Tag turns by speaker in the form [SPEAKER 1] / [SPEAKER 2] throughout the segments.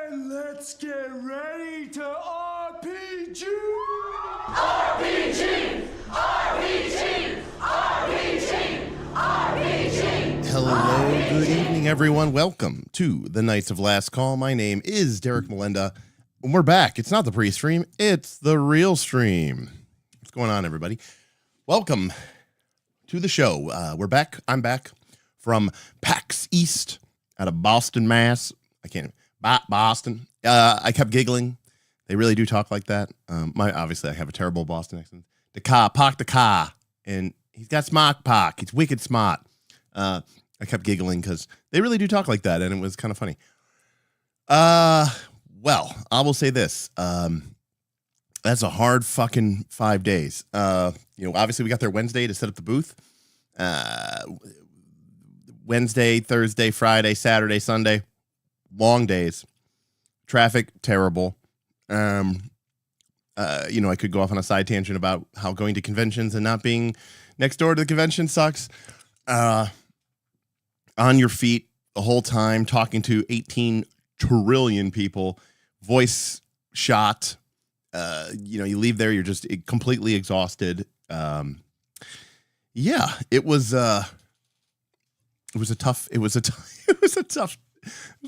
[SPEAKER 1] And let's get ready to RPG!
[SPEAKER 2] RPG! RPG! RPG! RPG!
[SPEAKER 3] Hello, good evening, everyone. Welcome to the Knights of Last Call. My name is Derek Melenda, and we're back. It's not the pre-stream, it's the real stream. What's going on, everybody? Welcome to the show. We're back. I'm back from PAX East out of Boston, Mass. Boston. I kept giggling. They really do talk like that. Obviously, I have a terrible Boston accent. Park the car, and he's got smart park. He's wicked smart. I kept giggling because they really do talk like that, and it was kind of funny. Well, I will say this. That's a hard fucking 5 days. Obviously, we got there Wednesday to set up the booth. Wednesday, Thursday, Friday, Saturday, Sunday. Long days, traffic terrible. I could go off on a side tangent about how going to conventions and not being next door to the convention sucks. On your feet the whole time, talking to 18 trillion people, voice shot. You leave there, you're just completely exhausted. It was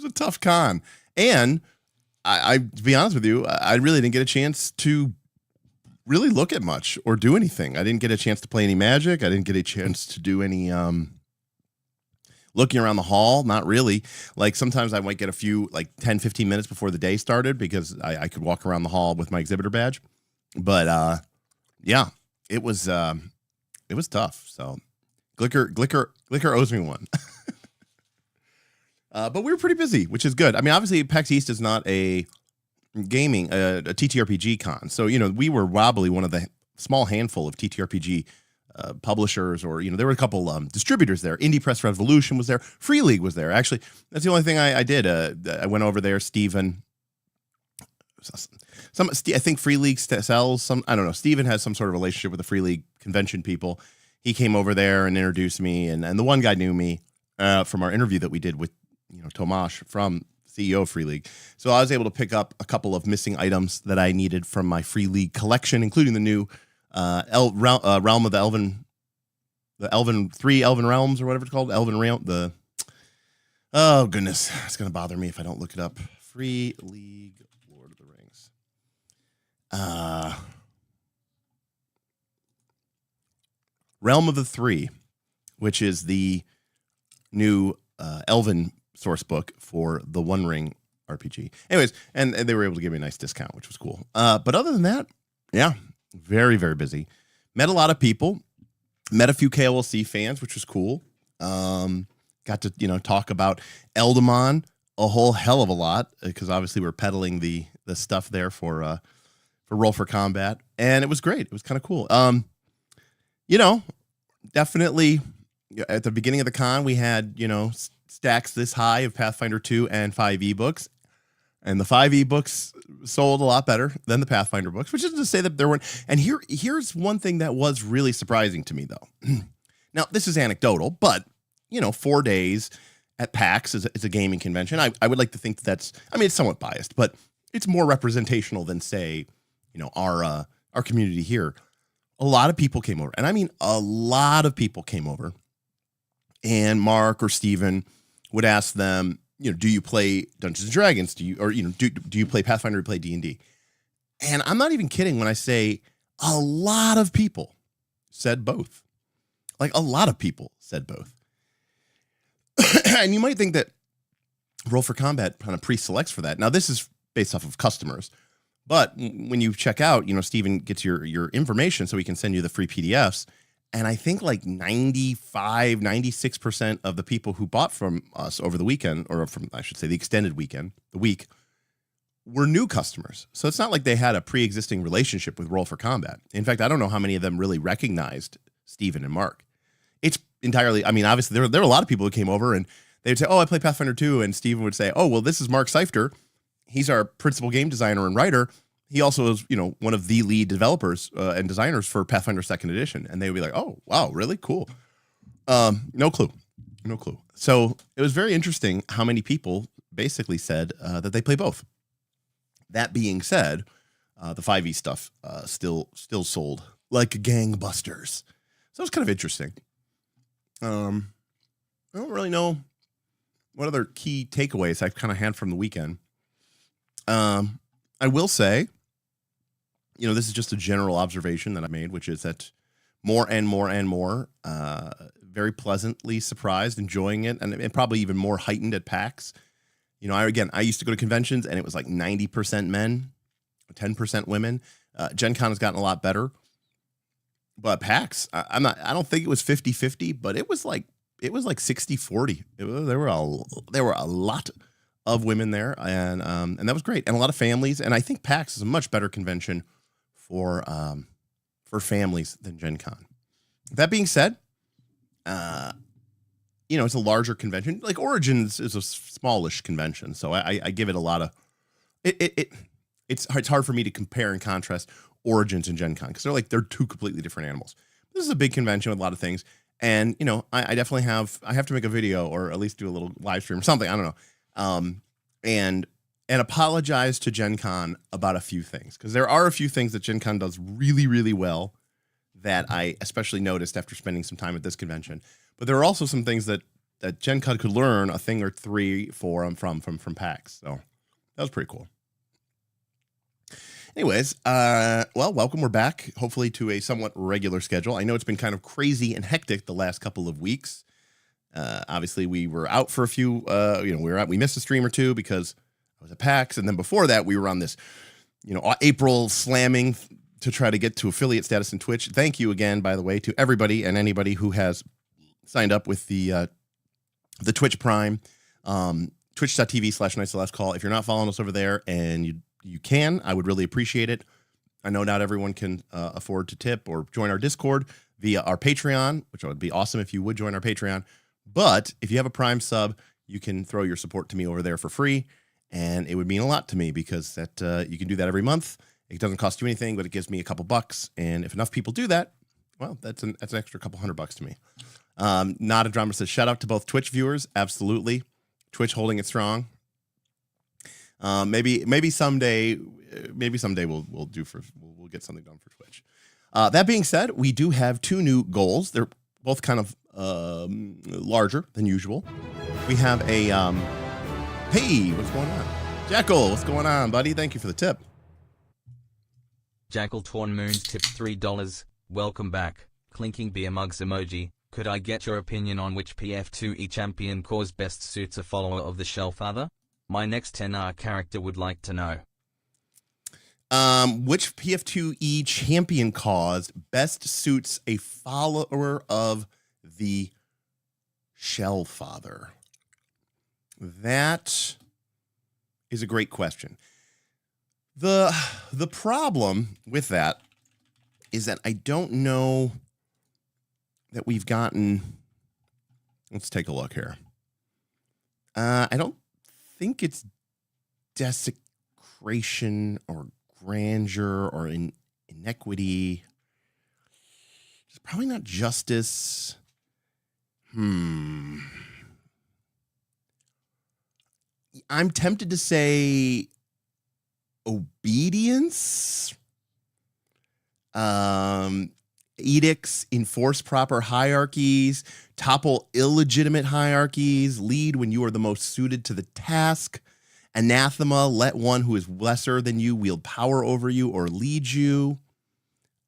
[SPEAKER 3] a tough con. And I to be honest with you, I really didn't get a chance to really look at much or do anything. I didn't get a chance to play any Magic. I didn't get a chance to do any looking around the hall. Not really. Like sometimes I might get a few, like 10, 15 minutes before the day started because I could walk around the hall with my exhibitor badge. But it was tough. So Glicker owes me one. But we were pretty busy, which is good. I mean, obviously, PAX East is not a gaming, a TTRPG con. So, we were probably one of the small handful of TTRPG publishers, or, there were a couple distributors there. Indie Press Revolution was there. Free League was there. Actually, that's the only thing I did. I went over there. Steven. I think Free League sells some. I don't know. Steven has some sort of relationship with the Free League convention people. He came over there and introduced me. And the one guy knew me from our interview that we did with Tomasz from CEO of Free League. So I was able to pick up a couple of missing items that I needed from my Free League collection, including the new Realm of the three Elven Realms, or whatever it's called. Elven Realm. Oh goodness, it's gonna bother me if I don't look it up. Free League, Lord of the Rings. Realm of the Three, which is the new Elven source book for the One Ring RPG. Anyways, and they were able to give me a nice discount, which was cool. But other than that, yeah, very, very busy. Met a lot of people. Met a few KLC fans, which was cool. Got to, talk about Eldamon a whole hell of a lot, because obviously we're peddling the stuff there for Roll for Combat. And it was great. It was kind of cool. Definitely at the beginning of the con, we had, stacks this high of Pathfinder 2 and 5 ebooks. And the 5 ebooks sold a lot better than the Pathfinder books, which isn't to say that there weren't. And here's one thing that was really surprising to me, though. Now, this is anecdotal, but, 4 days at PAX is a gaming convention. I would like to think it's somewhat biased, but it's more representational than, say, our community here. A lot of people came over. And I mean, a lot of people came over. And Mark or Steven would ask them, do you play Dungeons and Dragons? Do you play Pathfinder or play D&D? And I'm not even kidding when I say a lot of people said both. Like, a lot of people said both. And you might think that Roll for Combat kind of pre-selects for that. Now, this is based off of customers. But when you check out, Steven gets your information so he can send you the free PDFs. And I think like 95, 96% of the people who bought from us over the weekend, or from, I should say, the extended weekend, the week, were new customers. So it's not like they had a pre-existing relationship with Roll for Combat. In fact, I don't know how many of them really recognized Steven and Mark. It's entirely, obviously, there were a lot of people who came over and they would say, oh, I play Pathfinder 2. And Steven would say, oh, well, this is Mark Seifter. He's our principal game designer and writer. He also is, one of the lead developers and designers for Pathfinder 2nd Edition. And they would be like, oh, wow, really? Cool. No clue. So it was very interesting how many people basically said that they play both. That being said, the 5e stuff still sold like gangbusters. So it's kind of interesting. I don't really know what other key takeaways I've kind of had from the weekend. I will say, this is just a general observation that I made, which is that more and more, very pleasantly surprised, enjoying it, and probably even more heightened at PAX. I used to go to conventions and it was like 90% men, 10% women. Gen Con has gotten a lot better. But PAX, I don't think it was 50-50, but it was like 60-40. There were a lot of women there, and that was great, and a lot of families. And I think PAX is a much better convention for families than Gen Con. That being said, it's a larger convention. Like Origins is a smallish convention, so I give it a lot of it's hard for me to compare and contrast Origins and Gen Con because they're two completely different animals. This is a big convention with a lot of things, and I definitely have to make a video or at least do a little live stream or something. I don't know, and apologize to Gen Con about a few things because there are a few things that Gen Con does really, really well that I especially noticed after spending some time at this convention. But there are also some things that Gen Con could learn a thing or three from PAX. So that was pretty cool. Anyways, welcome. We're back, hopefully to a somewhat regular schedule. I know it's been kind of crazy and hectic the last couple of weeks. Obviously, we were out for a few. We missed a stream or two because I was at PAX, and then before that, we were on this, April slamming to try to get to affiliate status in Twitch. Thank you again, by the way, to everybody and anybody who has signed up with the Twitch Prime, twitch.tv/NightsTheLastCall. If you're not following us over there and you can, I would really appreciate it. I know not everyone can afford to tip or join our Discord via our Patreon, which would be awesome if you would join our Patreon. But if you have a Prime sub, you can throw your support to me over there for free, and it would mean a lot to me because that you can do that every month. It doesn't cost you anything, but it gives me a couple bucks, and if enough people do that, well, that's an extra couple $100 to me. Not a Drama says, shout out to both Twitch viewers. Absolutely. Twitch holding it strong. Maybe someday we'll get something done for Twitch. That being said, we do have two new goals. They're both kind of larger than usual. We have a hey, what's going on? Jackal, what's going on, buddy? Thank you for the tip.
[SPEAKER 4] Jackal Torn Moons tipped $3. Welcome back. Clinking beer mugs emoji. Could I get your opinion on which PF2E champion cause best suits a follower of the Shellfather? My next 10R character would like to know.
[SPEAKER 3] Which PF2E champion cause best suits a follower of the Shellfather? That is a great question. The problem with that is that I don't know that we've gotten. Let's take a look here. I don't think it's desecration or grandeur or inequity. It's probably not justice. I'm tempted to say obedience. Edicts enforce proper hierarchies, topple illegitimate hierarchies, lead when you are the most suited to the task. Anathema, let one who is lesser than you wield power over you or lead you.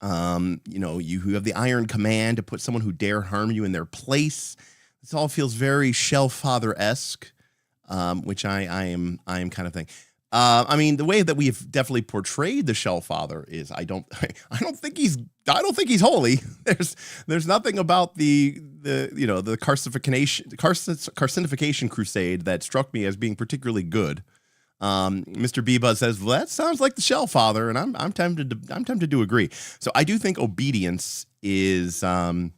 [SPEAKER 3] You who have the iron command to put someone who dare harm you in their place. This all feels very Shellfather-esque, which I am kind of thing. The way that we have definitely portrayed the Shellfather is I don't think he's holy. There's nothing about the carcinification crusade that struck me as being particularly good. Mr. Bebuzz says, well, that sounds like the Shellfather, and I'm tempted to agree. So I do think obedience is I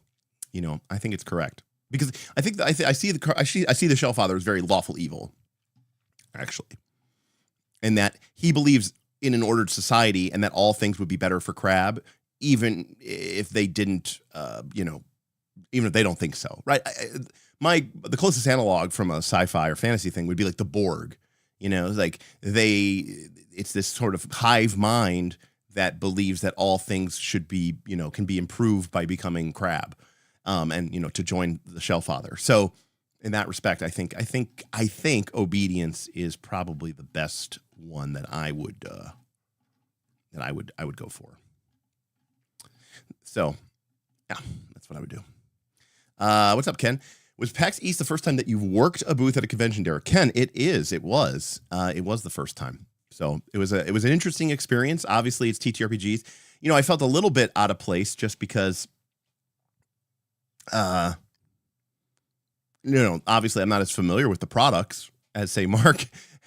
[SPEAKER 3] think it's correct because I think I see the Shellfather as very lawful evil, actually. And that he believes in an ordered society and that all things would be better for Crab, even if they didn't, even if they don't think so, right? The closest analog from a sci-fi or fantasy thing would be like the Borg, You know, like it's this sort of hive mind that believes that all things should be, you know, can be improved by becoming crab, and, you know, to join the Shellfather. So in that respect, I think obedience is probably the best one that I would go for. So yeah, that's what I would do. What's up, Ken? Was PAX East the first time that you've worked a booth at a convention, Derek? Ken, it was the first time. So it was an interesting experience. Obviously, it's TTRPGs. You know, I felt a little bit out of place just because, you know, obviously I'm not as familiar with the products as, say, Mark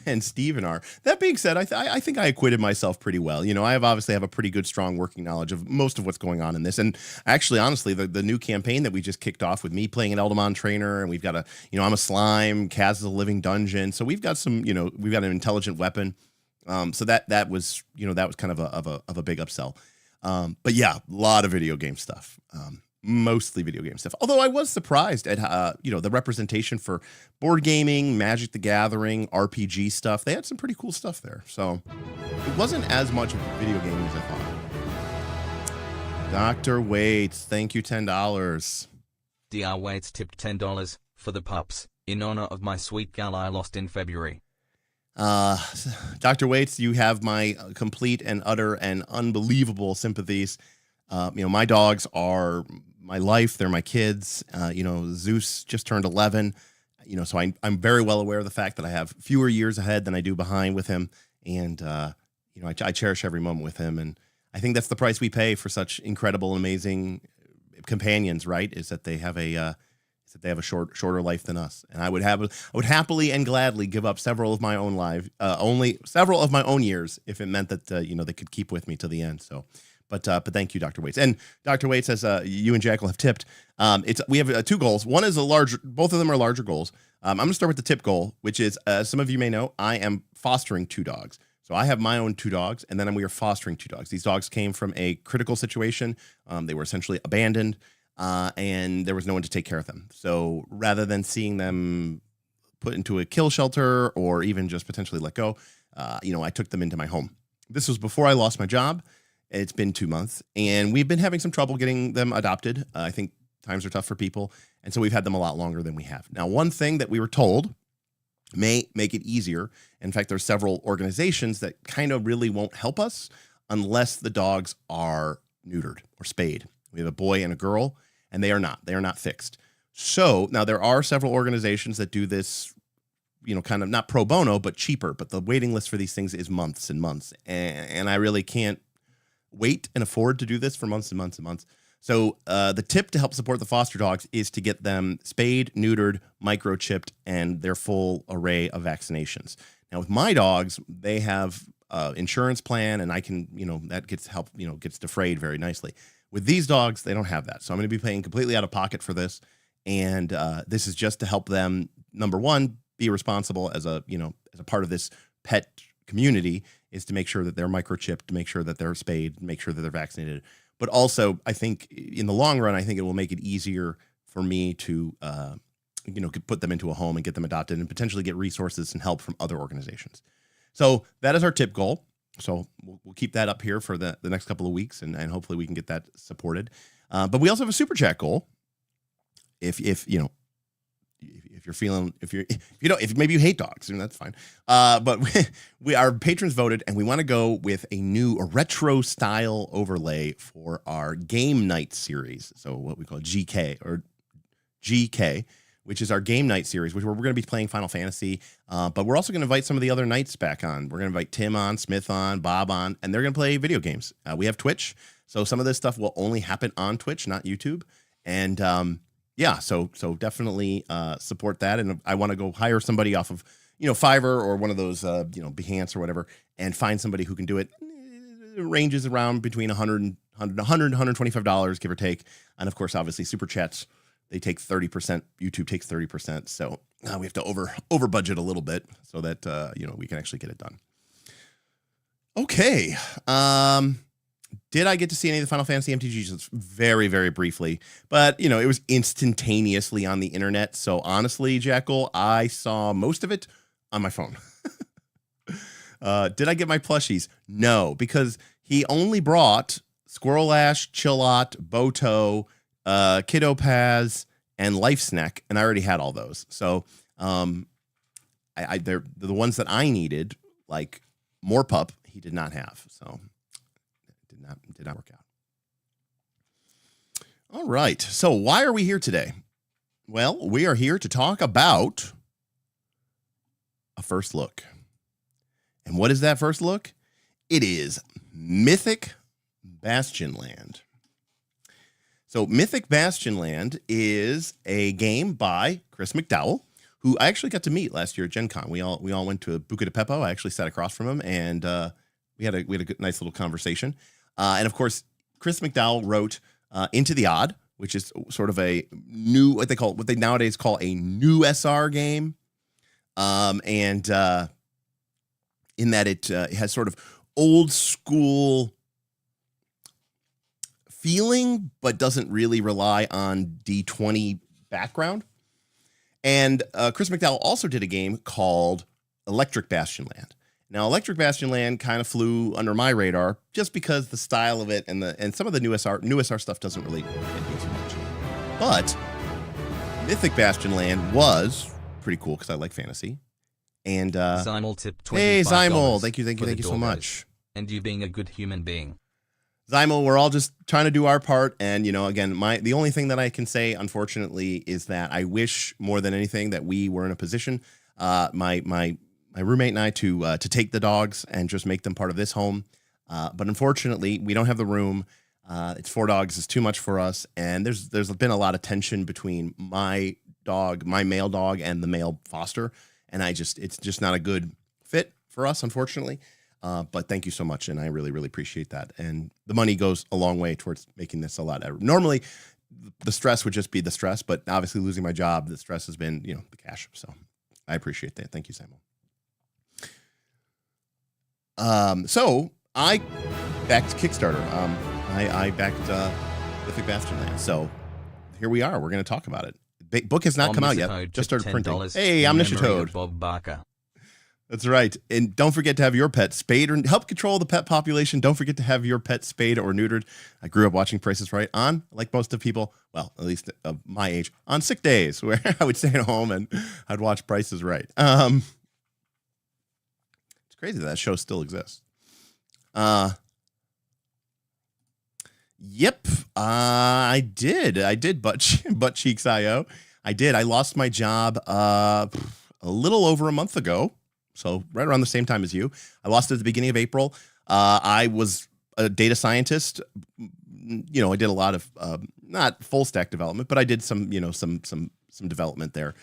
[SPEAKER 3] and Steven are. That being said, I think I acquitted myself pretty well. You know, I obviously have a pretty good, strong working knowledge of most of what's going on in this. And actually, honestly, the new campaign that we just kicked off with me playing an Eldamon trainer, and we've got I'm a slime, Kaz is a living dungeon. So we've got we've got an intelligent weapon. So that was kind of a big upsell. But yeah, a lot of video game stuff. Mostly video game stuff. Although I was surprised at the representation for board gaming, Magic the Gathering, RPG stuff. They had some pretty cool stuff there. So it wasn't as much of video gaming as I thought. Dr. Waits, thank you, $10.
[SPEAKER 4] Dr. Waits tipped $10 for the pups in honor of my sweet gal I lost in February.
[SPEAKER 3] Dr. Waits, you have my complete and utter and unbelievable sympathies. My dogs are my life. They're my kids. Zeus just turned 11, so I'm very well aware of the fact that I have fewer years ahead than I do behind with him. And, I cherish every moment with him. And I think that's the price we pay for such incredible and amazing companions, right? Is that they have a shorter life than us. And I would happily and gladly give up several of my own years if it meant that, they could keep with me to the end. So, But thank you, Dr. Waits. And Dr. Waits says you and Jackal have tipped. We have two goals. One is both of them are larger goals. I'm going to start with the tip goal, which is, some of you may know, I am fostering 2 dogs. So I have my own 2 dogs, and then we are fostering 2 dogs. These dogs came from a critical situation. They were essentially abandoned, and there was no one to take care of them. So rather than seeing them put into a kill shelter or even just potentially let go, I took them into my home. This was before I lost my job. It's been 2 months, and we've been having some trouble getting them adopted. I think times are tough for people, and so we've had them a lot longer than we have. Now, one thing that we were told may make it easier. In fact, there's several organizations that kind of really won't help us unless the dogs are neutered or spayed. We have a boy and a girl, and they are not fixed. So now there are several organizations that do this, kind of not pro bono, but cheaper. But the waiting list for these things is months and months. And I really can't wait and afford to do this for months and months and months. So the tip to help support the foster dogs is to get them spayed, neutered, microchipped, and their full array of vaccinations. Now with my dogs, they have insurance plan, and I can, that gets help, gets defrayed very nicely. With these dogs, they don't have that. So I'm going to be paying completely out of pocket for this. And this is just to help them, number one, be responsible as a part of this pet community, is to make sure that they're microchipped, to make sure that they're spayed, make sure that they're vaccinated. But also, I think in the long run, I think it will make it easier for me to, put them into a home and get them adopted and potentially get resources and help from other organizations. So that is our tip goal. So we'll keep that up here for the next couple of weeks, and hopefully we can get that supported. But we also have a super chat goal. If you're feeling, if maybe you hate dogs, and that's fine. But our patrons voted, and we want to go with a retro style overlay for our game night series. So what we call GK, which is our game night series, which we're going to be playing Final Fantasy. But we're also going to invite some of the other knights back on. We're going to invite Tim on, Smith on, Bob on, and they're going to play video games. We have Twitch, so some of this stuff will only happen on Twitch, not YouTube. And yeah, so definitely support that. And I want to go hire somebody off of, Fiverr or one of those, Behance or whatever, and find somebody who can do it. It ranges around between $100, $125, give or take. And of course, obviously, super chats, they take 30%. YouTube takes 30%. So we have to over budget a little bit so that, we can actually get it done. Okay. Did I get to see any of the Final Fantasy MTGs? Very, very briefly. But, it was instantaneously on the internet. So honestly, Jackal, I saw most of it on my phone. Did I get my plushies? No, because he only brought Squirrel Ash, Chillot, Boto, Kiddo Paz, and Life Snack, and I already had all those. So they're the ones that I needed, like more pup, he did not have. So it did not work out. All right. So why are we here today? Well, we are here to talk about a first look. And what is that first look? It is Mythic Bastionland. So Mythic Bastionland is a game by Chris McDowall, who I actually got to meet last year at Gen Con. We all went to Buca de Beppo. I actually sat across from him, and we had a good, nice little conversation. And of course, Chris McDowall wrote Into the Odd, which is sort of a new, what they nowadays call a new SR game. In that it has sort of old school feeling, but doesn't really rely on D20 background. And Chris McDowall also did a game called Electric Bastionland. Now, Electric Bastionland kind of flew under my radar just because the style of it and some of the new SR stuff doesn't really hit me too much. But Mythic Bastionland was pretty cool because I like fantasy. And
[SPEAKER 4] Zymel tip $25.
[SPEAKER 3] Hey Zymel, thank you so much.
[SPEAKER 4] And you being a good human being.
[SPEAKER 3] Zymel, we're all just trying to do our part, and again, the only thing that I can say, unfortunately, is that I wish more than anything that we were in a position, my roommate and I, to take the dogs and just make them part of this home. But unfortunately, we don't have the room. It's 4 dogs is too much for us, and there's been a lot of tension between my male dog, and the male foster. And it's just not a good fit for us, unfortunately. But thank you so much, and I really, really appreciate that. And the money goes a long way towards making this a lot better. Normally, the stress would just be the stress, but obviously losing my job, the stress has been, the cash. So I appreciate that. Thank you, Samuel. So I backed Kickstarter. I backed Mythic Bastionland. So here we are. We're going to talk about it. Book has not come out yet. Just started printing. Hey, Omniscient Toad.
[SPEAKER 4] Bob Barker.
[SPEAKER 3] That's right. And don't forget to have your pet spayed or help control the pet population. Don't forget to have your pet spayed or neutered. I grew up watching Price is Right on, like most of people, well, at least of my age, on sick days where I would stay at home and I'd watch Price is Right. It's crazy that show still exists. Yep, I did butt cheeks IO. I did. I lost my job a little over a month ago, so right around the same time as you. I lost it at the beginning of April. I was a data scientist. I did a lot of not full stack development, but I did some development there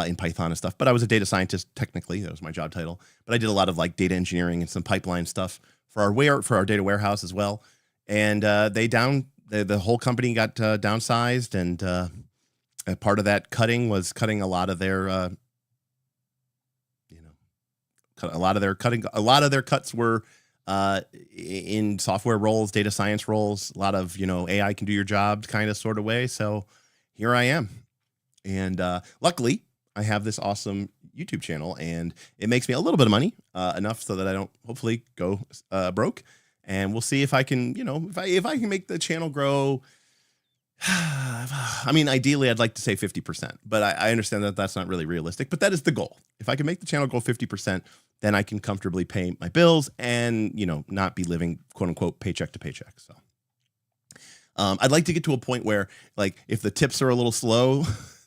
[SPEAKER 3] in Python and stuff. But I was a data scientist technically. That was my job title. But I did a lot of like data engineering and some pipeline stuff for our data warehouse as well. And the whole company got downsized, and a part of that cutting was cutting a lot of their, a lot of their cuts were in software roles, data science roles, a lot of AI can do your job kind of sort of way. So here I am, and luckily I have this awesome YouTube channel, and it makes me a little bit of money, enough so that I don't hopefully go broke. And we'll see if I can, if I can make the channel grow. I mean, ideally, I'd like to say 50%, but I understand that that's not really realistic. But that is the goal. If I can make the channel grow 50%, then I can comfortably pay my bills and, not be living, quote unquote, paycheck to paycheck. So I'd like to get to a point where, like, if the tips are a little slow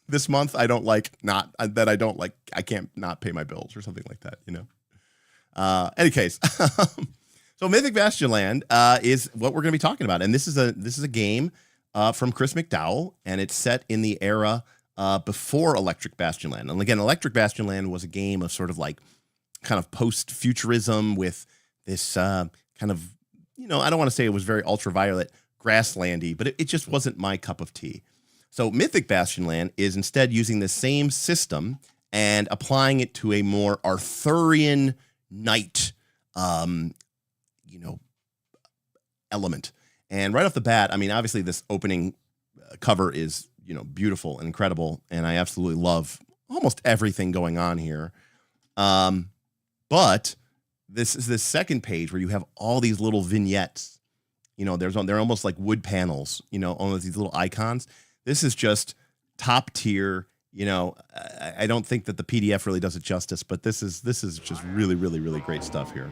[SPEAKER 3] this month, I can't not pay my bills or something like that, Any case. So Mythic Bastionland is what we're going to be talking about, and this is a game from Chris McDowall, and it's set in the era before Electric Bastionland. And again, Electric Bastionland was a game of sort of like kind of post-futurism with this kind of, I don't want to say it was very ultraviolet, grasslandy, but it just wasn't my cup of tea. So Mythic Bastionland is instead using the same system and applying it to a more Arthurian knight element. And right off the bat, I mean, obviously this opening cover is, beautiful and incredible. And I absolutely love almost everything going on here. But this is the second page where you have all these little vignettes. You know, they're almost like wood panels, you know, almost these little icons. This is just top tier. You know, I don't think that the PDF really does it justice, but this is just really, really, really great stuff here.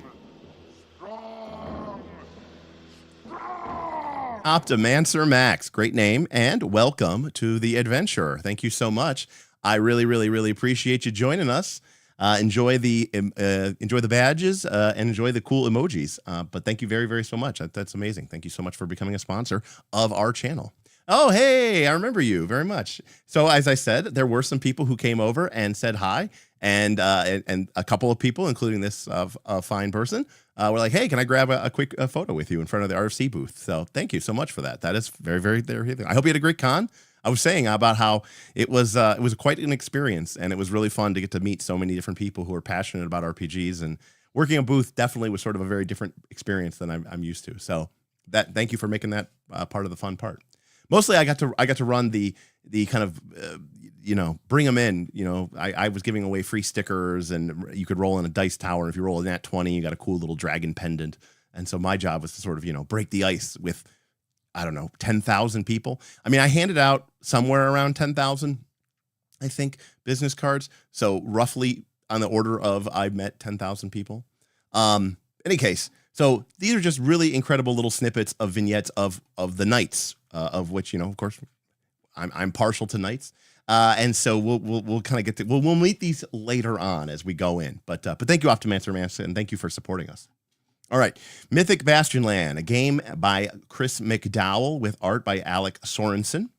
[SPEAKER 3] Optimancer Max, great name, and welcome to the adventure. Thank you so much. I really, really, really appreciate you joining us. Enjoy the badges and enjoy the cool emojis. But thank you very, very so much. That's amazing. Thank you so much for becoming a sponsor of our channel. Oh, hey, I remember you very much. So as I said, there were some people who came over and said hi, and a couple of people, including this fine person, were like, hey, can I grab a quick photo with you in front of the RFC booth? So thank you so much for that. That is very, very, very, I hope you had a great con. I was saying about how it was quite an experience, and it was really fun to get to meet so many different people who are passionate about RPGs, and working a booth definitely was sort of a very different experience than I'm used to. So thank you for making that part of the fun part. Mostly, I got to run the kind of you know, bring them in. You know, I was giving away free stickers, and you could roll in a dice tower. And if you roll a nat 20, you got a cool little dragon pendant. And so my job was to sort of, you know, break the ice with, I don't know, 10,000 people. I mean, I handed out somewhere around 10,000, I think, business cards. So roughly on the order of I met 10,000 people. Any case, so these are just really incredible little snippets of vignettes of the knights. Of which, you know, of course, I'm partial to knights, and so we'll kind of get to we'll meet these later on as we go in. But thank you, Optimancer Master, and thank you for supporting us. All right, Mythic Bastionland, a game by Chris McDowall with art by Alec Sorensen,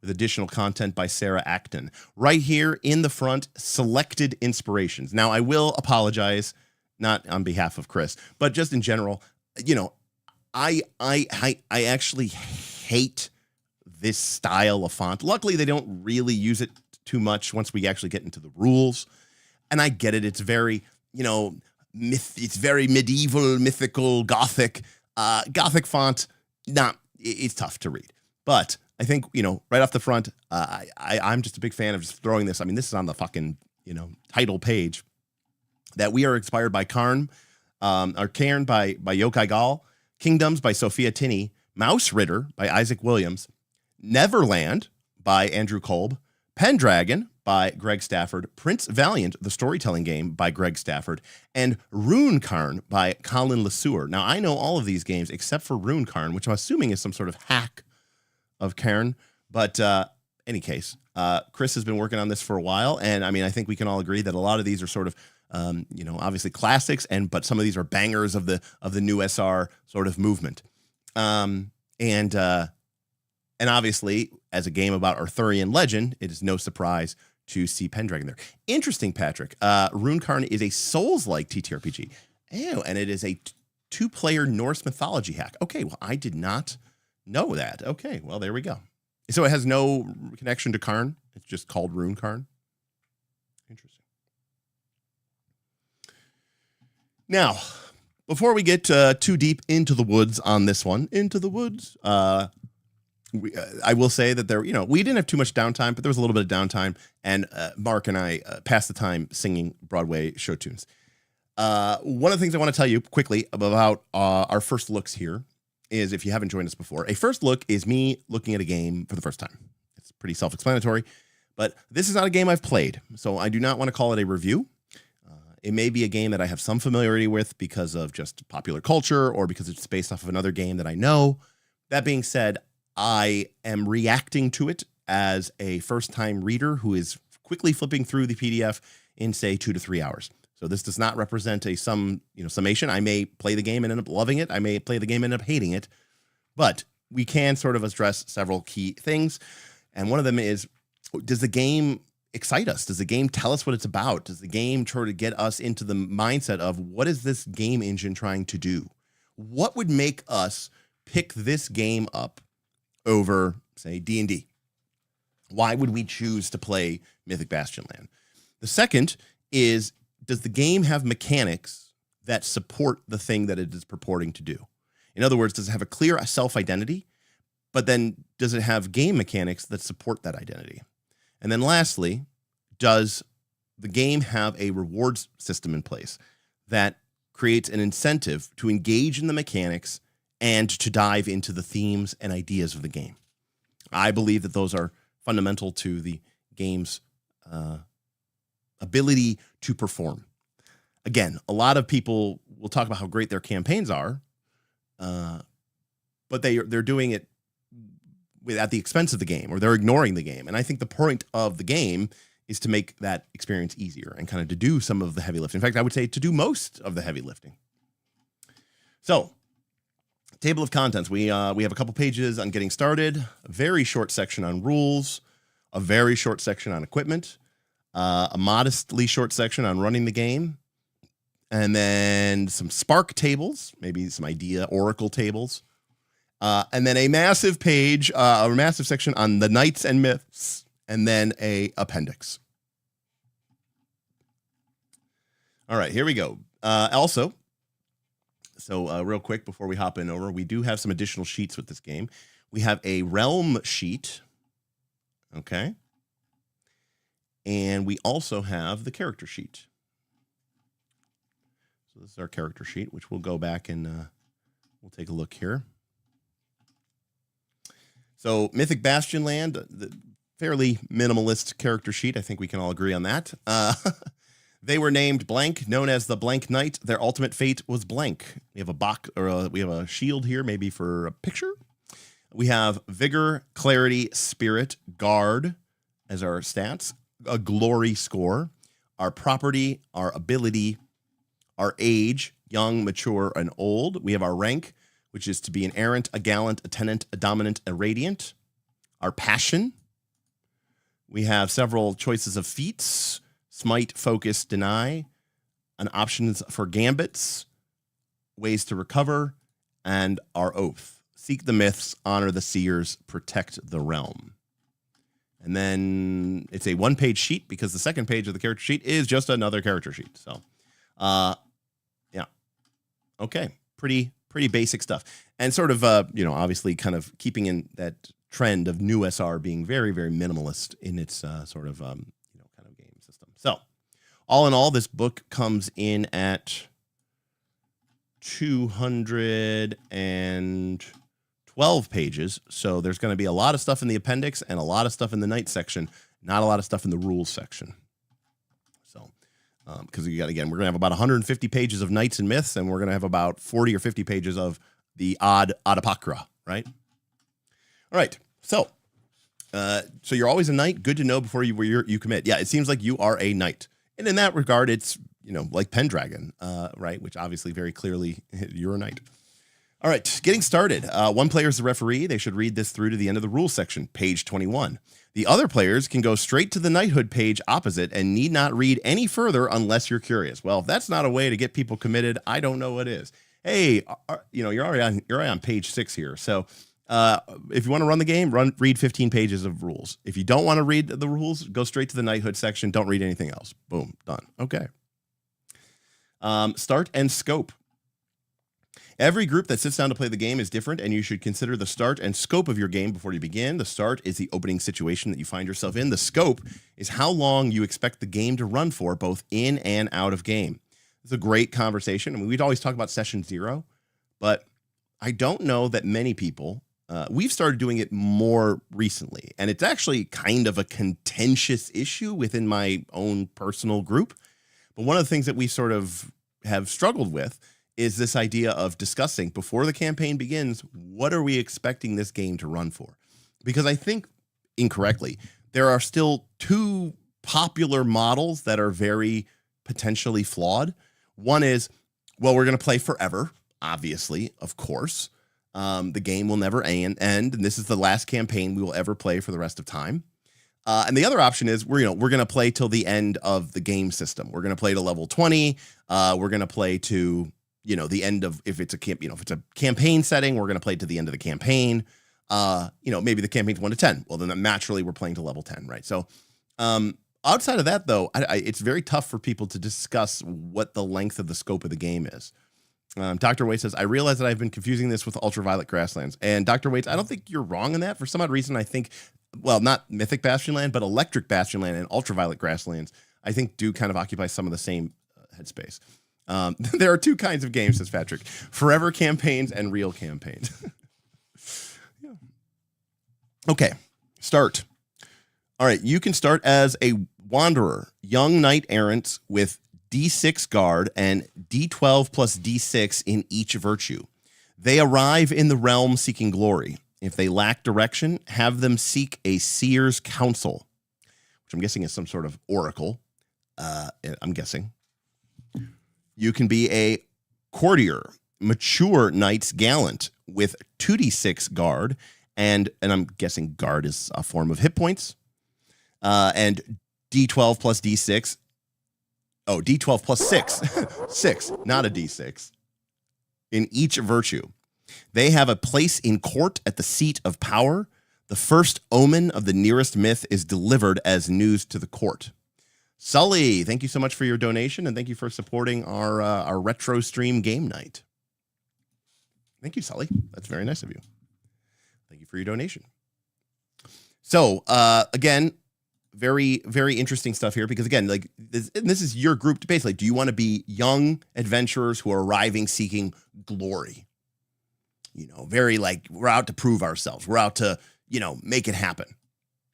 [SPEAKER 3] with additional content by Sarah Acton. Right here in the front, selected inspirations. Now, I will apologize, not on behalf of Chris, but just in general, you know, I actually hate this style of font. Luckily, they don't really use it too much once we actually get into the rules. And I get it. It's very, you know, it's very medieval, mythical, gothic. Gothic font, it's tough to read. But I think, you know, right off the front, I'm just a big fan of just throwing this. I mean, this is on the fucking, you know, title page, that we are inspired by Cairn by Yokai Gall, Kingdoms by Sophia Tinney, Mouse Ritter by Isaac Williams, Neverland by Andrew Kolb, Pendragon by Greg Stafford, Prince Valiant, the storytelling game by Greg Stafford, and Runecarn by Colin LeSueur. Now, I know all of these games except for Runecarn, which I'm assuming is some sort of hack of Cairn. But any case, Chris has been working on this for a while, and I mean, I think we can all agree that a lot of these are sort of you know, obviously classics, but some of these are bangers of the new SR sort of movement. And obviously, as a game about Arthurian legend, it is no surprise to see Pendragon there. Interesting, Patrick. Runecarn is a Souls-like TTRPG. Ew, and it is a two-player Norse mythology hack. Okay, well, I did not know that. Okay, well, there we go. So it has no connection to Karn. It's just called Runecarn. Interesting. Now, before we get too deep into the woods on this one, I will say that there, you know, we didn't have too much downtime, but there was a little bit of downtime, and Mark and I passed the time singing Broadway show tunes. One of the things I want to tell you quickly about our first looks here is, if you haven't joined us before, a first look is me looking at a game for the first time. It's pretty self-explanatory, but this is not a game I've played, so I do not want to call it a review. It may be a game that I have some familiarity with because of just popular culture or because it's based off of another game that I know. That being said, I am reacting to it as a first-time reader who is quickly flipping through the PDF in, say, 2 to 3 hours. So this does not represent a summation. I may play the game and end up loving it. I may play the game and end up hating it. But we can sort of address several key things. And one of them is, does the game excite us? Does the game tell us what it's about? Does the game try to get us into the mindset of, what is this game engine trying to do? What would make us pick this game up over, say, D&D? Why would we choose to play Mythic Bastionland? The second is, does the game have mechanics that support the thing that it is purporting to do? In other words, does it have a clear self-identity, but then does it have game mechanics that support that identity? And then lastly, does the game have a rewards system in place that creates an incentive to engage in the mechanics and to dive into the themes and ideas of the game. I believe that those are fundamental to the game's ability to perform. Again, a lot of people will talk about how great their campaigns are, but they're doing it at the expense of the game, or they're ignoring the game. And I think the point of the game is to make that experience easier and kind of to do some of the heavy lifting. In fact, I would say to do most of the heavy lifting. So, table of contents. We have a couple pages on getting started, a very short section on rules, a very short section on equipment, a modestly short section on running the game, and then some spark tables, maybe some idea oracle tables, and then a massive page, a massive section on the knights and myths, and then a appendix. All right, here we go. Also, so real quick before we hop in over, we do have some additional sheets with this game. We have a realm sheet, okay? And we also have the character sheet. So this is our character sheet, which we'll go back and we'll take a look here. So Mythic Bastionland, the fairly minimalist character sheet. I think we can all agree on that. They were named blank, known as the Blank Knight. Their ultimate fate was blank. We have a box, or we have a shield here, maybe for a picture. We have vigor, clarity, spirit, guard as our stats, a glory score, our property, our ability, our age, young, mature, and old. We have our rank, which is to be an errant, a gallant, a tenant, a dominant, a radiant. Our passion. We have several choices of feats: smite, focus, deny, and options for gambits, ways to recover, and our oath. Seek the myths, honor the seers, protect the realm. And then it's a one-page sheet because the second page of the character sheet is just another character sheet. So, yeah. Okay. Pretty basic stuff. And sort of, obviously kind of keeping in that trend of new SR being very, very minimalist in its sort of, kind of game system. So, all in all, this book comes in at 212 pages. So there's going to be a lot of stuff in the appendix and a lot of stuff in the night section, not a lot of stuff in the rules section. So, because we're going to have about 150 pages of knights and myths, and we're going to have about 40 or 50 pages of the odd apocrypha, right? All right. So you're always a knight. Good to know before you commit. Yeah, it seems like you are a knight. And in that regard, it's, like Pendragon, right? Which obviously very clearly you're a knight. All right, getting started. One player is the referee. They should read this through to the end of the rules section, page 21. The other players can go straight to the knighthood page opposite and need not read any further unless you're curious. Well, if that's not a way to get people committed, I don't know what is. Hey, you're already on page 6 here. So if you want to run the game, read 15 pages of rules. If you don't want to read the rules, go straight to the knighthood section. Don't read anything else. Boom, done. Okay. Start and scope. Every group that sits down to play the game is different, and you should consider the start and scope of your game before you begin. The start is the opening situation that you find yourself in. The scope is how long you expect the game to run for, both in and out of game. It's a great conversation. I mean, we'd always talk about session 0, but I don't know that many people, we've started doing it more recently, and it's actually kind of a contentious issue within my own personal group. But one of the things that we sort of have struggled with is this idea of discussing before the campaign begins, what are we expecting this game to run for? Because I think incorrectly, there are still 2 popular models that are very potentially flawed. One is, well, we're going to play forever, obviously, of course. The game will never end, and this is the last campaign we will ever play for the rest of time. And the other option is we're going to play till the end of the game system. We're going to play to level 20. We're going to play to the end of, if it's a campaign setting, we're going to play to the end of the campaign. Maybe the campaign's 1 to 10. Well, then naturally we're playing to level 10, right? So, outside of that though, it's very tough for people to discuss what the length of the scope of the game is. Dr. Waite says, I realize that I've been confusing this with ultraviolet grasslands. And Dr. Waite, I don't think you're wrong in that. For some odd reason, I think, well, not Mythic Bastionland, but Electric Bastionland and ultraviolet grasslands, I think do kind of occupy some of the same headspace. There are two kinds of games, says Patrick. Forever campaigns and real campaigns. Yeah. Okay, start. All right, you can start as a wanderer, young knight errant with D6 guard and D12 plus D6 in each virtue. They arrive in the realm seeking glory. If they lack direction, have them seek a seer's counsel, which I'm guessing is some sort of oracle. I'm guessing. You can be a courtier, mature knight's gallant with 2d6 guard, and I'm guessing guard is a form of hit points, and D12 plus D6. Oh, D12 plus 6. 6, not a D6. In each virtue. They have a place in court at the seat of power. The first omen of the nearest myth is delivered as news to the court. Sully, thank you so much for your donation, and thank you for supporting our retro stream game night. Thank you, Sully. That's very nice of you. Thank you for your donation. So, again, very, very interesting stuff here because, again, like this is your group debate. Like, do you want to be young adventurers who are arriving seeking glory? You know, very like we're out to prove ourselves. We're out to, you know, make it happen,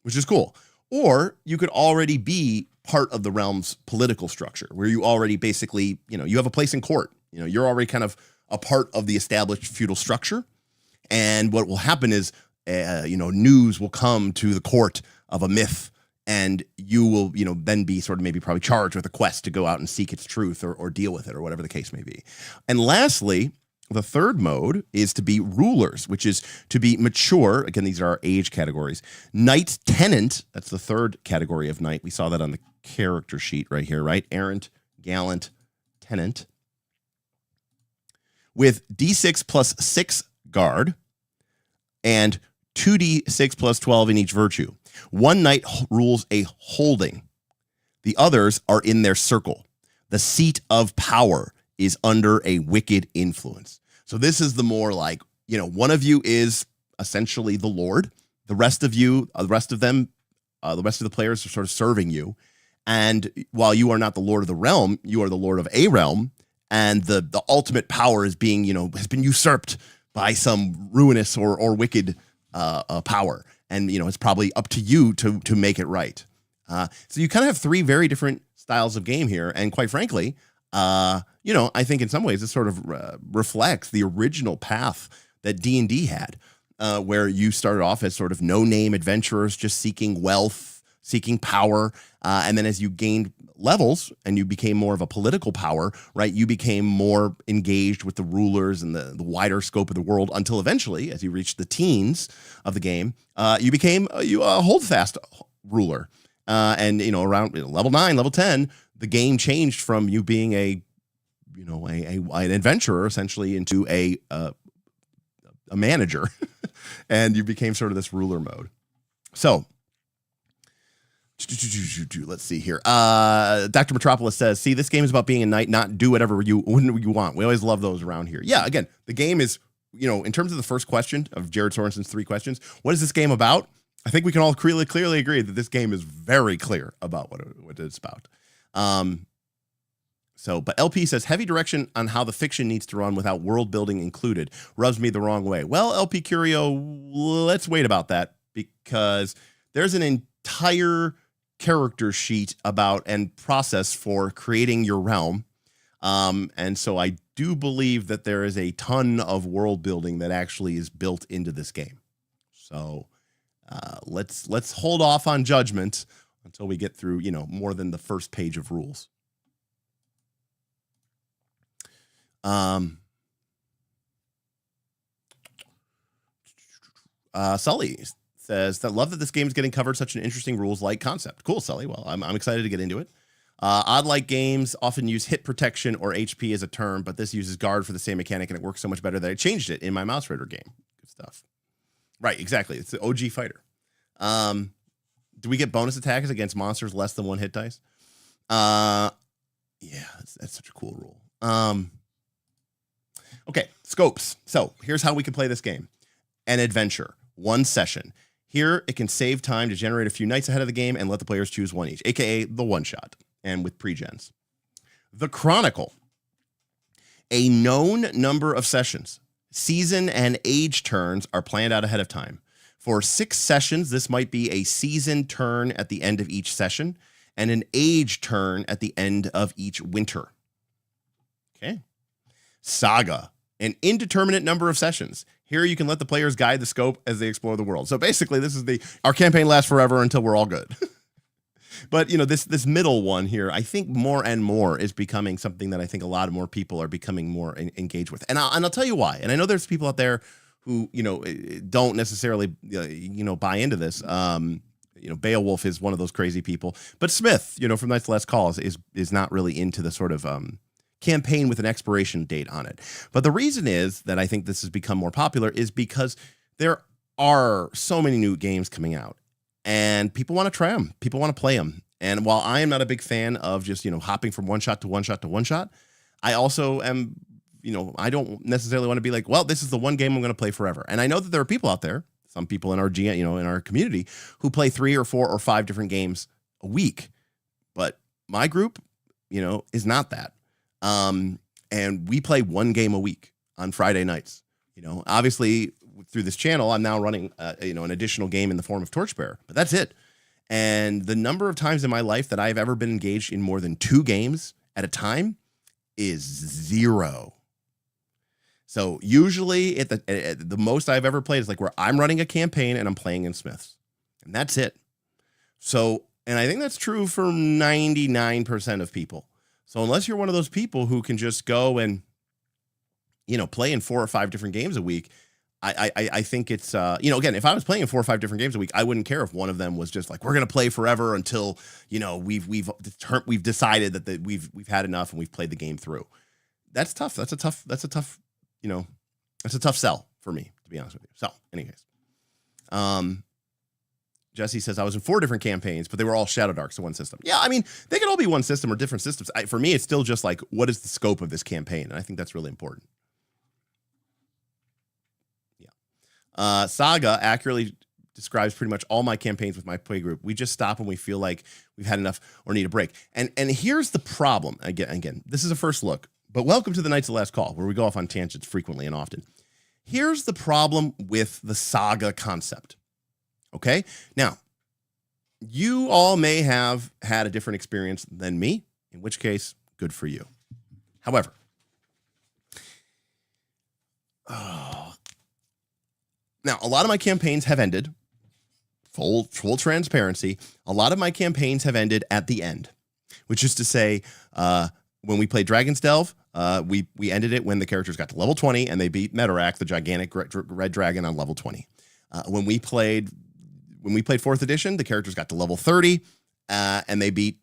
[SPEAKER 3] which is cool. Or you could already be part of the realm's political structure where you already basically, you know, you have a place in court. You know, you're already kind of a part of the established feudal structure. And what will happen is, you know, news will come to the court of a myth, and you will, you know, then be sort of maybe probably charged with a quest to go out and seek its truth or deal with it or whatever the case may be. And lastly, the third mode is to be rulers, which is to be mature. Again, these are our age categories. Knight tenant, that's the third category of knight. We saw that on the character sheet right here, right? Errant, gallant, tenant. With D6 plus 6 guard and 2d6 plus 12 in each virtue. One knight rules a holding. The others are in their circle. The seat of power is under a wicked influence. So this is the more like, you know, one of you is essentially the Lord. The rest of you, the rest of the players are sort of serving you. And while you are not the Lord of the realm, you are the Lord of a realm. And the ultimate power is being, you know, has been usurped by some ruinous or wicked power. And, you know, it's probably up to you to make it right. So you kind of have three very different styles of game here. And quite frankly, you know, I think in some ways it sort of reflects the original path that D&D had, where you started off as sort of no-name adventurers just seeking wealth, seeking power. And then as you gained levels and you became more of a political power, right, you became more engaged with the rulers and the wider scope of the world until eventually, as you reached the teens of the game, you became a holdfast ruler. And, you know, around level 9, level 10, the game changed from you being an adventurer essentially into a manager, and you became sort of this ruler mode. So let's see here. Dr. Metropolis says, see, this game is about being a knight, not do whatever you want. We always love those around here. Yeah, again, the game is, you know, in terms of the first question of Jared Sorensen's 3 questions, what is this game about? I think we can all clearly agree that this game is very clear about what it's about. But LP says, heavy direction on how the fiction needs to run without world building included rubs me the wrong way. Well, LP Curio, let's wait about that because there's an entire character sheet about and process for creating your realm. And so I do believe that there is a ton of world building that actually is built into this game. So let's hold off on judgment until we get through, you know, more than the first page of rules. Sully says that love that this game is getting covered, such an interesting rules-like concept. Cool, Sully. Well, I'm excited to get into it. Odd-like games often use hit protection or HP as a term, but this uses guard for the same mechanic, and it works so much better that I changed it in my Mouse Raider game. Good stuff. Right, exactly. It's the OG fighter. Do we get bonus attacks against monsters less than 1 hit dice? Yeah, that's such a cool rule. Okay, scopes. So here's how we can play this game. An adventure, 1 session. Here, it can save time to generate a few nights ahead of the game and let the players choose 1 each, aka the one-shot, and with pre-gens. The Chronicle. A known number of sessions, season and age turns are planned out ahead of time. For 6 sessions, this might be a season turn at the end of each session and an age turn at the end of each winter. Okay. Saga, an indeterminate number of sessions. Here you can let the players guide the scope as they explore the world. So basically, this is our campaign lasts forever until we're all good. But, you know, this middle one here, I think more and more is becoming something that I think a lot of more people are becoming more engaged with. And I'll tell you why. And I know there's people out there who, you know, don't necessarily, you know, buy into this. You know, Beowulf is one of those crazy people. But Smith, you know, from Night's Last Call is not really into the sort of campaign with an expiration date on it. But the reason is that I think this has become more popular is because there are so many new games coming out. And people want to try them. People want to play them. And while I am not a big fan of just, you know, hopping from one shot to one shot to one shot, I also am, you know, I don't necessarily want to be like, well, this is the one game I'm going to play forever. And I know that there are people out there, some people in our you know, in our community who play 3 or 4 or 5 different games a week. But my group, you know, is not that. And we play 1 game a week on Friday nights. You know, obviously through this channel, I'm now running, you know, an additional game in the form of Torchbearer, but that's it. And the number of times in my life that I've ever been engaged in more than 2 games at a time is 0. So usually at the most I've ever played is like where I'm running a campaign and I'm playing in Smiths, and that's it. So, and I think that's true for 99% of people. So unless you're one of those people who can just go and, you know, play in 4 or 5 different games a week, I think it's, you know, again, if I was playing in 4 or 5 different games a week, I wouldn't care if one of them was just like, we're going to play forever until, you know, we've decided that we've had enough and we've played the game through. That's tough. That's a tough, you know, that's a tough sell for me, to be honest with you. So anyways, Jesse says, I was in 4 different campaigns, but they were all Shadow Darks in one system. Yeah, I mean, they could all be one system or different systems. For me, it's still just like, what is the scope of this campaign? And I think that's really important. Yeah. Saga accurately describes pretty much all my campaigns with my play group. We just stop when we feel like we've had enough or need a break. And here's the problem. Again, this is a first look, but welcome to the Night's Last Call, where we go off on tangents frequently and often. Here's the problem with the Saga concept. Okay, now, you all may have had a different experience than me, in which case, good for you. However, now, a lot of my campaigns have ended, full transparency, a lot of my campaigns have ended at the end, which is to say, when we played Dragon's Delve, we ended it when the characters got to level 20 and they beat Medorak, the gigantic red dragon, on level 20. When we played 4th edition, the characters got to level 30, and they beat,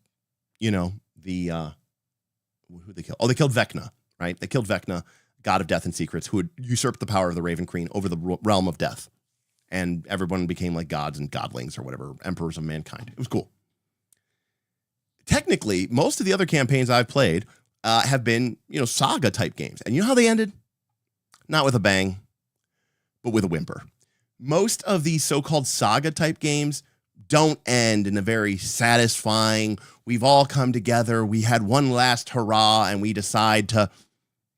[SPEAKER 3] you know, who they killed? Oh, they killed Vecna, right? They killed Vecna, god of death and secrets, who had usurped the power of the Raven Queen over the realm of death. And everyone became like gods and godlings or whatever, emperors of mankind. It was cool. Technically, most of the other campaigns I've played have been, you know, Saga type games. And you know how they ended? Not with a bang, but with a whimper. Most of these so-called Saga type games don't end in a very satisfying, we've all come together, we had one last hurrah, and we decide to,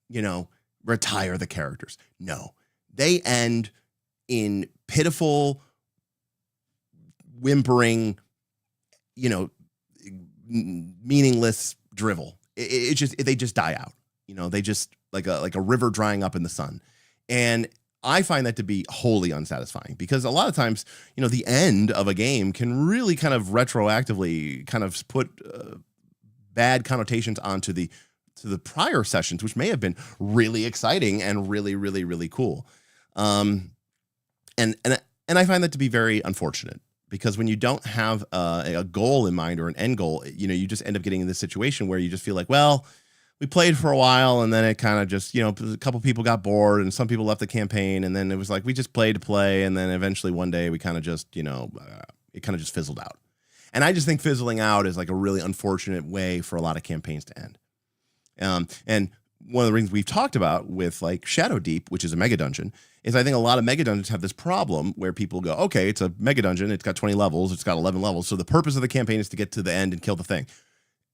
[SPEAKER 3] you know, retire the characters. No, they end in pitiful, whimpering, you know, meaningless drivel. They just die out. You know, they just like a river drying up in the sun. And I find that to be wholly unsatisfying, because a lot of times, you know, the end of a game can really kind of retroactively kind of put bad connotations onto the prior sessions, which may have been really exciting and really, really, really cool. And I find that to be very unfortunate, because when you don't have a goal in mind or an end goal, you know, you just end up getting in this situation where you just feel like, well, we played for a while and then it kind of just, you know, a couple people got bored and some people left the campaign, and then it was like we just played to play, and then eventually one day we kind of just, you know, it kind of just fizzled out. And I just think fizzling out is like a really unfortunate way for a lot of campaigns to end. And one of the things we've talked about with like Shadow Deep, which is a mega dungeon, is I think a lot of mega dungeons have this problem where people go, okay, it's a mega dungeon, it's got 20 levels, it's got 11 levels, so the purpose of the campaign is to get to the end and kill the thing.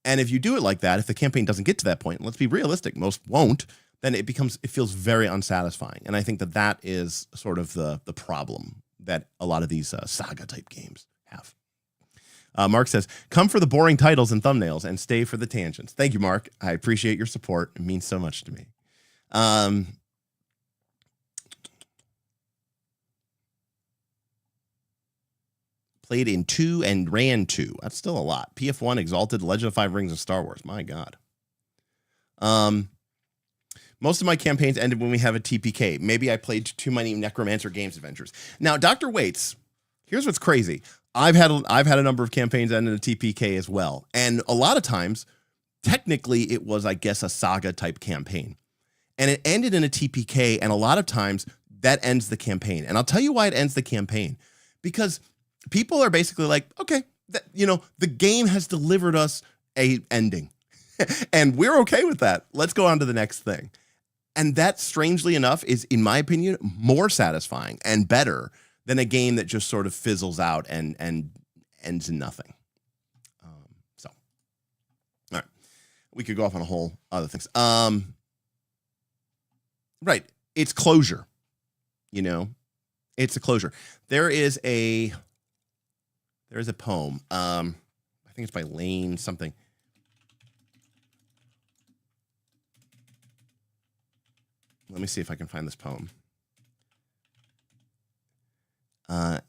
[SPEAKER 3] And if you do it like that, if the campaign doesn't get to that point, let's be realistic, most won't, then it feels very unsatisfying. And I think that is sort of the problem that a lot of these saga type games have. Mark says, come for the boring titles and thumbnails and stay for the tangents. Thank you, Mark. I appreciate your support. It means so much to me. Played in 2 and ran 2. That's still a lot. PF1, Exalted, Legend of Five Rings, and Star Wars. My God. Most of my campaigns ended when we have a TPK. Maybe I played too many Necromancer Games adventures. Now, Dr. Waits, here's what's crazy. I've had a number of campaigns end in a TPK as well. And a lot of times, technically, it was, I guess, a saga type campaign. And it ended in a TPK, and a lot of times that ends the campaign. And I'll tell you why it ends the campaign. Because people are basically like, okay, the game has delivered us a ending. And we're okay with that. Let's go on to the next thing. And that, strangely enough, is, in my opinion, more satisfying and better than a game that just sort of fizzles out and ends in nothing. All right. We could go off on a whole other things. Right. It's closure. It's a closure. There is a poem. I think it's by Lane something. Let me see if I can find this poem. I'd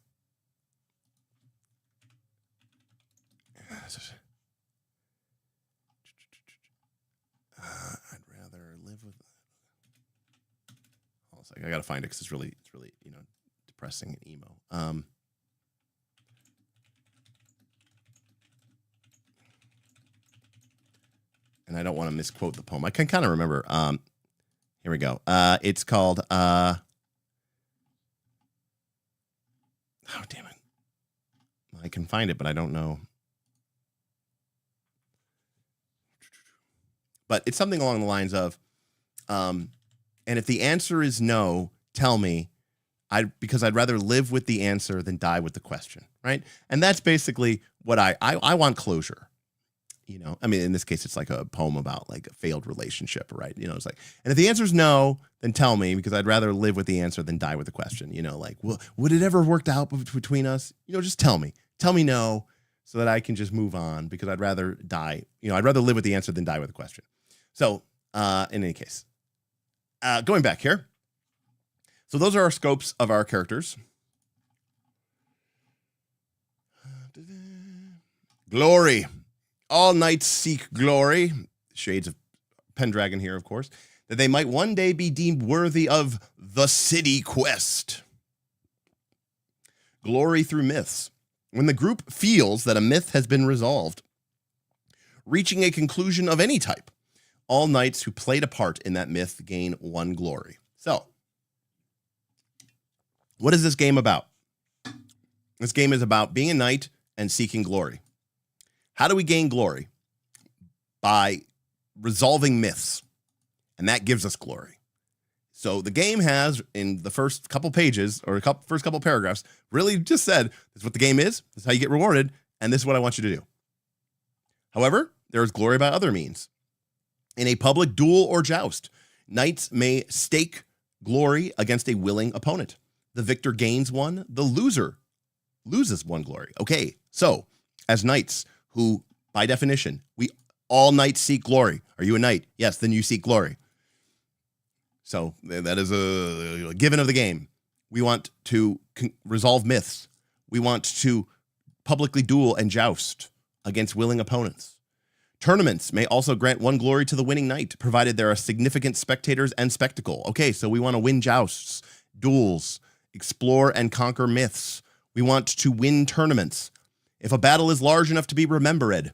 [SPEAKER 3] rather live with. Hold on a second. I gotta find it because it's really depressing and emo. And I don't want to misquote the poem. I can kind of remember. Here we go. It's called. Oh, damn it. I can find it, but I don't know. But it's something along the lines of, and if the answer is no, tell me, because I'd rather live with the answer than die with the question, right? And that's basically what I want closure. I mean, in this case, it's like a poem about like a failed relationship, right? It's like, and if the answer is no, then tell me, because I'd rather live with the answer than die with the question. Like, well, would it ever worked out between us? Just tell me no, so that I can just move on, because I'd rather die. I'd rather live with the answer than die with the question. So, in any case, going back here. So those are our scopes of our characters. Glory. All knights seek glory, shades of Pendragon here, of course, that they might one day be deemed worthy of the city quest. Glory through myths. When the group feels that a myth has been resolved, reaching a conclusion of any type, all knights who played a part in that myth gain 1 glory. So, what is this game about? This game is about being a knight and seeking glory. How do we gain glory? By resolving myths. And that gives us glory. So the game has, in the first couple pages, or first couple paragraphs, really just said, this is what the game is, this is how you get rewarded, and this is what I want you to do. However, there is glory by other means. In a public duel or joust, knights may stake glory against a willing opponent. The victor gains 1, the loser loses 1 glory. Okay, so, as knights, who, by definition, all knights seek glory. Are you a knight? Yes, then you seek glory. So that is a given of the game. We want to resolve myths. We want to publicly duel and joust against willing opponents. Tournaments may also grant 1 glory to the winning knight, provided there are significant spectators and spectacle. Okay, so we want to win jousts, duels, explore and conquer myths. We want to win tournaments. If a battle is large enough to be remembered,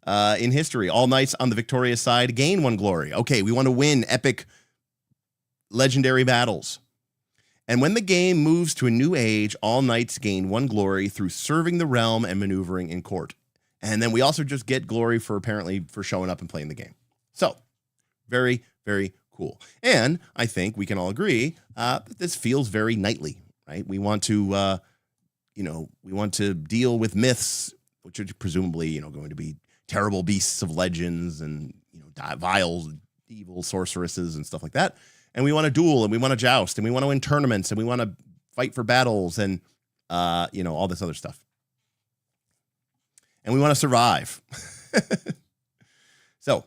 [SPEAKER 3] in history, all knights on the victorious side gain 1 glory. Okay, we want to win epic, legendary battles. And when the game moves to a new age, all knights gain 1 glory through serving the realm and maneuvering in court. And then we also just get glory for showing up and playing the game. So, very, very cool. And I think we can all agree that this feels very knightly, right? We want to... we want to deal with myths, which are presumably, going to be terrible beasts of legends and, vile, evil sorceresses and stuff like that. And we want to duel, and we want to joust, and we want to win tournaments, and we want to fight for battles, and all this other stuff. And we want to survive. So,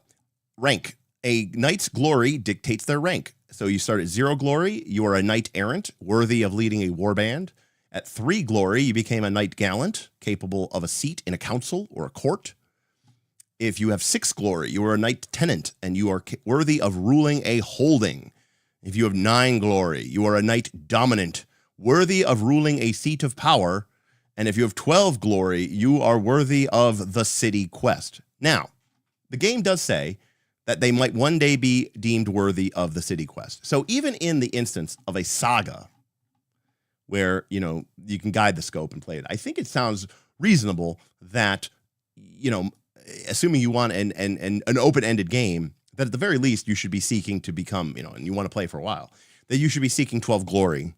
[SPEAKER 3] rank. A knight's glory dictates their rank. So you start at 0 glory, you are a knight errant, worthy of leading a warband. At 3 glory, you became a knight gallant, capable of a seat in a council or a court. If you have 6 glory, you are a knight tenant, and you are worthy of ruling a holding. If you have 9 glory, you are a knight dominant, worthy of ruling a seat of power. And if you have 12 glory, you are worthy of the city quest. Now, the game does say that they might one day be deemed worthy of the city quest. So even in the instance of a saga where, you can guide the scope and play it, I think it sounds reasonable that, assuming you want an open-ended game, that at the very least you should be seeking to become, and you want to play for a while, that you should be seeking 12 glory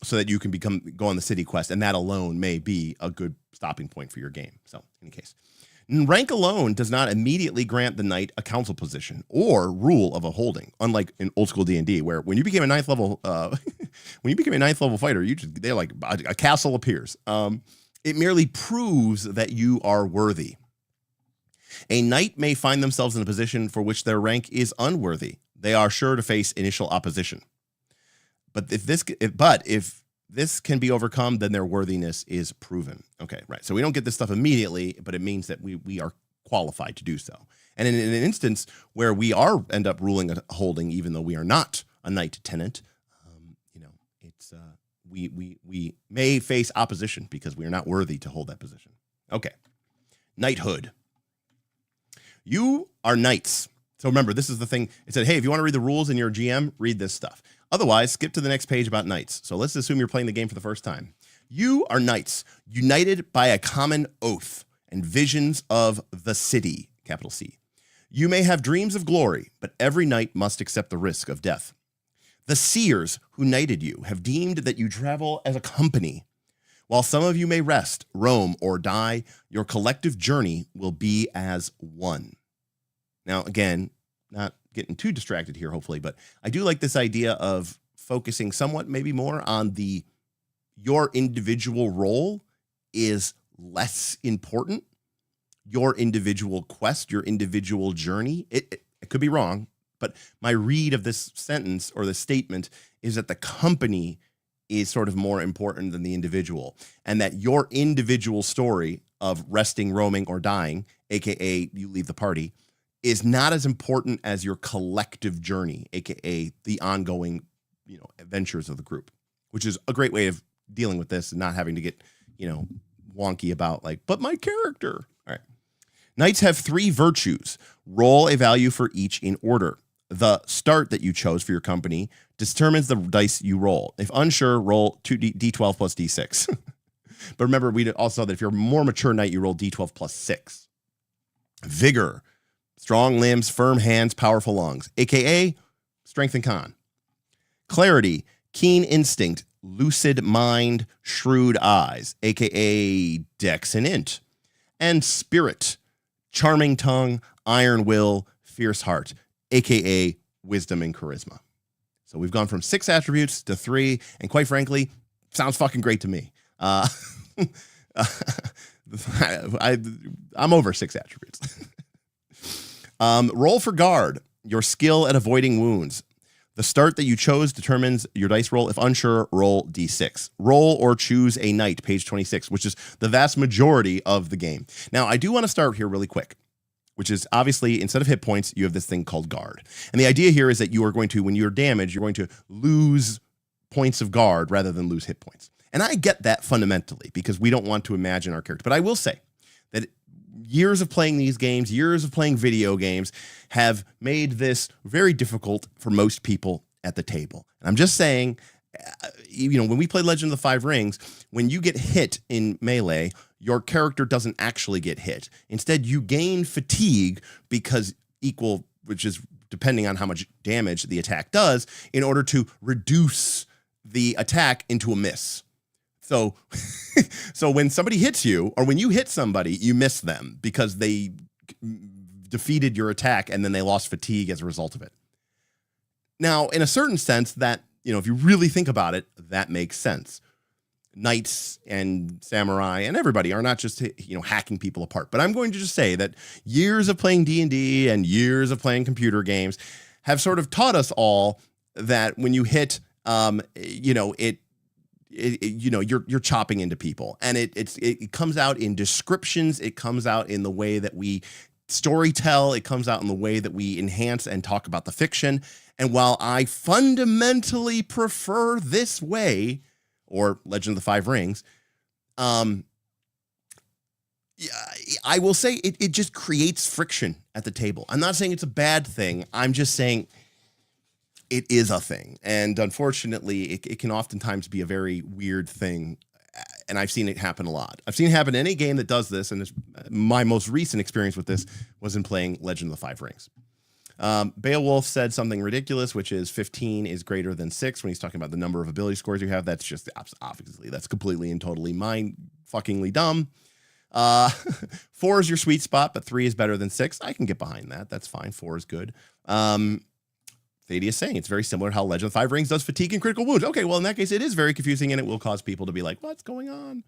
[SPEAKER 3] so that you can go on the city quest, and that alone may be a good stopping point for your game. So, in any case. Rank alone does not immediately grant the knight a council position or rule of a holding, unlike in old school D&D, where when you became a 9th level, fighter, they're like a castle appears. It merely proves that you are worthy. A knight may find themselves in a position for which their rank is unworthy. They are sure to face initial opposition. But if this can be overcome, then their worthiness is proven. Okay, right. So we don't get this stuff immediately, but it means that we are qualified to do so. And in an instance where we end up ruling a holding, even though we are not a knight tenant, it's we may face opposition because we are not worthy to hold that position. Okay, knighthood. You are knights. So remember, this is the thing. It said, hey, if you want to read the rules in your GM, read this stuff. Otherwise, skip to the next page about knights. So let's assume you're playing the game for the first time. You are knights, united by a common oath and visions of the city, capital C. You may have dreams of glory, but every knight must accept the risk of death. The seers who knighted you have deemed that you travel as a company. While some of you may rest, roam, or die, your collective journey will be as one. Now, again, not getting too distracted here, hopefully, but I do like this idea of focusing somewhat maybe more on your individual role is less important. Your individual quest, your individual journey. It could be wrong, but my read of this sentence or the statement is that the company is sort of more important than the individual, and that your individual story of resting, roaming, or dying, aka you leave the party, is not as important as your collective journey, aka the ongoing, adventures of the group, which is a great way of dealing with this and not having to get, wonky about but my character. All right. Knights have 3 virtues. Roll a value for each in order. The start that you chose for your company determines the dice you roll. If unsure, roll 2d12 plus d6. But remember, we also saw that if you're a more mature knight, you roll d12 plus 6. Vigor. Strong limbs, firm hands, powerful lungs, aka strength and con. Clarity, keen instinct, lucid mind, shrewd eyes, aka dex and int. And spirit, charming tongue, iron will, fierce heart, aka wisdom and charisma. So we've gone from 6 attributes to 3, and quite frankly, sounds fucking great to me. I'm over 6 attributes. Roll for guard, your skill at avoiding wounds. The start that you chose determines your dice roll. If unsure, roll d6. Roll or choose a knight, page 26, which is the vast majority of the game. Now, I do want to start here really quick, which is obviously instead of hit points, you have this thing called guard. And the idea here is that you are going to, when you're damaged, you're going to lose points of guard rather than lose hit points. And I get that fundamentally because we don't want to imagine our character. But I will say that years of playing these games, years of playing video games have made this very difficult for most people at the table. And I'm just saying, when we play Legend of the Five Rings, when you get hit in melee, your character doesn't actually get hit. Instead, you gain fatigue which is depending on how much damage the attack does, in order to reduce the attack into a miss. So, when somebody hits you, or when you hit somebody, you miss them because they defeated your attack and then they lost fatigue as a result of it. Now, in a certain sense, that, you know, if you really think about it, that makes sense. Knights and samurai and everybody are not just, you know, hacking people apart. But I'm going to just say that years of playing D&D and years of playing computer games have sort of taught us all that when you hit, you know, you know, you're chopping into people, and it comes out in descriptions. It comes out in the way that we storytell. It comes out in the way that we enhance and talk about the fiction. And while I fundamentally prefer this way, or Legend of the Five Rings, I will say it just creates friction at the table. I'm not saying it's a bad thing. I'm just saying it is a thing. And unfortunately, it can oftentimes be a very weird thing. And I've seen it happen a lot. I've seen it happen in any game that does this. And my most recent experience with this was in playing Legend of the Five Rings. Beowulf said something ridiculous, which is 15 is greater than 6 when he's talking about the number of ability scores you have. That's just obviously, that's completely and totally mind-fuckingly dumb. 4 is your sweet spot, but 3 is better than 6. I can get behind that. That's fine. 4 is good. Thady is saying it's very similar to how Legend of the Five Rings does fatigue and critical wounds. Okay, well, in that case, it is very confusing, and it will cause people to be like, what's going on?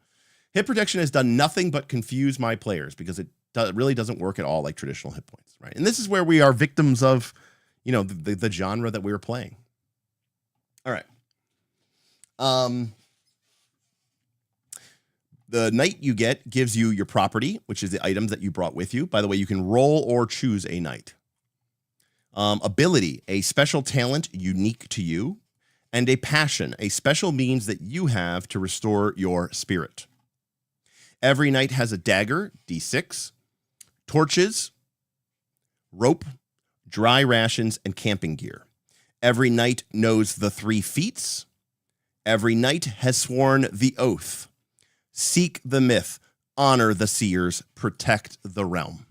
[SPEAKER 3] Hit protection has done nothing but confuse my players because it really doesn't work at all like traditional hit points, right? And this is where we are victims of, you know, the genre that we were playing. All right. The knight you get gives you your property, which is the items that you brought with you. By the way, you can roll or choose a knight. Ability, a special talent unique to you. And a passion, a special means that you have to restore your spirit. Every knight has a dagger, D6, torches, rope, dry rations, and camping gear. Every knight knows the 3 feats. Every knight has sworn the oath. Seek the myth, honor the seers, protect the realm.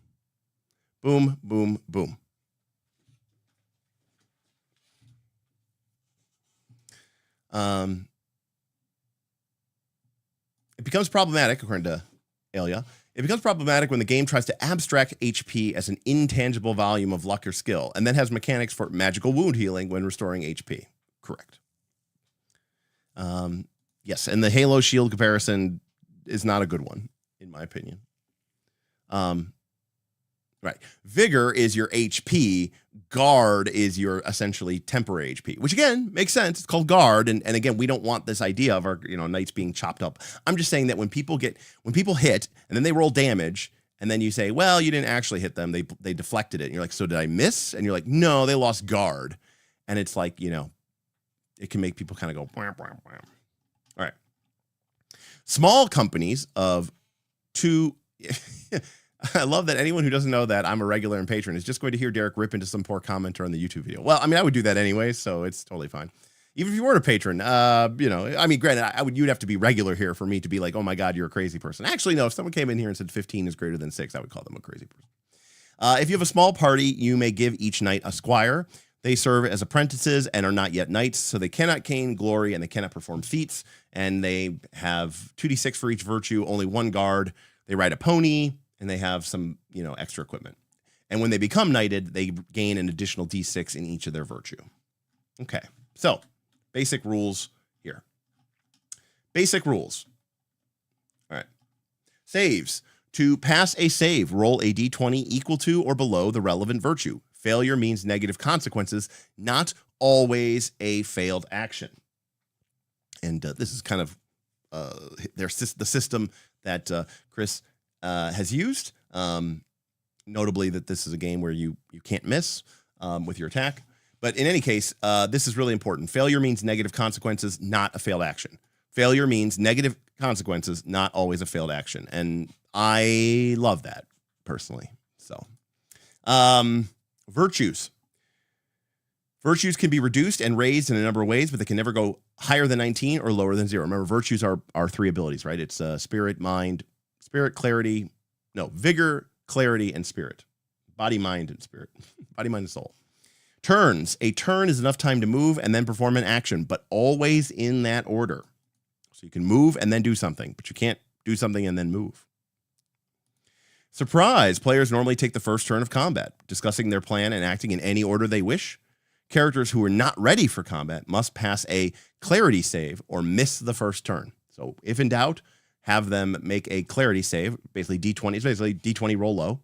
[SPEAKER 3] Boom, boom, boom. It becomes problematic, according to Alia. It becomes problematic when the game tries to abstract HP as an intangible volume of luck or skill, and then has mechanics for magical wound healing when restoring HP. Correct. Yes, and the Halo Shield comparison is not a good one, in my opinion. Right. Vigor is your HP. Guard is your essentially temporary HP, which again makes sense. It's called guard. And again, we don't want this idea of our, you know, knights being chopped up. I'm just saying that when people hit and then they roll damage and then you say, well, you didn't actually hit them. They deflected it. And you're like, so did I miss? And you're like, no, they lost guard. And it's like, you know, it can make people kind of go, wham, wham, wham. All right. Small companies of 2. I love that anyone who doesn't know that I'm a regular and patron is just going to hear Derek rip into some poor commenter on the YouTube video. Well, I mean, I would do that anyway, so it's totally fine. Even if you weren't a patron, you know, I mean, granted, you'd have to be regular here for me to be like, oh my God, you're a crazy person. Actually, no, if someone came in here and said 15 is greater than 6, I would call them a crazy person. If you have a small party, you may give each knight a squire. They serve as apprentices and are not yet knights, so they cannot gain glory and they cannot perform feats. And they have 2d6 for each virtue, only 1 guard. They ride a pony. And they have some, you know, extra equipment. And when they become knighted, they gain an additional D6 in each of their virtue. Okay, so basic rules here. Basic rules. All right. Saves. To pass a save, roll a D20 equal to or below the relevant virtue. Failure means negative consequences, not always a failed action. And this is kind of the system that Chris has used, notably that this is a game where you can't miss with your attack. But in any case, this is really important. Failure means negative consequences, not a failed action. Failure means negative consequences, not always a failed action. And I love that, personally. So, virtues. Virtues can be reduced and raised in a number of ways, but they can never go higher than 19 or lower than 0. Remember, virtues are 3 abilities, right? It's spirit, vigor, clarity, and spirit. Body, mind, and spirit. Body, mind, and soul. Turns. A turn is enough time to move and then perform an action, but always in that order. So you can move and then do something, but you can't do something and then move. Surprise! Players normally take the first turn of combat, discussing their plan and acting in any order they wish. Characters who are not ready for combat must pass a clarity save or miss the first turn. So if in doubt, have them make a clarity save, basically D20. It's basically D20 roll low.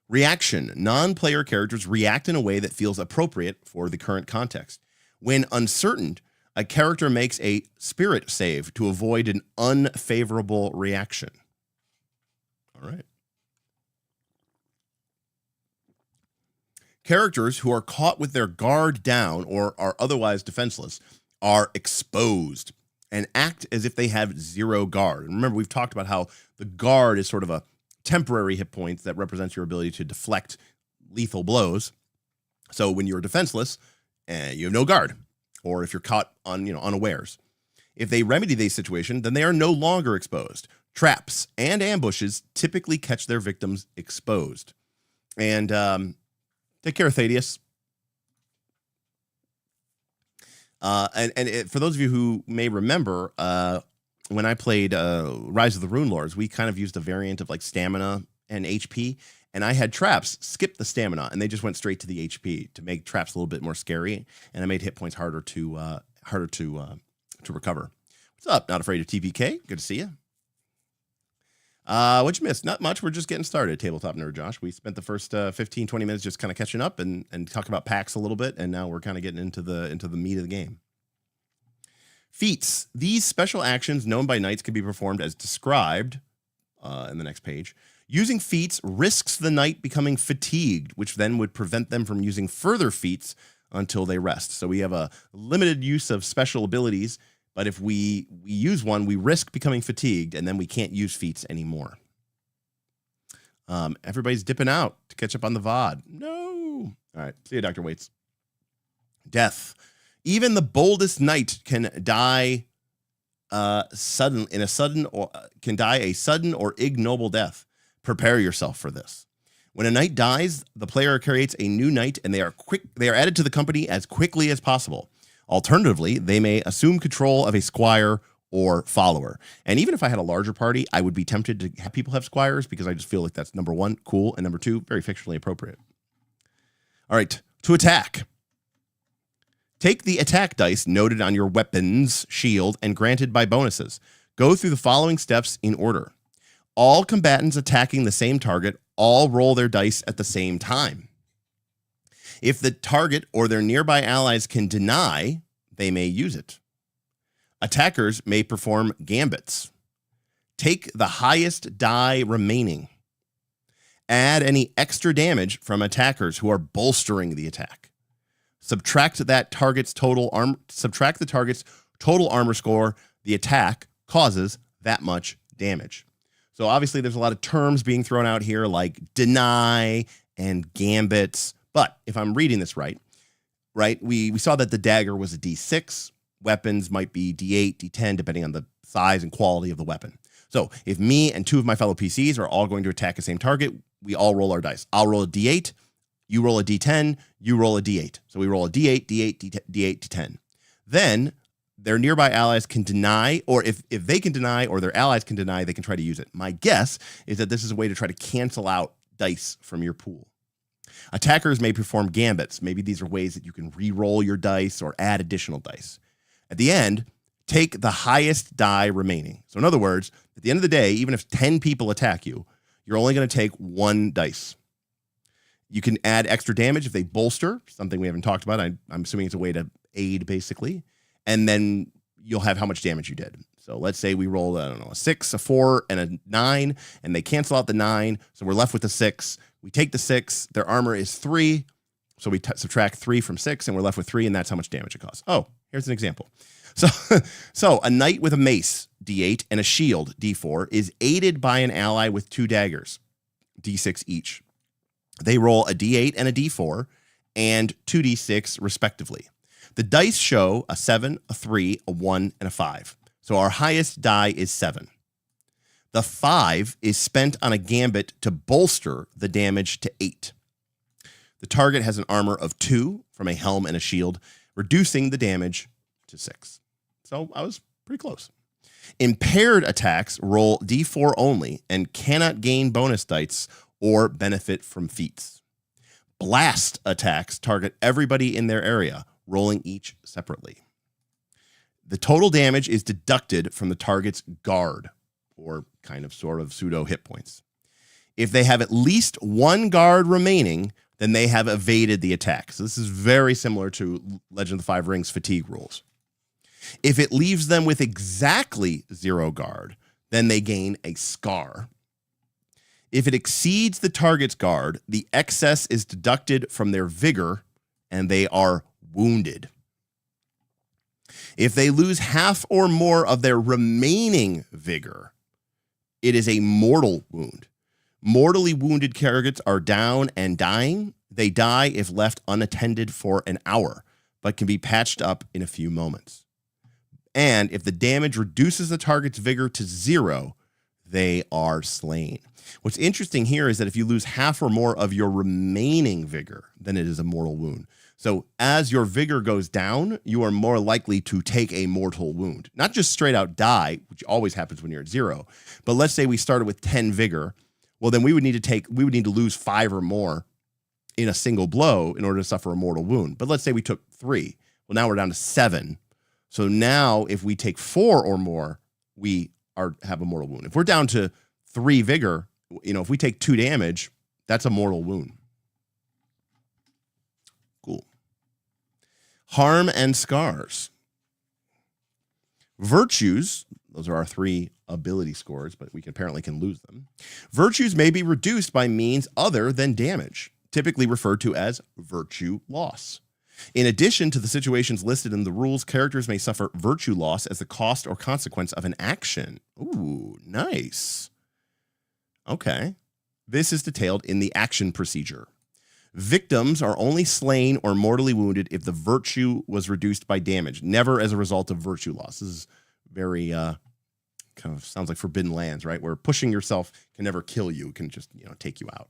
[SPEAKER 3] Reaction. Non-player characters react in a way that feels appropriate for the current context. When uncertain, a character makes a spirit save to avoid an unfavorable reaction. All right. Characters who are caught with their guard down or are otherwise defenseless are exposed and act as if they have 0 guard. And remember, we've talked about how the guard is sort of a temporary hit point that represents your ability to deflect lethal blows. So when you're defenseless, you have no guard, or if you're caught on, unawares. If they remedy the situation, then they are no longer exposed. Traps and ambushes typically catch their victims exposed. And take care of Thaddeus. For those of you who may remember, when I played Rise of the Rune Lords, we kind of used a variant of like stamina and HP, and I had traps skip the stamina, and they just went straight to the HP to make traps a little bit more scary, and I made hit points harder to recover. What's up? Not afraid of TPK? Good to see you. What'd you miss? Not much. We're just getting started, Tabletop Nerd Josh. We spent the first 15, 20 minutes just kind of catching up and talking about PAX a little bit, and now we're kind of getting into the meat of the game. Feats. These special actions known by knights can be performed as described in the next page. Using feats risks the knight becoming fatigued, which then would prevent them from using further feats until they rest. So we have a limited use of special abilities, but if we use one, we risk becoming fatigued, and then we can't use feats anymore. Everybody's dipping out to catch up on the VOD. No. All right. See you, Dr. Waits. Death. Even the boldest knight can die a sudden or ignoble death. Prepare yourself for this. When a knight dies, the player creates a new knight, and they are added to the company as quickly as possible. Alternatively, they may assume control of a squire or follower. And even if I had a larger party, I would be tempted to have people have squires because I just feel like that's number 1, cool, and number 2, very fictionally appropriate. All right, to attack. Take the attack dice noted on your weapon's shield and granted by bonuses. Go through the following steps in order. All combatants attacking the same target all roll their dice at the same time. If the target or their nearby allies can deny, they may use it. Attackers may perform gambits. Take the highest die remaining. Add any extra damage from attackers who are bolstering the attack. Subtract the target's total armor score. The attack causes that much damage. So obviously there's a lot of terms being thrown out here like deny and gambits. But if I'm reading this right, we saw that the dagger was a D6. Weapons might be D8, D10, depending on the size and quality of the weapon. So if me and 2 of my fellow PCs are all going to attack the same target, we all roll our dice. I'll roll a D8, you roll a D10, you roll a D8. So we roll a D8, D8, D8, D10. Then their nearby allies can deny, or if they can deny or their allies can deny, they can try to use it. My guess is that this is a way to try to cancel out dice from your pool. Attackers may perform gambits. Maybe these are ways that you can re-roll your dice or add additional dice. At the end, take the highest die remaining. So in other words, at the end of the day, even if 10 people attack you, you're only going to take 1 dice. You can add extra damage if they bolster, something we haven't talked about. I'm assuming it's a way to aid, basically. And then you'll have how much damage you did. So let's say we roll, a 6, a 4, and a 9, and they cancel out the 9, so we're left with the 6. We take the 6, their armor is 3, so we subtract 3 from 6, and we're left with 3, and that's how much damage it costs. Oh, here's an example. So a knight with a mace, D8, and a shield, D4, is aided by an ally with 2 daggers, D6 each. They roll a D8 and a D4, and 2D6 respectively. The dice show a 7, a 3, a 1, and a 5. So our highest die is 7. The 5 is spent on a gambit to bolster the damage to 8. The target has an armor of 2 from a helm and a shield, reducing the damage to 6. So I was pretty close. Impaired attacks roll d4 only and cannot gain bonus dice or benefit from feats. Blast attacks target everybody in their area, rolling each separately. The total damage is deducted from the target's guard, or kind of sort of pseudo hit points. If they have at least one guard remaining, then they have evaded the attack. So this is very similar to Legend of the Five Rings fatigue rules. If it leaves them with exactly 0 guard, then they gain a scar. If it exceeds the target's guard, the excess is deducted from their vigor, and they are wounded. If they lose half or more of their remaining vigor, it is a mortal wound. Mortally wounded targets are down and dying. They die if left unattended for an hour, but can be patched up in a few moments. And if the damage reduces the target's vigor to 0, they are slain. What's interesting here is that if you lose half or more of your remaining vigor, then it is a mortal wound. So as your vigor goes down, you are more likely to take a mortal wound. Not just straight out die, which always happens when you're at 0, but let's say we started with 10 vigor. Well, then we would need to lose 5 or more in a single blow in order to suffer a mortal wound. But let's say we took 3. Well, now we're down to 7. So now if we take 4 or more, we have a mortal wound. If we're down to 3 vigor, if we take 2 damage, that's a mortal wound. Cool. Harm and scars. Virtues, those are our 3 ability scores, but we apparently can lose them. Virtues may be reduced by means other than damage, typically referred to as virtue loss. In addition to the situations listed in the rules, characters may suffer virtue loss as the cost or consequence of an action. Ooh, nice. Okay. This is detailed in the action procedure. Victims are only slain or mortally wounded if the virtue was reduced by damage, never as a result of virtue loss. This is very, kind of sounds like Forbidden Lands, right? Where pushing yourself can never kill you. It can just, take you out.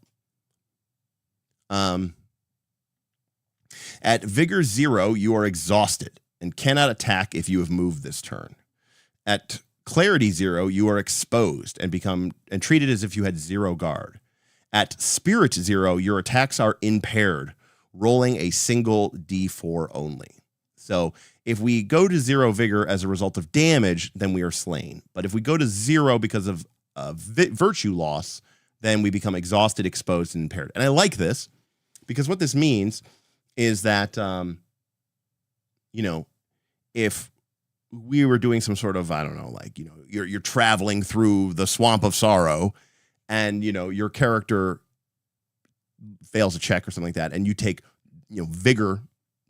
[SPEAKER 3] At Vigor 0, you are exhausted and cannot attack if you have moved this turn. At Clarity 0, you are exposed and treated as if you had 0 guard. At Spirit 0, your attacks are impaired, rolling a single d4 only. So if we go to 0 vigor as a result of damage, then we are slain. But if we go to 0 because of virtue loss, then we become exhausted, exposed, and impaired. And I like this because what this means is that, if we were doing some sort of, you're traveling through the swamp of sorrow and, your character fails a check or something like that, and you take, vigor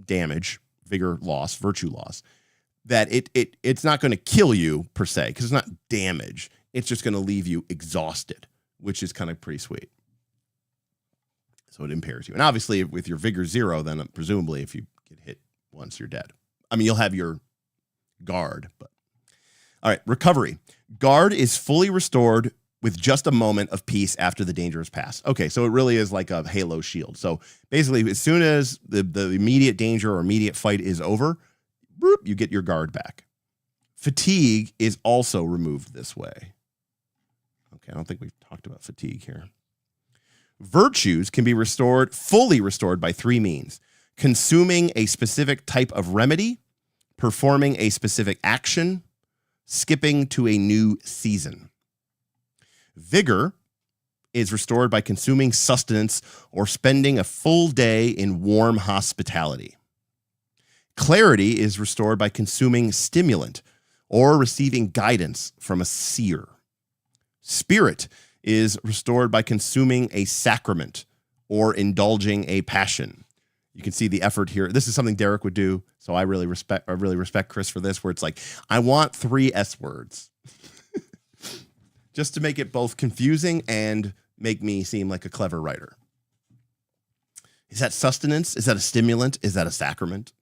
[SPEAKER 3] damage, vigor loss, virtue loss, that it's not going to kill you per se, because it's not damage. It's just going to leave you exhausted, which is kind of pretty sweet. So it impairs you. And obviously with your vigor 0, then presumably if you get hit once, you're dead. I mean, you'll have your guard, but all right. Recovery. Guard is fully restored with just a moment of peace after the danger has passed. Okay. So it really is like a Halo shield. So basically as soon as the immediate danger or immediate fight is over, you get your guard back. Fatigue is also removed this way. Okay. I don't think we've talked about fatigue here. Virtues can be fully restored by 3 means: consuming a specific type of remedy, performing a specific action, skipping to a new season. Vigor is restored by consuming sustenance or spending a full day in warm hospitality. Clarity is restored by consuming stimulant or receiving guidance from a seer. Spirit is restored by consuming a sacrament or indulging a passion. You can see the effort here. This is something Derek would do, so I really respect Chris for this, where it's like, I want 3 S words. Just to make it both confusing and make me seem like a clever writer. Is that sustenance? Is that a stimulant? Is that a sacrament?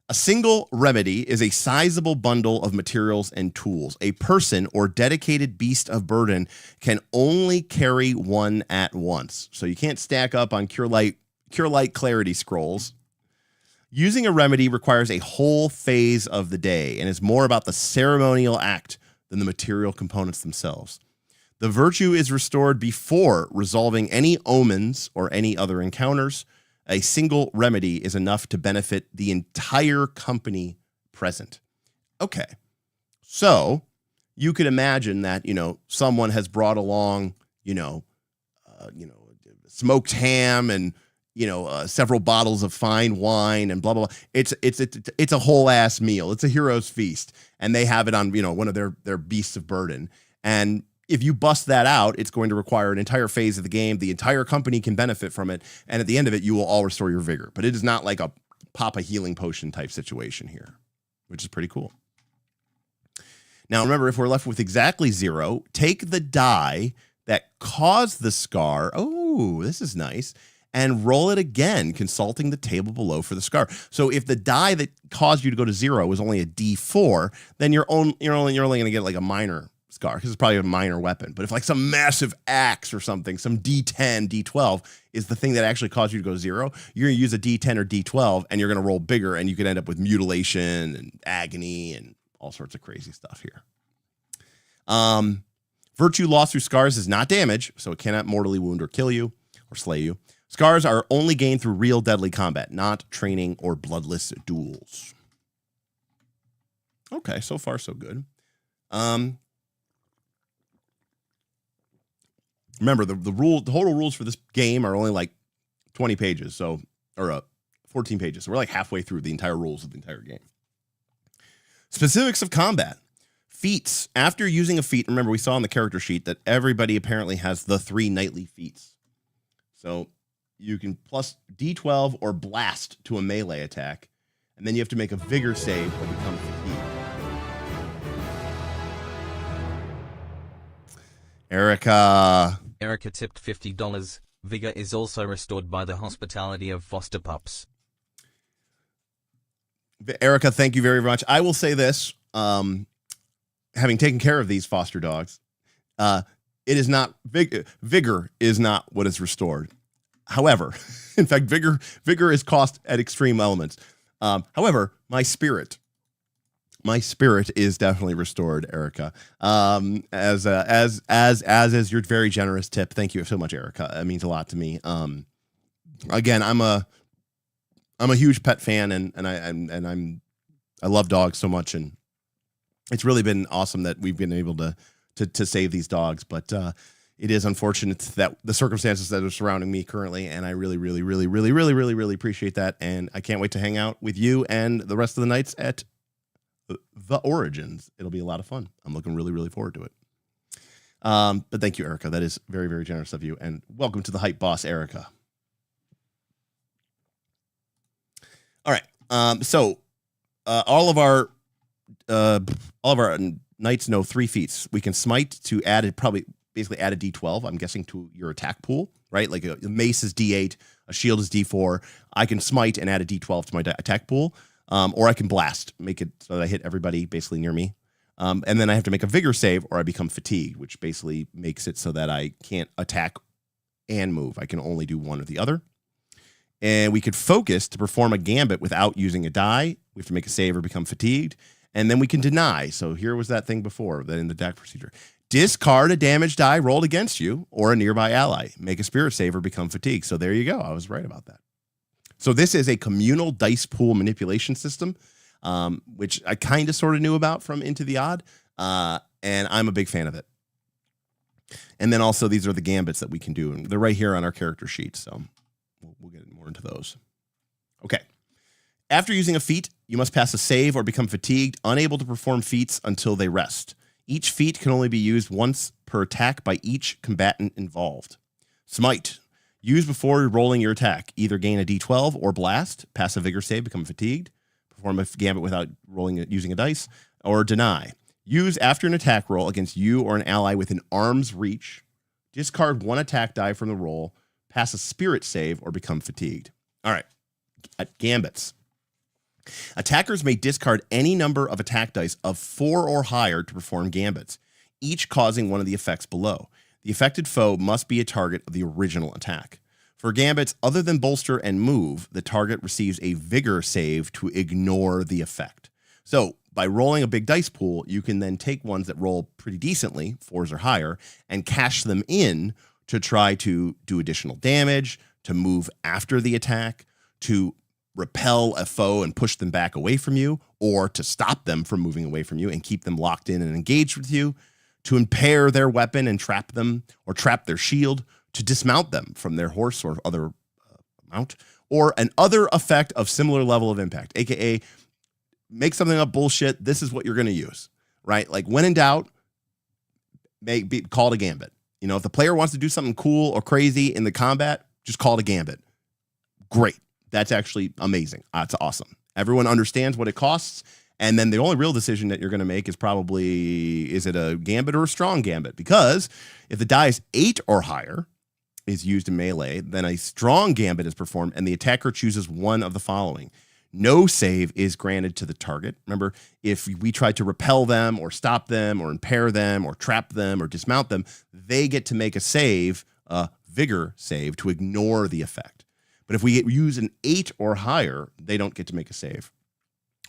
[SPEAKER 3] A single remedy is a sizable bundle of materials and tools. A person or dedicated beast of burden can only carry one at once. So you can't stack up on Cure Light Clarity scrolls. Using a remedy requires a whole phase of the day and is more about the ceremonial act than the material components themselves. The virtue is restored before resolving any omens or any other encounters. A single remedy is enough to benefit the entire company present. Okay, so you could imagine that, someone has brought along, smoked ham and, several bottles of fine wine and blah, blah, blah. It's a whole ass meal. It's a hero's feast. And they have it on, one of their beasts of burden. And if you bust that out, it's going to require an entire phase of the game. The entire company can benefit from it. And at the end of it, you will all restore your vigor. But it is not like a pop a healing potion type situation here, which is pretty cool. Now, remember, if we're left with exactly 0, take the die that caused the scar. Oh, this is nice. And roll it again, consulting the table below for the scar. So if the die that caused you to go to 0 was only a D4, then you're only going to get like a minor scar because it's probably a minor weapon. But if like some massive axe or something, some D10, D12 is the thing that actually caused you to go to 0, you're going to use a D10 or D12 and you're going to roll bigger and you could end up with mutilation and agony and all sorts of crazy stuff here. Virtue lost through scars is not damage, so it cannot mortally wound or kill you or slay you. Scars are only gained through real deadly combat, not training or bloodless duels. Okay, so far so good. Remember, the total rules for this game are only like 20 pages, 14 pages. So we're like halfway through the entire rules of the entire game. Specifics of combat. Feats. After using a feat, remember we saw on the character sheet that everybody apparently has the 3 knightly feats. So you can plus D12 or blast to a melee attack, and then you have to make a vigor save or become fatigued.
[SPEAKER 4] Erica tipped $50. Vigor is also restored by the hospitality of foster pups.
[SPEAKER 3] Erica, thank you very much. I will say this, having taken care of these foster dogs, it is not vigor is not what is restored. However, in fact, vigor is cost at extreme elements. However, my spirit is definitely restored, Erica. As is your very generous tip. Thank you so much, Erica. It means a lot to me. Again, I'm a huge pet fan, and I love dogs so much, and it's really been awesome that we've been able to save these dogs. But it is unfortunate that the circumstances that are surrounding me currently, and I really, really, really, really, really, really, really appreciate that. And I can't wait to hang out with you and the rest of the nights at the Origins. It'll be a lot of fun. I'm looking really, really forward to it. But thank you, Erica. That is very, very generous of you. And welcome to the hype boss, Erica. All right. So all of our knights know 3 feats. We can smite to basically add a D12, I'm guessing, to your attack pool, right? Like a mace is D8, a shield is D4. I can smite and add a D12 to my attack pool, or I can blast, make it so that I hit everybody basically near me. And then I have to make a vigor save or I become fatigued, which basically makes it so that I can't attack and move. I can only do one or the other. And we could focus to perform a gambit without using a die. We have to make a save or become fatigued. And then we can deny. So here was that thing before, that in the deck procedure. Discard a damage die rolled against you or a nearby ally. Make a spirit save or become fatigued. So there you go. I was right about that. So this is a communal dice pool manipulation system, which I kind of sort of knew about from Into the Odd, and I'm a big fan of it. And then also these are the gambits that we can do, and they're right here on our character sheet, so we'll get more into those. Okay. After using a feat, you must pass a save or become fatigued, unable to perform feats until they rest. Each feat can only be used once per attack by each combatant involved. Smite. Use before rolling your attack. Either gain a D12 or blast, pass a vigor save, become fatigued, perform a gambit without using a dice, or deny. Use after an attack roll against you or an ally within arm's reach. Discard 1 attack die from the roll, pass a spirit save, or become fatigued. All right. Gambits. Attackers may discard any number of attack dice of 4 or higher to perform gambits, each causing one of the effects below. The affected foe must be a target of the original attack. For Gambits, other than bolster and move, the target receives a vigor save to ignore the effect. So by rolling a big dice pool, you can then take ones that roll pretty decently, 4s or higher, and cash them in to try to do additional damage, to move after the attack, to repel a foe and push them back away from you, or to stop them from moving away from you and keep them locked in and engaged with you, to impair their weapon and trap them, or trap their shield, to dismount them from their horse or other mount, or an other effect of similar level of impact, aka make something up bullshit. This is what you're going to use, right? Like when in doubt, call it a Gambit. You know, if the player wants to do something cool or crazy in the combat, just call it a Gambit. Great. That's actually amazing. That's awesome. Everyone understands what it costs. And then the only real decision that you're going to make is probably, is it a Gambit or a strong Gambit? Because if the die is 8 or higher, is used in melee, then a strong Gambit is performed and the attacker chooses one of the following. No save is granted to the target. Remember, if we try to repel them or stop them or impair them or trap them or dismount them, they get to make a save, a vigor save, to ignore the effect. But if we use an 8 or higher, they don't get to make a save.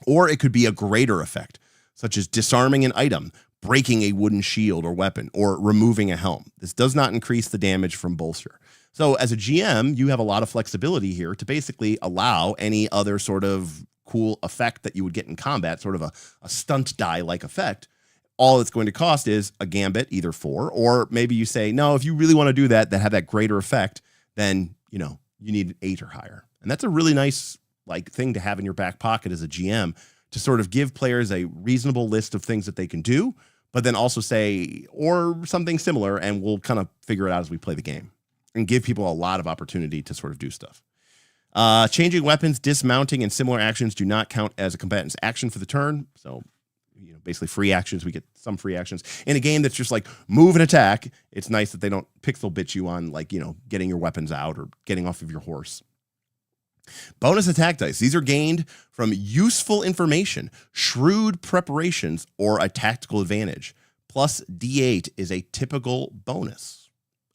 [SPEAKER 3] Or it could be a greater effect, such as disarming an item, breaking a wooden shield or weapon, or removing a helm. This does not increase the damage from bolster. So as a GM, you have a lot of flexibility here to basically allow any other sort of cool effect that you would get in combat, sort of a stunt die-like effect. All it's going to cost is a Gambit, either 4, or maybe you say, no, if you really want to do that have that greater effect, then, you know, you need an 8 or higher. And that's a really nice thing to have in your back pocket as a GM, to sort of give players a reasonable list of things that they can do, but then also say, or something similar, and we'll kind of figure it out as we play the game, and give people a lot of opportunity to sort of do stuff. Changing weapons, dismounting, and similar actions do not count as a combatant's action for the turn. So, you know, basically free actions. We get some free actions. In a game that's just like move and attack, it's nice that they don't pixel bitch you on, like, you know, getting your weapons out or getting off of your horse. Bonus attack dice. These are gained from useful information, shrewd preparations, or a tactical advantage. Plus D8 is a typical bonus.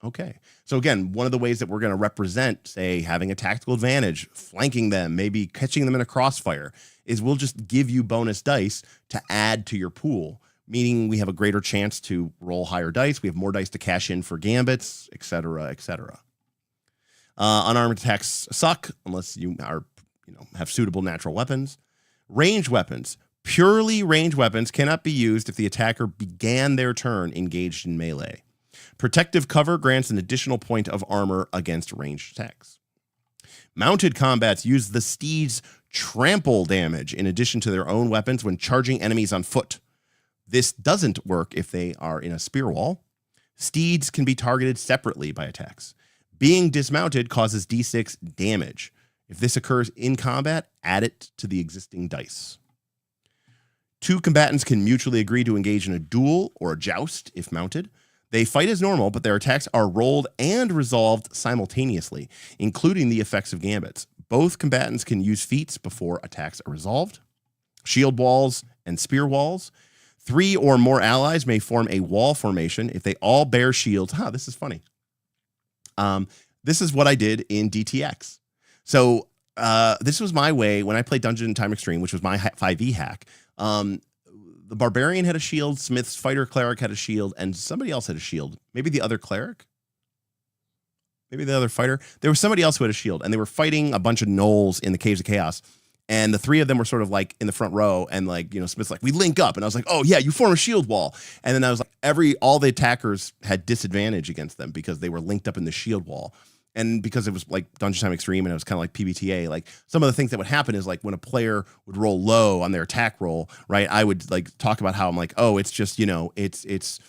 [SPEAKER 3] Okay. So again, one of the ways that we're going to represent, say, having a tactical advantage, flanking them, maybe catching them in a crossfire, is we'll just give you bonus dice to add to your pool, meaning we have a greater chance to roll higher dice. We have more dice to cash in for Gambits, etc., etc. Unarmed attacks suck unless you are, you know, have suitable natural weapons. Ranged weapons. Purely ranged weapons cannot be used if the attacker began their turn engaged in melee. Protective cover grants an additional point of armor against ranged attacks. Mounted combats use the steed's trample damage in addition to their own weapons when charging enemies on foot. This doesn't work if they are in a spear wall. Steeds can be targeted separately by attacks. Being dismounted causes D6 damage. If this occurs in combat, add it to the existing dice. 2 combatants can mutually agree to engage in a duel or a joust if mounted. They fight as normal, but their attacks are rolled and resolved simultaneously, including the effects of Gambits. Both combatants can use feats before attacks are resolved. Shield walls and spear walls. 3 or more allies may form a wall formation if they all bear shields. This is funny. This is what I did in DTX. So this was my way when I played Dungeon Time Extreme, which was my 5e hack. The Barbarian had a shield, Smith's Fighter Cleric had a shield, and somebody else had a shield. Maybe the other Cleric? Maybe the other Fighter? There was somebody else who had a shield, and they were fighting a bunch of gnolls in the Caves of Chaos. And the 3 of them were sort of like in the front row, and like, you know, Smith's like, we link up. And I was like, oh yeah, you form a shield wall. And then I was like, all the attackers had disadvantage against them because they were linked up in the shield wall. And because it was like Dungeon Time Extreme and it was kind of like PBTA, like some of the things that would happen is like when a player would roll low on their attack roll, right? I would like talk about how I'm like, oh, it's just, you know, it's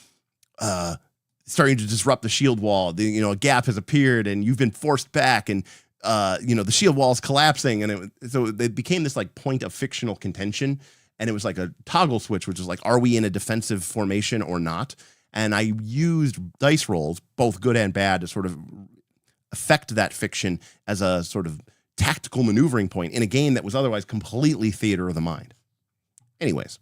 [SPEAKER 3] starting to disrupt the shield wall. A gap has appeared and you've been forced back, and the shield wall is collapsing. And so it became this like point of fictional contention. And it was like a toggle switch, which is like, are we in a defensive formation or not? And I used dice rolls, both good and bad, to sort of affect that fiction as a sort of tactical maneuvering point in a game that was otherwise completely theater of the mind. Anyways,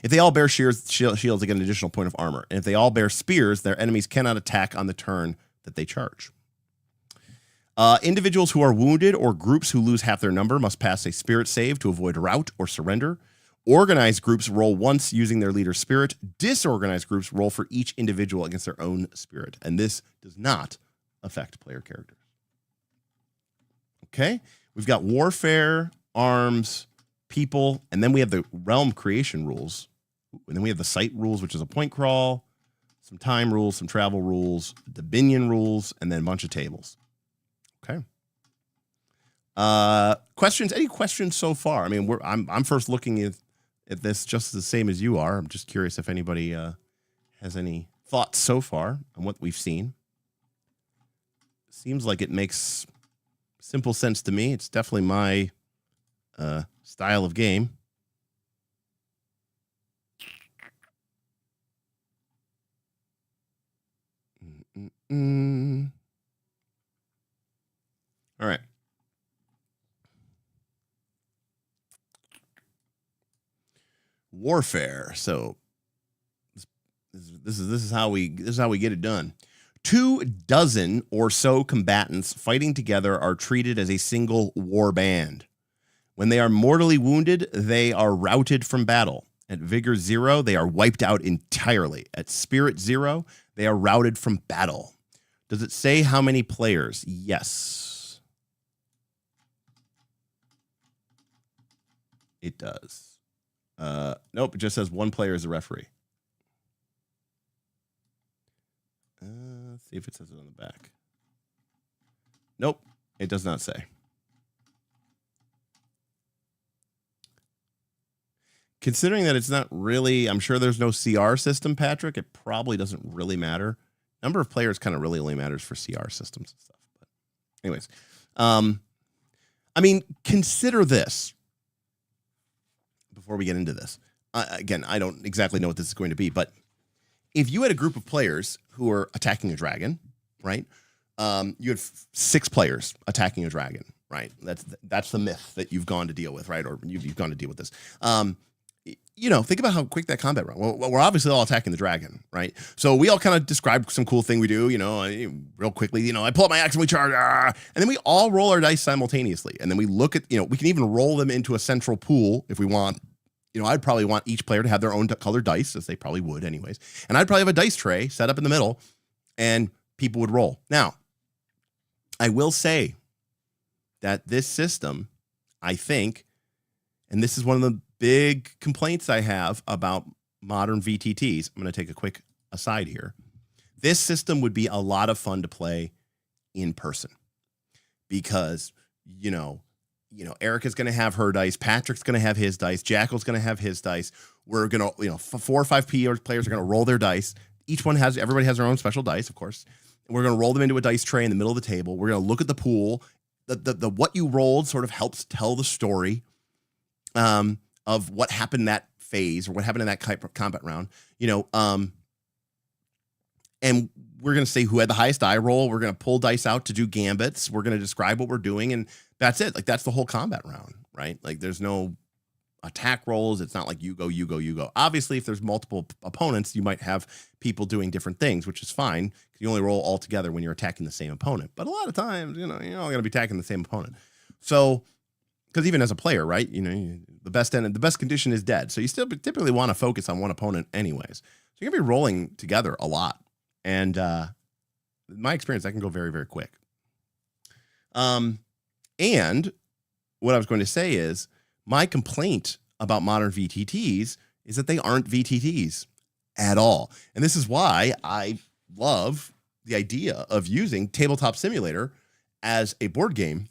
[SPEAKER 3] if they all bear shields, they get an additional point of armor. And if they all bear spears, their enemies cannot attack on the turn that they charge. Individuals who are wounded or groups who lose half their number must pass a spirit save to avoid rout or surrender. Organized groups roll once using their leader's spirit. Disorganized groups roll for each individual against their own spirit. And this does not affect player characters. Okay, we've got warfare, arms, people, and then we have the realm creation rules. And then we have the site rules, which is a point crawl, some time rules, some travel rules, dominion rules, and then a bunch of tables. Okay. Questions? Any questions so far? I mean, I'm first looking at this just the same as you are. I'm just curious if anybody has any thoughts so far on what we've seen. Seems like it makes simple sense to me. It's definitely my style of game. All right. Warfare. So this is how we get it done. 24 or so combatants fighting together are treated as a single war band. When they are mortally wounded, they are routed from battle. At Vigor 0, they are wiped out entirely. At Spirit 0, they are routed from battle. Does it say how many players? Yes. It does. Nope, it just says one player is a referee. Let's see if it says it on the back. Nope, it does not say. Considering that it's not really, I'm sure there's no CR system, Patrick, it probably doesn't really matter. Number of players kind of really only matters for CR systems and stuff. But anyways, I mean, consider this before we get into this. Again, I don't exactly know what this is going to be, but if you had a group of players who are attacking a dragon, right? You had 6 players attacking a dragon, right? That's the myth that you've gone to deal with, right? Or you've gone to deal with this. You know, think about how quick that combat ran. Well, we're obviously all attacking the dragon, right? So we all kind of describe some cool thing we do, you know, real quickly. You know, I pull up my axe and we charge, and then we all roll our dice simultaneously. And then we look at, you know, we can even roll them into a central pool if we want. You know, I'd probably want each player to have their own colored dice, as they probably would anyways. And I'd probably have a dice tray set up in the middle, and people would roll. Now, I will say that this system, I think, and this is one of the big complaints I have about modern VTTs. I'm going to take a quick aside here. This system would be a lot of fun to play in person because, you know, Erica's going to have her dice. Patrick's going to have his dice. Jackal's going to have his dice. We're going to, you know, 4 or 5 players are going to roll their dice. Everybody has their own special dice, of course. And we're going to roll them into a dice tray in the middle of the table. We're going to look at the pool. The what you rolled sort of helps tell the story of what happened that phase or what happened in that combat round, you know, and we're going to say who had the highest die roll. We're going to pull dice out to do gambits. We're going to describe what we're doing. And that's it. Like, that's the whole combat round, right? Like, there's no attack rolls. It's not like you go. Obviously, if there's multiple opponents, you might have people doing different things, which is fine. You only roll all together when you're attacking the same opponent. But a lot of times, you know, you're all going to be attacking the same opponent. So, because even as a player, right, you know, the best condition is dead. So you still typically want to focus on one opponent anyways. So you're going to be rolling together a lot. And in my experience, that can go very, very quick. And what I was going to say is my complaint about modern VTTs is that they aren't VTTs at all. And this is why I love the idea of using Tabletop Simulator as a board game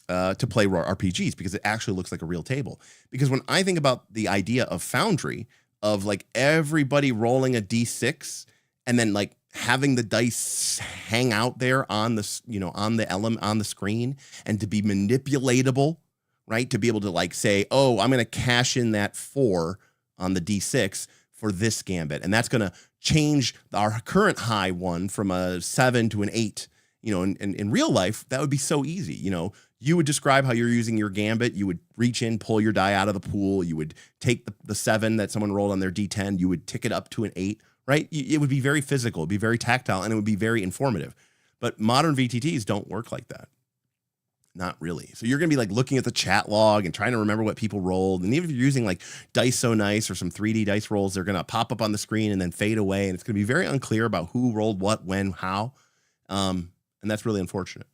[SPEAKER 3] to play RPGs, because it actually looks like a real table. Because when I think about the idea of Foundry, of like everybody rolling a D6 and then like having the dice hang out there on the, you know, on the element on the screen, and to be manipulatable, right? To be able to like say, oh, I'm going to cash in that 4 on the D6 for this gambit. And that's going to change our current high one from a 7 to an 8. You know, in real life, that would be so easy. You know, you would describe how you're using your gambit. You would reach in, pull your die out of the pool. You would take the 7 that someone rolled on their D10. You would tick it up to an 8, right? It would be very physical. It'd be very tactile, and it would be very informative. But modern VTTs don't work like that. Not really. So you're going to be like looking at the chat log and trying to remember what people rolled. And even if you're using like Dice So Nice or some 3D dice rolls, they're going to pop up on the screen and then fade away. And it's going to be very unclear about who rolled what, when, how. And that's really unfortunate.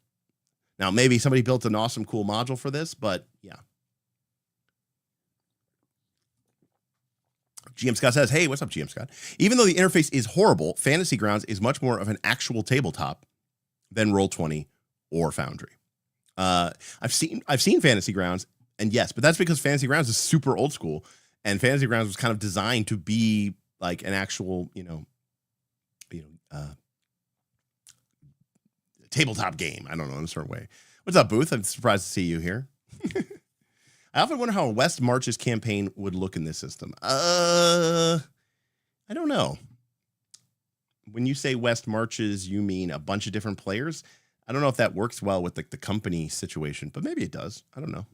[SPEAKER 3] Now, maybe somebody built an awesome, cool module for this, but yeah. GM Scott says, hey, what's up, GM Scott? Even though the interface is horrible, Fantasy Grounds is much more of an actual tabletop than Roll20 or Foundry. I've seen Fantasy Grounds, and yes, but that's because Fantasy Grounds is super old school, and Fantasy Grounds was kind of designed to be like an actual, tabletop game. I don't know, in a certain way. What's up, Booth? I'm surprised to see you here. I often wonder how a West Marches campaign would look in this system. I don't know. When you say West Marches, you mean a bunch of different players? I don't know if that works well with like the company situation, but maybe it does. I don't know.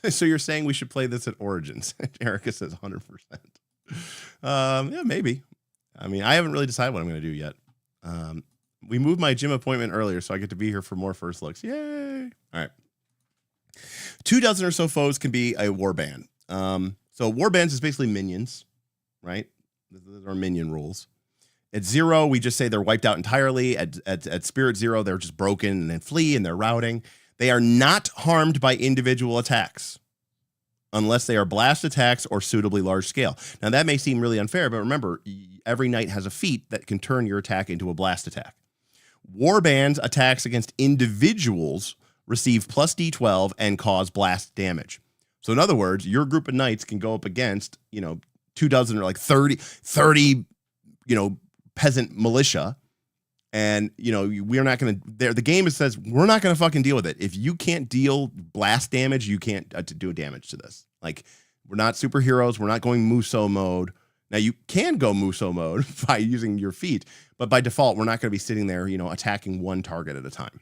[SPEAKER 3] So you're saying we should play this at Origins? Erica says 100%. Yeah, maybe. I mean, I haven't really decided what I'm going to do yet. We moved my gym appointment earlier, so I get to be here for more first looks. Yay! All right. 24 or so foes can be a warband. So warbands is basically minions, right? Those are minion rules. At 0, we just say they're wiped out entirely. At Spirit 0, they're just broken and then flee and they're routing. They are not harmed by individual attacks unless they are blast attacks or suitably large scale. Now, that may seem really unfair, but remember, every knight has a feat that can turn your attack into a blast attack. Warbands attacks against individuals receive plus D12 and cause blast damage. So in other words, your group of knights can go up against, 24 or like 30, peasant militia. And, we're not going to, the game says, we're not going to fucking deal with it. If you can't deal blast damage, you can't do damage to this. Like, we're not superheroes. We're not going Muso mode. Now, you can go Muso mode by using your feet, but by default, we're not going to be sitting there, attacking one target at a time.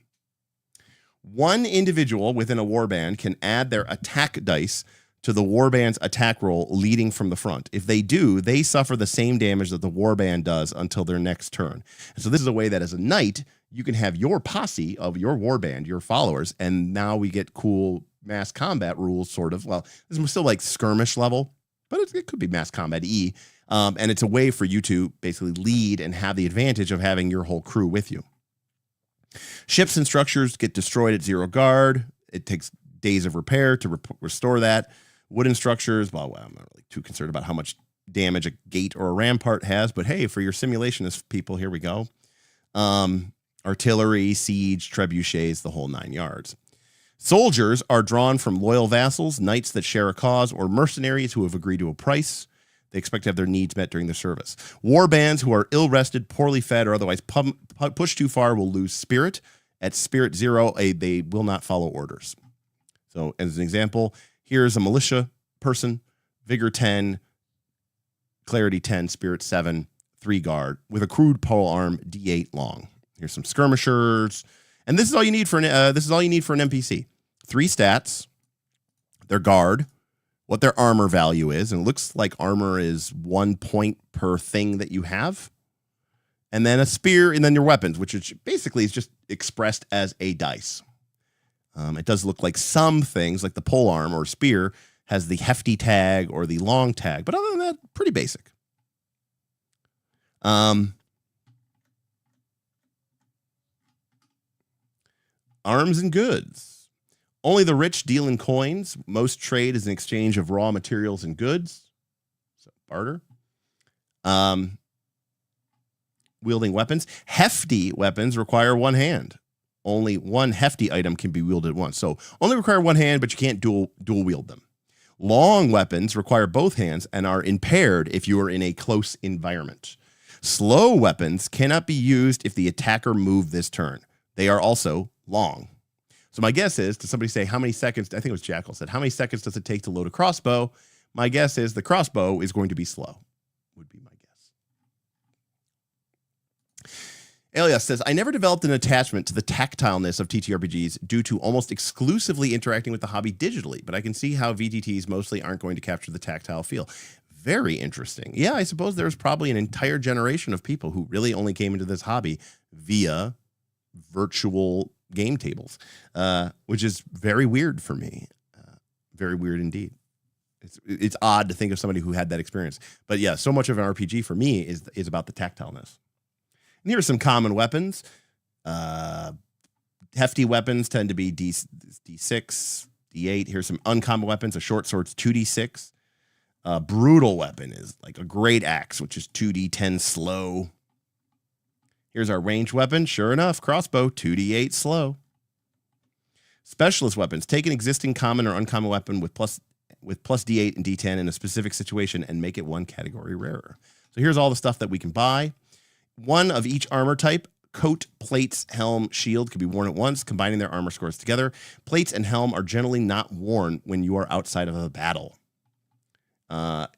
[SPEAKER 3] One individual within a warband can add their attack dice to the warband's attack roll leading from the front. If they do, they suffer the same damage that the warband does until their next turn. And so this is a way that as a knight, you can have your posse of your warband, your followers, and now we get cool mass combat rules, sort of. Well, this is still like skirmish level, but it could be mass combat E. And it's a way for you to basically lead and have the advantage of having your whole crew with you. Ships and structures get destroyed at 0 guard. It takes days of repair to restore that. Wooden structures, well, I'm not really too concerned about how much damage a gate or a rampart has, but hey, for your simulationist people, here we go. Artillery, siege, trebuchets, the whole 9 yards. Soldiers are drawn from loyal vassals, knights that share a cause, or mercenaries who have agreed to a price. They expect to have their needs met during their service. Warbands who are ill-rested, poorly fed, or otherwise pushed too far will lose spirit. At Spirit 0, they will not follow orders. So as an example, here's a militia person, Vigor 10, Clarity 10, Spirit 7, 3 guard, with a crude pole arm, D8 long. Here's some skirmishers. And this is all you need for an NPC. 3 stats, their guard, what their armor value is, and it looks like armor is 1 point per thing that you have, and then a spear, and then your weapons, which basically is just expressed as a dice. It does look like some things, like the polearm or spear, has the hefty tag or the long tag, but other than that, pretty basic. Arms and goods. Only the rich deal in coins. Most trade is an exchange of raw materials and goods. So barter. Wielding weapons. Hefty weapons require one hand. Only one hefty item can be wielded at once. So only require one hand, but you can't dual wield them. Long weapons require both hands and are impaired if you are in a close environment. Slow weapons cannot be used if the attacker moved this turn. They are also long. So my guess is, to somebody say, how many seconds, I think it was Jackal said, how many seconds does it take to load a crossbow? My guess is the crossbow is going to be slow, would be my guess. Elias says, I never developed an attachment to the tactileness of TTRPGs due to almost exclusively interacting with the hobby digitally, but I can see how VTTs mostly aren't going to capture the tactile feel. Very interesting. Yeah, I suppose there's probably an entire generation of people who really only came into this hobby via virtual game tables, which is very weird for me. Very weird indeed. It's odd to think of somebody who had that experience. But yeah, so much of an RPG for me is about the tactileness. And here are some common weapons. Hefty weapons tend to be D6, D8. Here's some uncommon weapons. A short sword's 2D6. A brutal weapon is like a great axe, which is 2D10 slow. Here's our ranged weapon. Sure enough, crossbow, 2D8 slow. Specialist weapons. Take an existing common or uncommon weapon with plus D8 and D10 in a specific situation and make it one category rarer. So here's all the stuff that we can buy. One of each armor type. Coat, plates, helm, shield can be worn at once, combining their armor scores together. Plates and helm are generally not worn when you are outside of a battle.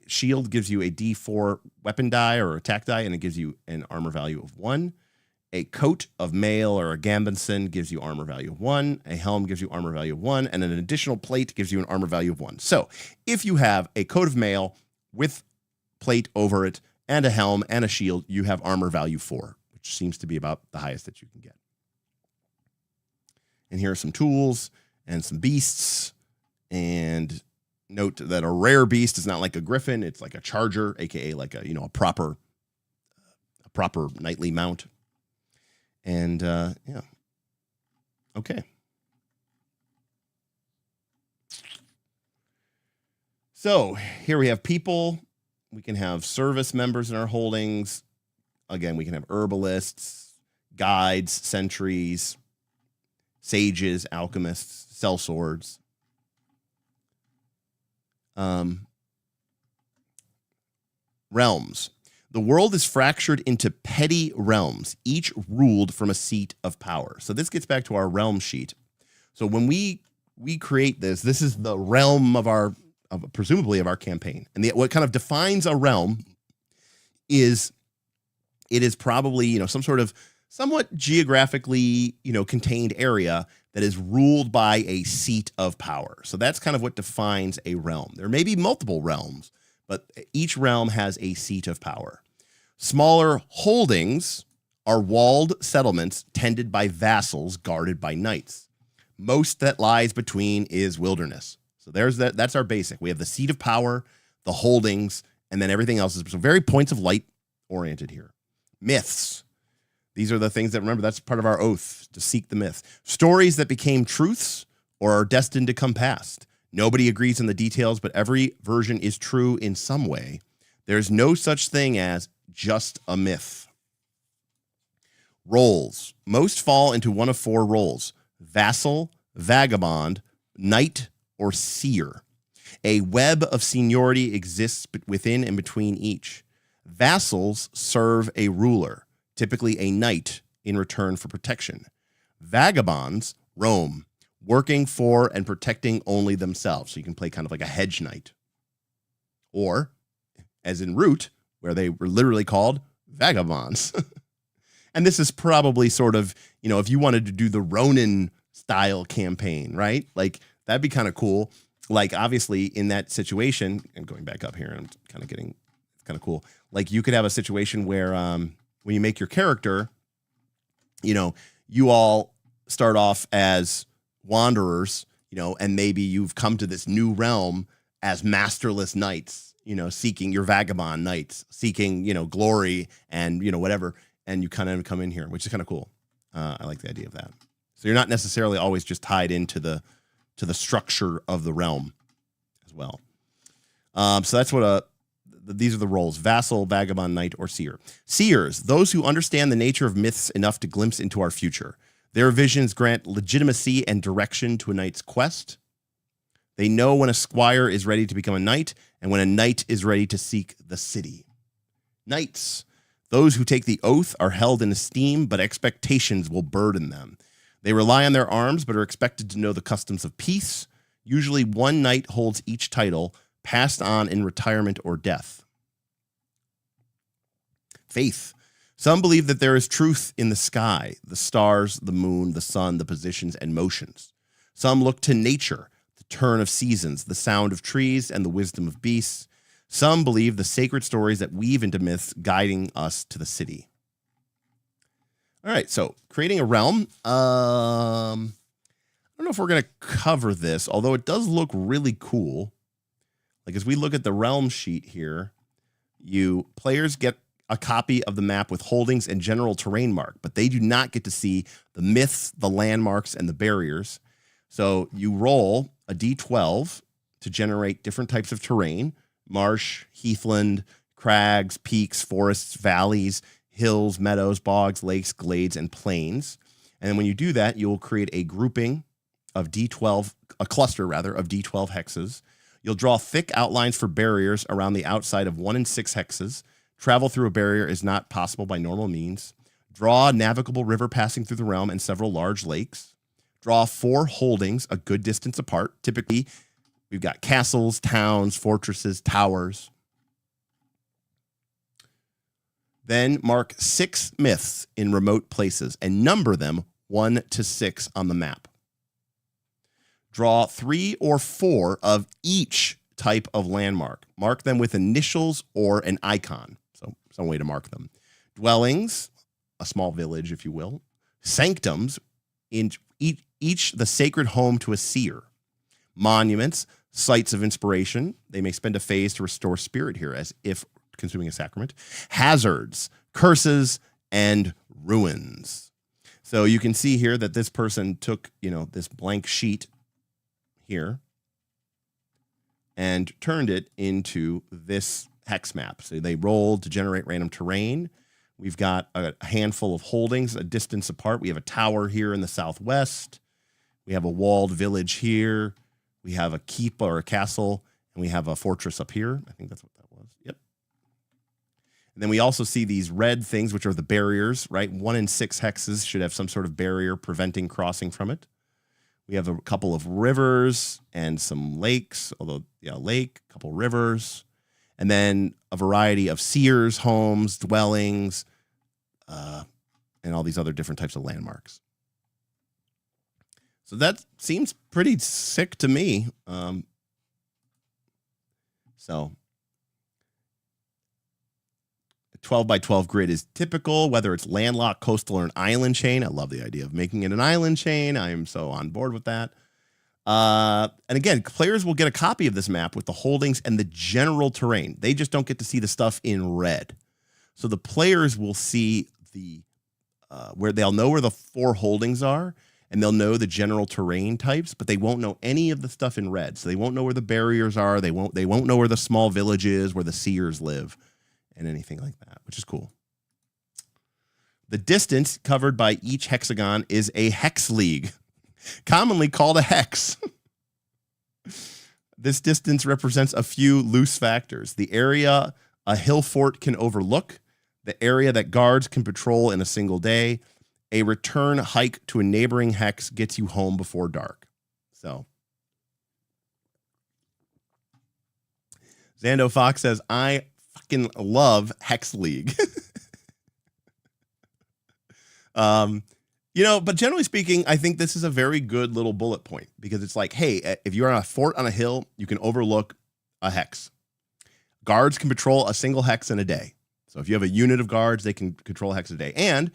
[SPEAKER 3] Shield gives you a D4 weapon die or attack die, and it gives you an armor value of 1. A coat of mail or a gambeson gives you armor value of 1. A helm gives you armor value of 1, and an additional plate gives you an armor value of 1. So if you have a coat of mail with plate over it and a helm and a shield, you have armor value 4. Which seems to be about the highest that you can get. And here are some tools and some beasts. And note that a rare beast is not like a griffin; it's like a charger, aka like a a proper knightly mount. And yeah, okay. So here we have people. We can have service members in our holdings. Again, we can have herbalists, guides, sentries, sages, alchemists, sellswords. Realms. The world is fractured into petty realms, each ruled from a seat of power. So this gets back to our realm sheet. So when we create this is the realm of presumably of our campaign. And what kind of defines a realm is it is probably, some sort of somewhat geographically, contained area that is ruled by a seat of power. So that's kind of what defines a realm. There may be multiple realms, but each realm has a seat of power. Smaller holdings are walled settlements tended by vassals guarded by knights. Most that lies between is wilderness. So that's our basic. We have the seat of power, the holdings, and then everything else is so very points of light oriented here. Myths. These are the things that, remember, that's part of our oath, to seek the myth. Stories that became truths or are destined to come past. Nobody agrees on the details, but every version is true in some way. There's no such thing as just a myth. Roles. Most fall into one of 4 roles: vassal, vagabond, knight, or seer. A web of seniority exists within and between each. Vassals serve a ruler, typically a knight, in return for protection. Vagabonds roam, working for and protecting only themselves. So you can play kind of like a hedge knight. Or, as in Root, where they were literally called vagabonds. And this is probably sort of, if you wanted to do the Ronin style campaign, right? Like, that'd be kind of cool. Like, obviously, in that situation, and going back up here, I'm kind of getting, it's kind of cool. Like, you could have a situation where when you make your character, you all start off as wanderers, and maybe you've come to this new realm as masterless knights, seeking your vagabond knights, seeking, glory and, whatever. And you kind of come in here, which is kind of cool. I like the idea of that. So you're not necessarily always just tied into the structure of the realm as well. So that's what these are the roles: vassal, vagabond, knight, or seer. Seers, those who understand the nature of myths enough to glimpse into our future. Their visions grant legitimacy and direction to a knight's quest. They know when a squire is ready to become a knight and when a knight is ready to seek the city. Knights, those who take the oath are held in esteem, but expectations will burden them. They rely on their arms, but are expected to know the customs of peace. Usually one knight holds each title, passed on in retirement or death. Faith. Some believe that there is truth in the sky, the stars, the moon, the sun, the positions, and motions. Some look to nature, the turn of seasons, the sound of trees, and the wisdom of beasts. Some believe the sacred stories that weave into myths guiding us to the city. All right, so creating a realm. I don't know if we're going to cover this, although it does look really cool. Like as we look at the realm sheet here, players get a copy of the map with holdings and general terrain mark, but they do not get to see the myths, the landmarks, and the barriers. So you roll a d12 to generate different types of terrain: marsh, heathland, crags, peaks, forests, valleys, hills, meadows, bogs, lakes, glades, and plains. And then when you do that, you'll create a grouping of d12, a cluster rather, of d12 hexes. You'll draw thick outlines for barriers around the outside of 1 and 6 hexes. Travel through a barrier is not possible by normal means. Draw a navigable river passing through the realm and several large lakes. Draw 4 holdings a good distance apart. Typically, we've got castles, towns, fortresses, towers. Then mark 6 myths in remote places and number them 1 to 6 on the map. Draw 3 or 4 of each type of landmark. Mark them with initials or an icon. So some way to mark them. Dwellings, a small village, if you will. Sanctums, in each the sacred home to a seer. Monuments, sites of inspiration. They may spend a phase to restore spirit here as if consuming a sacrament. Hazards, curses, and ruins. So you can see here that this person took, this blank sheet here and turned it into this hex map. So they rolled to generate random terrain. We've got a handful of holdings a distance apart. We have a tower here in the southwest. We have a walled village here. We have a keep or a castle, and we have a fortress up here. I think that's what that was. Yep. And then we also see these red things, which are the barriers, right? 1 and 6 hexes should have some sort of barrier preventing crossing from it. We have a couple of rivers and some lakes, lake, a couple rivers, and then a variety of seers, homes, dwellings, and all these other different types of landmarks. So that seems pretty sick to me. So 12 by 12 grid is typical, whether it's landlocked, coastal, or an island chain. I love the idea of making it an island chain. I am so on board with that. And again, players will get a copy of this map with the holdings and the general terrain. They just don't get to see the stuff in red. So the players will see where they'll know where the 4 holdings are, and they'll know the general terrain types, but they won't know any of the stuff in red. So they won't know where the barriers are. They won't know where the small village is, where the seers live, and anything like that, which is cool. The distance covered by each hexagon is a hex league, commonly called a hex. This distance represents a few loose factors: the area a hill fort can overlook, the area that guards can patrol in a single day. A return hike to a neighboring hex gets you home before dark. So Zando Fox says, I fucking love Hex League. But generally speaking, I think this is a very good little bullet point, because it's like, hey, if you're on a fort on a hill, you can overlook a hex. Guards can patrol a single hex in a day. So if you have a unit of guards, they can control a hex a day. And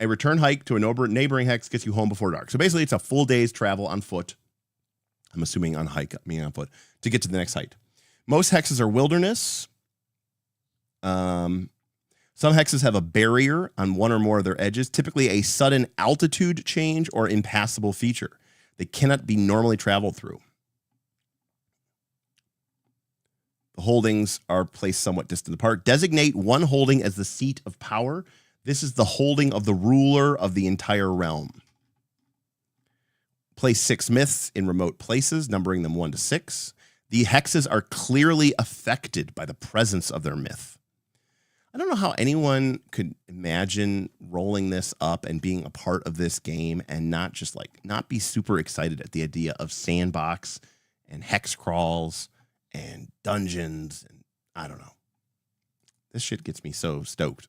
[SPEAKER 3] a return hike to a neighboring hex gets you home before dark. So basically, it's a full day's travel on foot. I'm assuming on foot, to get to the next height. Most hexes are wilderness. Some hexes have a barrier on one or more of their edges, typically a sudden altitude change or impassable feature. They cannot be normally traveled through. The holdings are placed somewhat distant apart. Designate one holding as the seat of power. This is the holding of the ruler of the entire realm. Place 6 myths in remote places, numbering them 1 to 6. The hexes are clearly affected by the presence of their myth. I don't know how anyone could imagine rolling this up and being a part of this game and not be super excited at the idea of sandbox and hex crawls and dungeons. And I don't know. This shit gets me so stoked.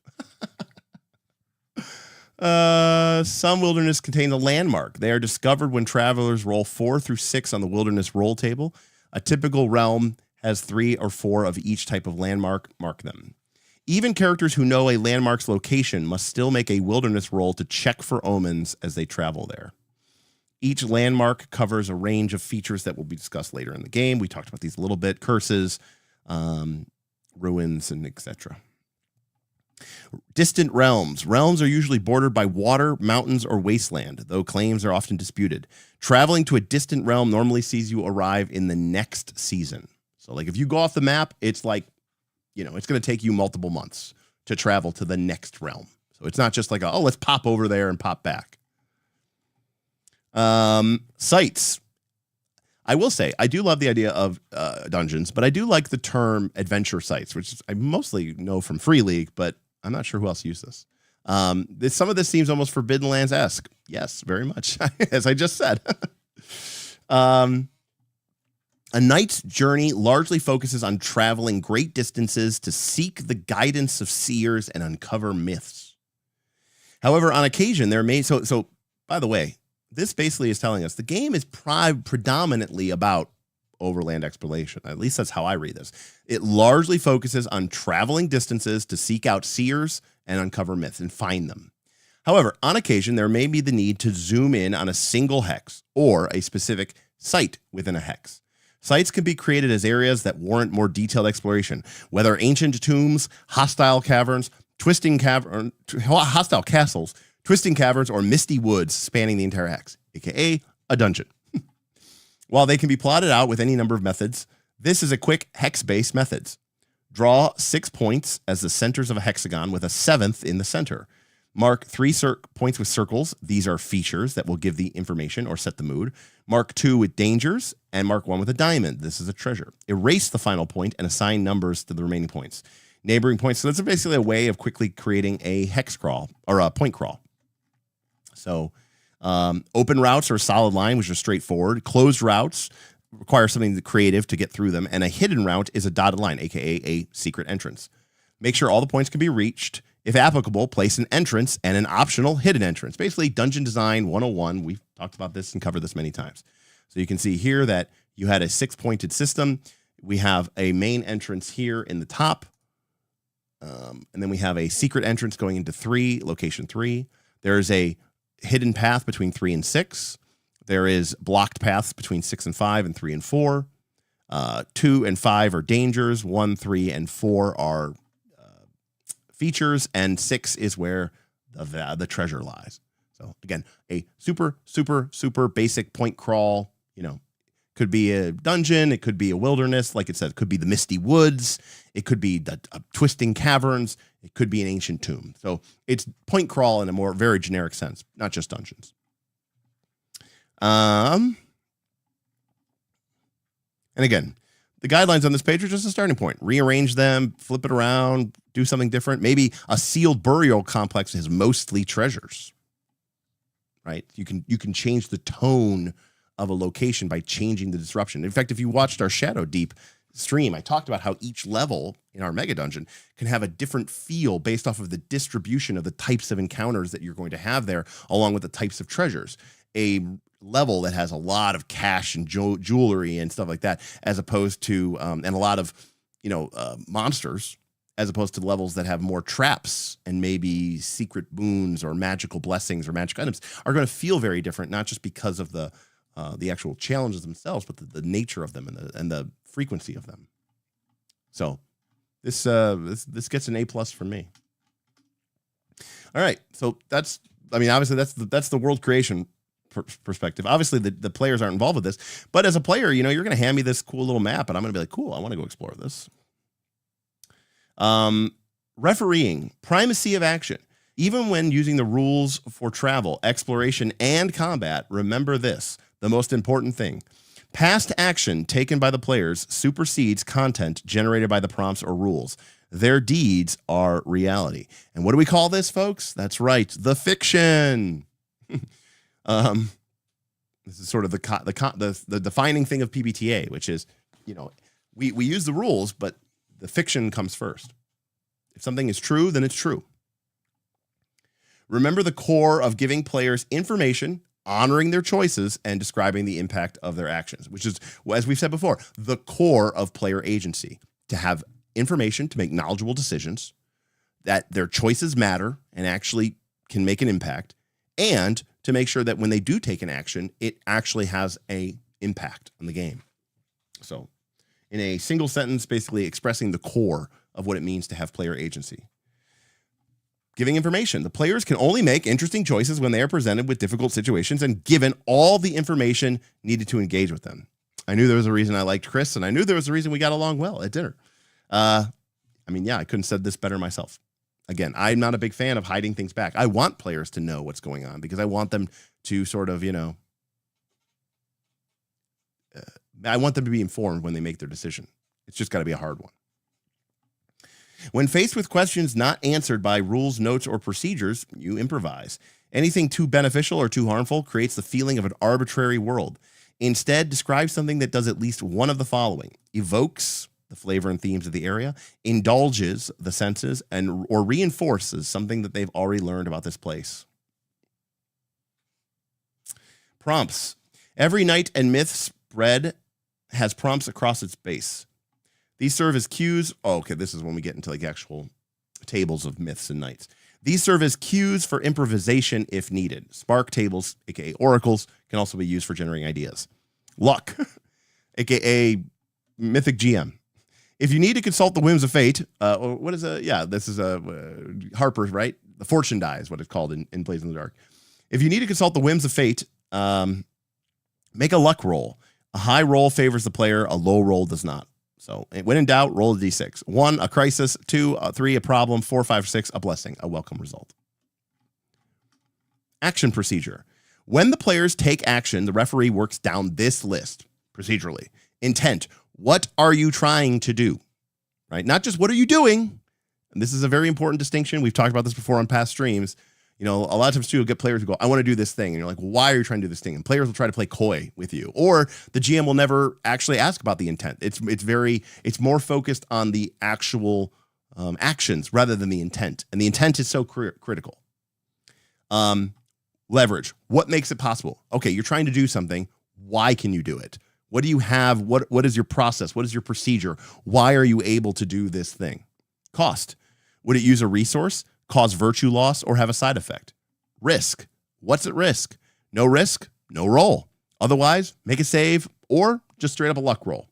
[SPEAKER 3] Some wilderness contain a landmark. They are discovered when travelers roll 4 through 6 on the wilderness roll table. A typical realm has 3 or 4 of each type of landmark. Mark them. Even characters who know a landmark's location must still make a wilderness roll to check for omens as they travel there. Each landmark covers a range of features that will be discussed later in the game. We talked about these a little bit: curses, ruins, and etc. Distant realms. Realms are usually bordered by water, mountains, or wasteland, though claims are often disputed. Traveling to a distant realm normally sees you arrive in the next season. So, like, if you go off the map, it's like, you know, it's going to take you multiple months to travel to the next realm. So it's not just like, oh, let's pop over there and pop back. Sites. I will say, I do love the idea of dungeons, but I do like the term adventure sites, which I mostly know from Free League, but I'm not sure who else used this. Some of this seems almost Forbidden Lands-esque. Yes, very much, as I just said. A knight's journey largely focuses on traveling great distances to seek the guidance of seers and uncover myths. However, on occasion, there may... So by the way, this basically is telling us the game is predominantly about overland exploration. At least that's how I read this. It largely focuses on traveling distances to seek out seers and uncover myths and find them. However, on occasion, there may be the need to zoom in on a single hex or a specific site within a hex. Sites can be created as areas that warrant more detailed exploration, whether ancient tombs, hostile caverns, hostile castles, twisting caverns, or misty woods spanning the entire hex, aka a dungeon. While they can be plotted out with any number of methods, this is a quick hex-based methods. Draw 6 points as the centers of a hexagon with a 7th in the center. Mark 3 points with circles. These are features that will give the information or set the mood. Mark 2 with dangers, and mark 1 with a diamond. This is a treasure. Erase the final point and assign numbers to the remaining points. Neighboring points. So that's basically a way of quickly creating a hex crawl or a point crawl. So open routes are a solid line, which is straightforward. Closed routes require something creative to get through them. And a hidden route is a dotted line, aka a secret entrance. Make sure all the points can be reached. If applicable, place an entrance and an optional hidden entrance. Basically, Dungeon Design 101. We've talked about this and covered this many times. So you can see here that you had a 6-pointed system. We have a main entrance here in the top. And then we have a secret entrance going into location 3. There's a hidden path between 3 and 6. There is blocked paths between 6 and 5 and 3 and 4. 2 and 5 are dangers. 1, 3, and 4 are features, and 6 is where the treasure lies. So again, a super, super, super basic point crawl. You know, could be a dungeon, it could be a wilderness, like it said, it could be the misty woods, it could be the twisting caverns, it could be an ancient tomb. So it's point crawl in a more very generic sense, not just dungeons. And again, the guidelines on this page are just a starting point. Rearrange them, flip it around, do something different. Maybe a sealed burial complex is mostly treasures, right? You can change the tone of a location by changing the disruption. In fact, if you watched our Shadow Deep stream, I talked about how each level in our mega dungeon can have a different feel based off of the distribution of the types of encounters that you're going to have there, along with the types of treasures. A level that has a lot of cash and jewelry and stuff like that, as opposed to and a lot of monsters, as opposed to levels that have more traps and maybe secret boons or magical blessings or magic items, are going to feel very different, not just because of the actual challenges themselves, but the nature of them and the frequency of them. So this gets an A+ from me. All right, so obviously that's the world creation perspective. Obviously the players aren't involved with this, but as a player, you're going to hand me this cool little map and I'm going to be like, cool, I want to go explore this. Refereeing, primacy of action. Even when using the rules for travel, exploration, and combat, remember this, the most important thing. Past action taken by the players supersedes content generated by the prompts or rules. Their deeds are reality. And what do we call this, folks? That's right, the fiction. This is sort of the defining thing of PBTA, which is, we use the rules, but the fiction comes first. If something is true, then it's true. Remember the core of giving players information, honoring their choices, and describing the impact of their actions, which is, as we've said before, the core of player agency. To have information to make knowledgeable decisions, that their choices matter and actually can make an impact, and to make sure that when they do take an action, it actually has a impact on the game. So in a single sentence, basically expressing the core of what it means to have player agency. Giving information. The players can only make interesting choices when they are presented with difficult situations and given all the information needed to engage with them. I knew there was a reason I liked Chris, and I knew there was a reason we got along well at dinner. I couldn't have said this better myself. Again, I'm not a big fan of hiding things back. I want players to know what's going on because I want them to sort of, I want them to be informed when they make their decision. It's just got to be a hard one. When faced with questions not answered by rules, notes, or procedures, you improvise. Anything too beneficial or too harmful creates the feeling of an arbitrary world. Instead, describe something that does at least one of the following: evokes the flavor and themes of the area, indulges the senses, or reinforces something that they've already learned about this place. Prompts. Every Night and Myth spread has prompts across its base. These serve as cues. Oh, okay, this is when we get into like actual tables of myths and nights. These serve as cues for improvisation if needed. Spark tables, aka oracles, can also be used for generating ideas. Luck, aka Mythic GM. If you need to consult the whims of fate, what is a, yeah, this is a Harper's, right? The fortune die is what it's called in Blades in the Dark. If you need to consult the whims of fate, make a luck roll. A high roll favors the player, a low roll does not. So when in doubt, roll a d6. 1, a crisis. 2, 3, a problem. 4, 5, 6, a blessing, a welcome result. Action procedure. When the players take action, the referee works down this list procedurally. Intent. What are you trying to do? Right? Not just what are you doing? And this is a very important distinction. We've talked about this before on past streams. A lot of times too, you'll get players who go, I want to do this thing. And you're like, why are you trying to do this thing? And players will try to play coy with you. Or the GM will never actually ask about the intent. It's more focused on the actual actions rather than the intent. And the intent is so critical. Leverage. What makes it possible? Okay, you're trying to do something. Why can you do it? What do you have? What is your process? What is your procedure? Why are you able to do this thing? Cost. Would it use a resource, cause virtue loss, or have a side effect? Risk. What's at risk? No risk, no roll. Otherwise, make a save or just straight up a luck roll.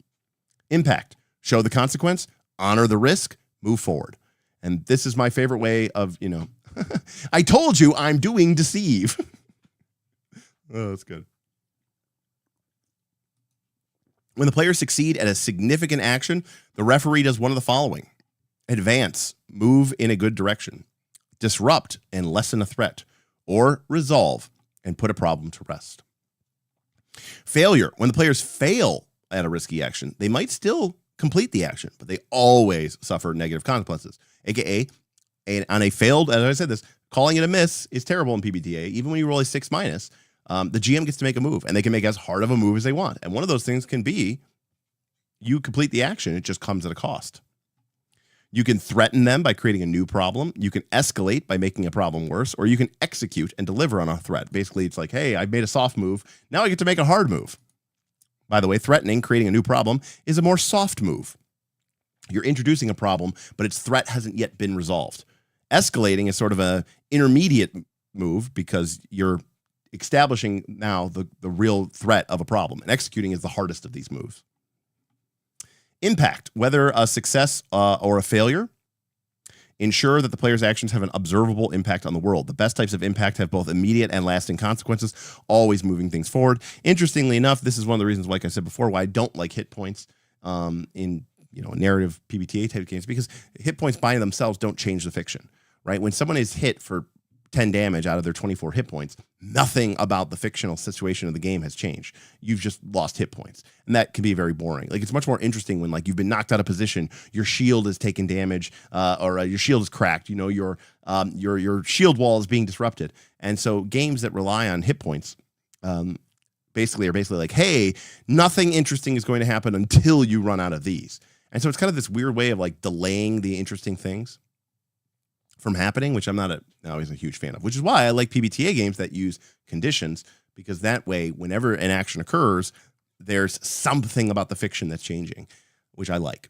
[SPEAKER 3] Impact. Show the consequence, honor the risk, move forward. And this is my favorite way of, I told you I'm doing deceive. Oh, that's good. When the players succeed at a significant action, the referee does one of the following: advance, move in a good direction, disrupt and lessen a threat, or resolve and put a problem to rest. Failure. When the players fail at a risky action, they might still complete the action, but they always suffer negative consequences. AKA, on a failed, as I said this, calling it a miss is terrible in PBTA. Even when you roll a 6-, the GM gets to make a move, and they can make as hard of a move as they want. And one of those things can be you complete the action. It just comes at a cost. You can threaten them by creating a new problem. You can escalate by making a problem worse, or you can execute and deliver on a threat. Basically, it's like, hey, I made a soft move. Now I get to make a hard move. By the way, threatening, creating a new problem, is a more soft move. You're introducing a problem, but its threat hasn't yet been resolved. Escalating is sort of an intermediate move because you're establishing now the real threat of a problem. And executing is the hardest of these moves. Impact, whether a success or a failure, ensure that the player's actions have an observable impact on the world. The best types of impact have both immediate and lasting consequences, always moving things forward. Interestingly enough, this is one of the reasons, like I said before, why I don't like hit points in narrative PBTA type games, because hit points by themselves don't change the fiction, right? When someone is hit for 10 damage out of their 24 hit points, nothing about the fictional situation of the game has changed. You've just lost hit points. And that can be very boring. Like, it's much more interesting when, like, you've been knocked out of position, your shield is taking damage, or your shield is cracked, your shield wall is being disrupted. And so games that rely on hit points basically are like, hey, nothing interesting is going to happen until you run out of these. And so it's kind of this weird way of like delaying the interesting things from happening, which I'm not always a huge fan of, which is why I like PBTA games that use conditions, because that way, whenever an action occurs, there's something about the fiction that's changing, which I like.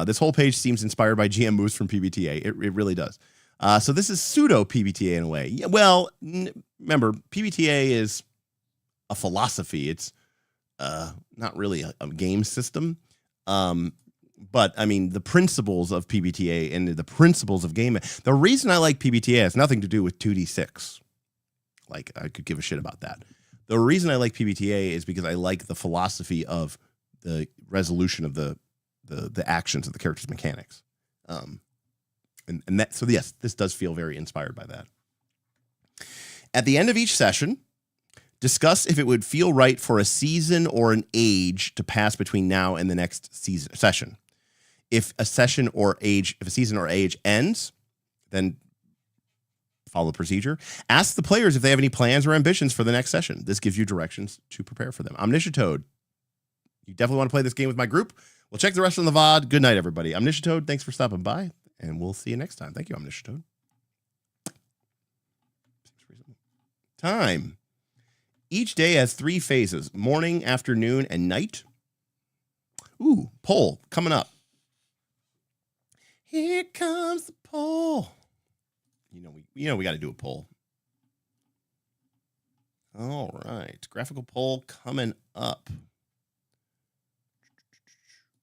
[SPEAKER 3] This whole page seems inspired by GM moves from PBTA. It really does. So this is pseudo PBTA in a way. Yeah, well, remember, PBTA is a philosophy. It's not really a game system. But I mean, the principles of PBTA and the principles of game. The reason I like PBTA has nothing to do with 2d6. Like, I could give a shit about that. The reason I like PBTA is because I like the philosophy of the resolution of the actions of the character's mechanics. And that, so yes, this does feel very inspired by that. At the end of each session, discuss if it would feel right for a season or an age to pass between now and the next session. If a season or age ends, then follow the procedure. Ask the players if they have any plans or ambitions for the next session. This gives you directions to prepare for them. Omniscient Toad, you definitely want to play this game with my group. We'll check the rest on the VOD. Good night, everybody. Omniscient Toad, thanks for stopping by, and we'll see you next time. Thank you, Omniscient Toad. Time. Each day has 3 phases: morning, afternoon, and night. Ooh, poll coming up. Here comes the poll. We got to do a poll. All right, graphical poll coming up.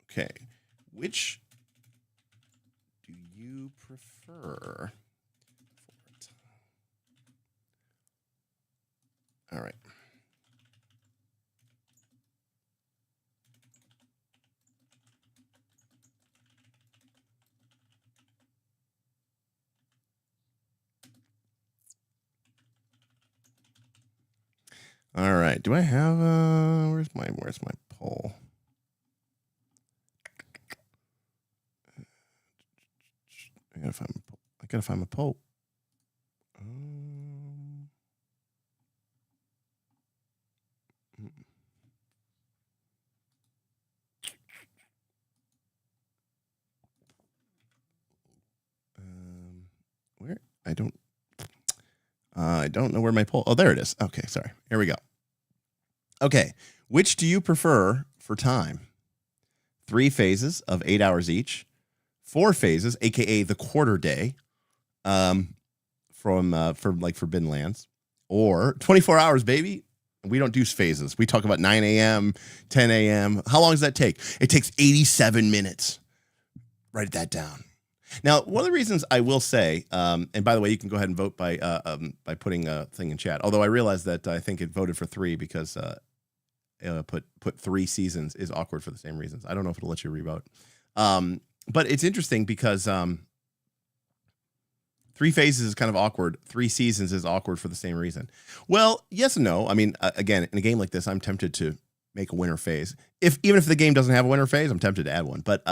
[SPEAKER 3] Okay, which do you prefer? All right. All right. Do I have where's my poll? I gotta find my poll. Where? I don't know where my poll. Oh, there it is. Okay, sorry. Here we go. Okay, which do you prefer for time? 3 phases of 8 hours each, 4 phases, aka the quarter day, for Forbidden Lands, or 24 hours, baby. We don't do phases. We talk about 9 a.m., 10 a.m. How long does that take? It takes 87 minutes. Write that down. Now, one of the reasons I will say, and by the way, you can go ahead and vote by putting a thing in chat. Although I realize that I think it voted for 3 because put 3 seasons is awkward for the same reasons. I don't know if it'll let you revote. But it's interesting because 3 phases is kind of awkward. 3 seasons is awkward for the same reason. Well, yes and no. I mean, again, in a game like this, I'm tempted to make a winter phase. Even if the game doesn't have a winter phase, I'm tempted to add one. But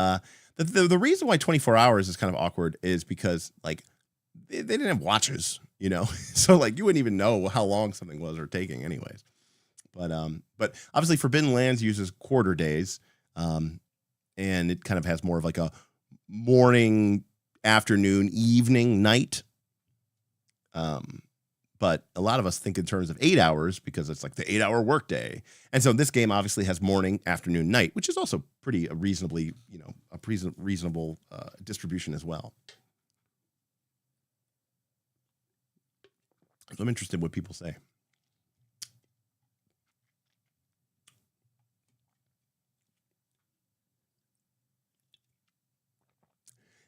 [SPEAKER 3] the reason why 24 hours is kind of awkward is because like they didn't have watches, so like you wouldn't even know how long something was or taking anyways. But obviously Forbidden Lands uses quarter days, and it kind of has more of like a morning, afternoon, evening, night. But a lot of us think in terms of 8 hours because it's like the 8-hour workday. And so this game obviously has morning, afternoon, night, which is also pretty reasonably, a reasonable distribution as well. So I'm interested in what people say.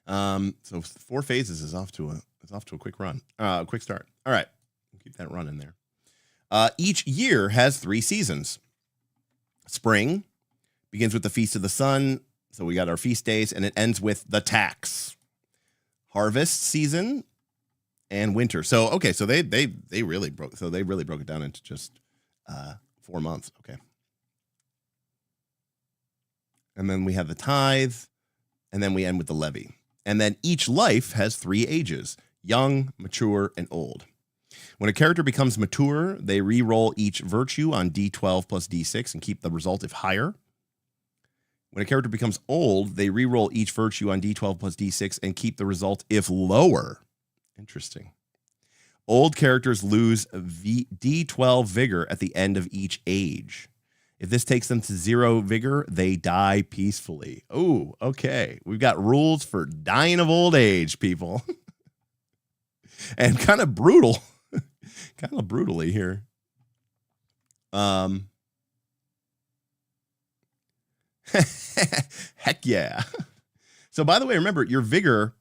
[SPEAKER 3] So 4 phases is off to a quick run, quick start. All right. Keep that running there. Each year has 3 seasons. Spring begins with the Feast of the Sun. So we got our feast days, and it ends with the tax. Harvest season and winter. So okay, so they really broke it down into just 4 months. Okay. And then we have the tithe, and then we end with the levy. And then each life has 3 ages: young, mature, and old. When a character becomes mature, they re-roll each virtue on D12 plus D6 and keep the result if higher. When a character becomes old, they re-roll each virtue on D12 plus D6 and keep the result if lower. Interesting. Old characters lose D12 vigor at the end of each age. If this takes them to 0 vigor, they die peacefully. Oh, okay. We've got rules for dying of old age, people. and kind of brutal, kind of brutally here. Heck yeah. So by the way, remember your vigor,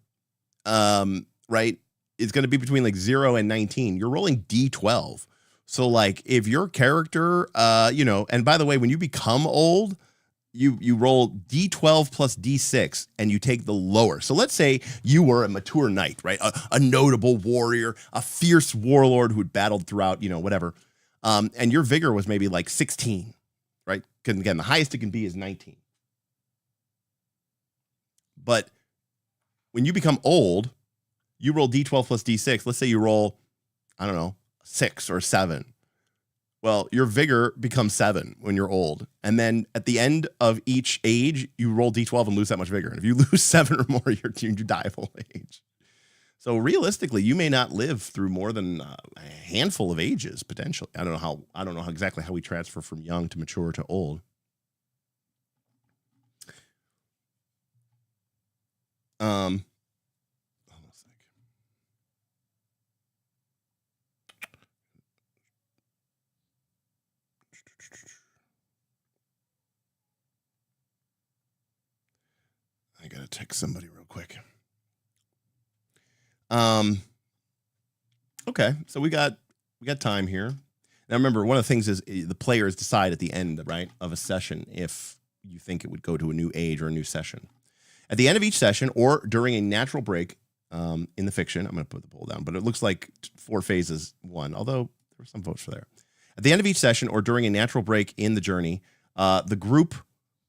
[SPEAKER 3] right, is going to be between like 0 and 19. You're rolling D12. So like if your character, and by the way, when you become old, you roll D12 plus D6 and you take the lower. So let's say you were a mature knight, right? A notable warrior, a fierce warlord who'd battled throughout, whatever. And your vigor was maybe like 16, right? Because again, the highest it can be is 19. But when you become old, you roll D12 plus D6. Let's say you roll, I don't know, 6 or 7. Well, your vigor becomes 7 when you're old. And then at the end of each age, you roll D12 and lose that much vigor. And if you lose 7 or more, you die of old age. So realistically, you may not live through more than a handful of ages, potentially. I don't know exactly how we transfer from young to mature to old. Hold on a sec. I gotta text somebody real quick. Okay, so we got time here. Now remember, one of the things is the players decide at the end, right, of a session if you think it would go to a new age or a new session. At the end of each session or during a natural break in the fiction, I'm going to put the poll down, but it looks like 4 phases won, although there were some votes for there. At the end of each session or during a natural break in the journey, the group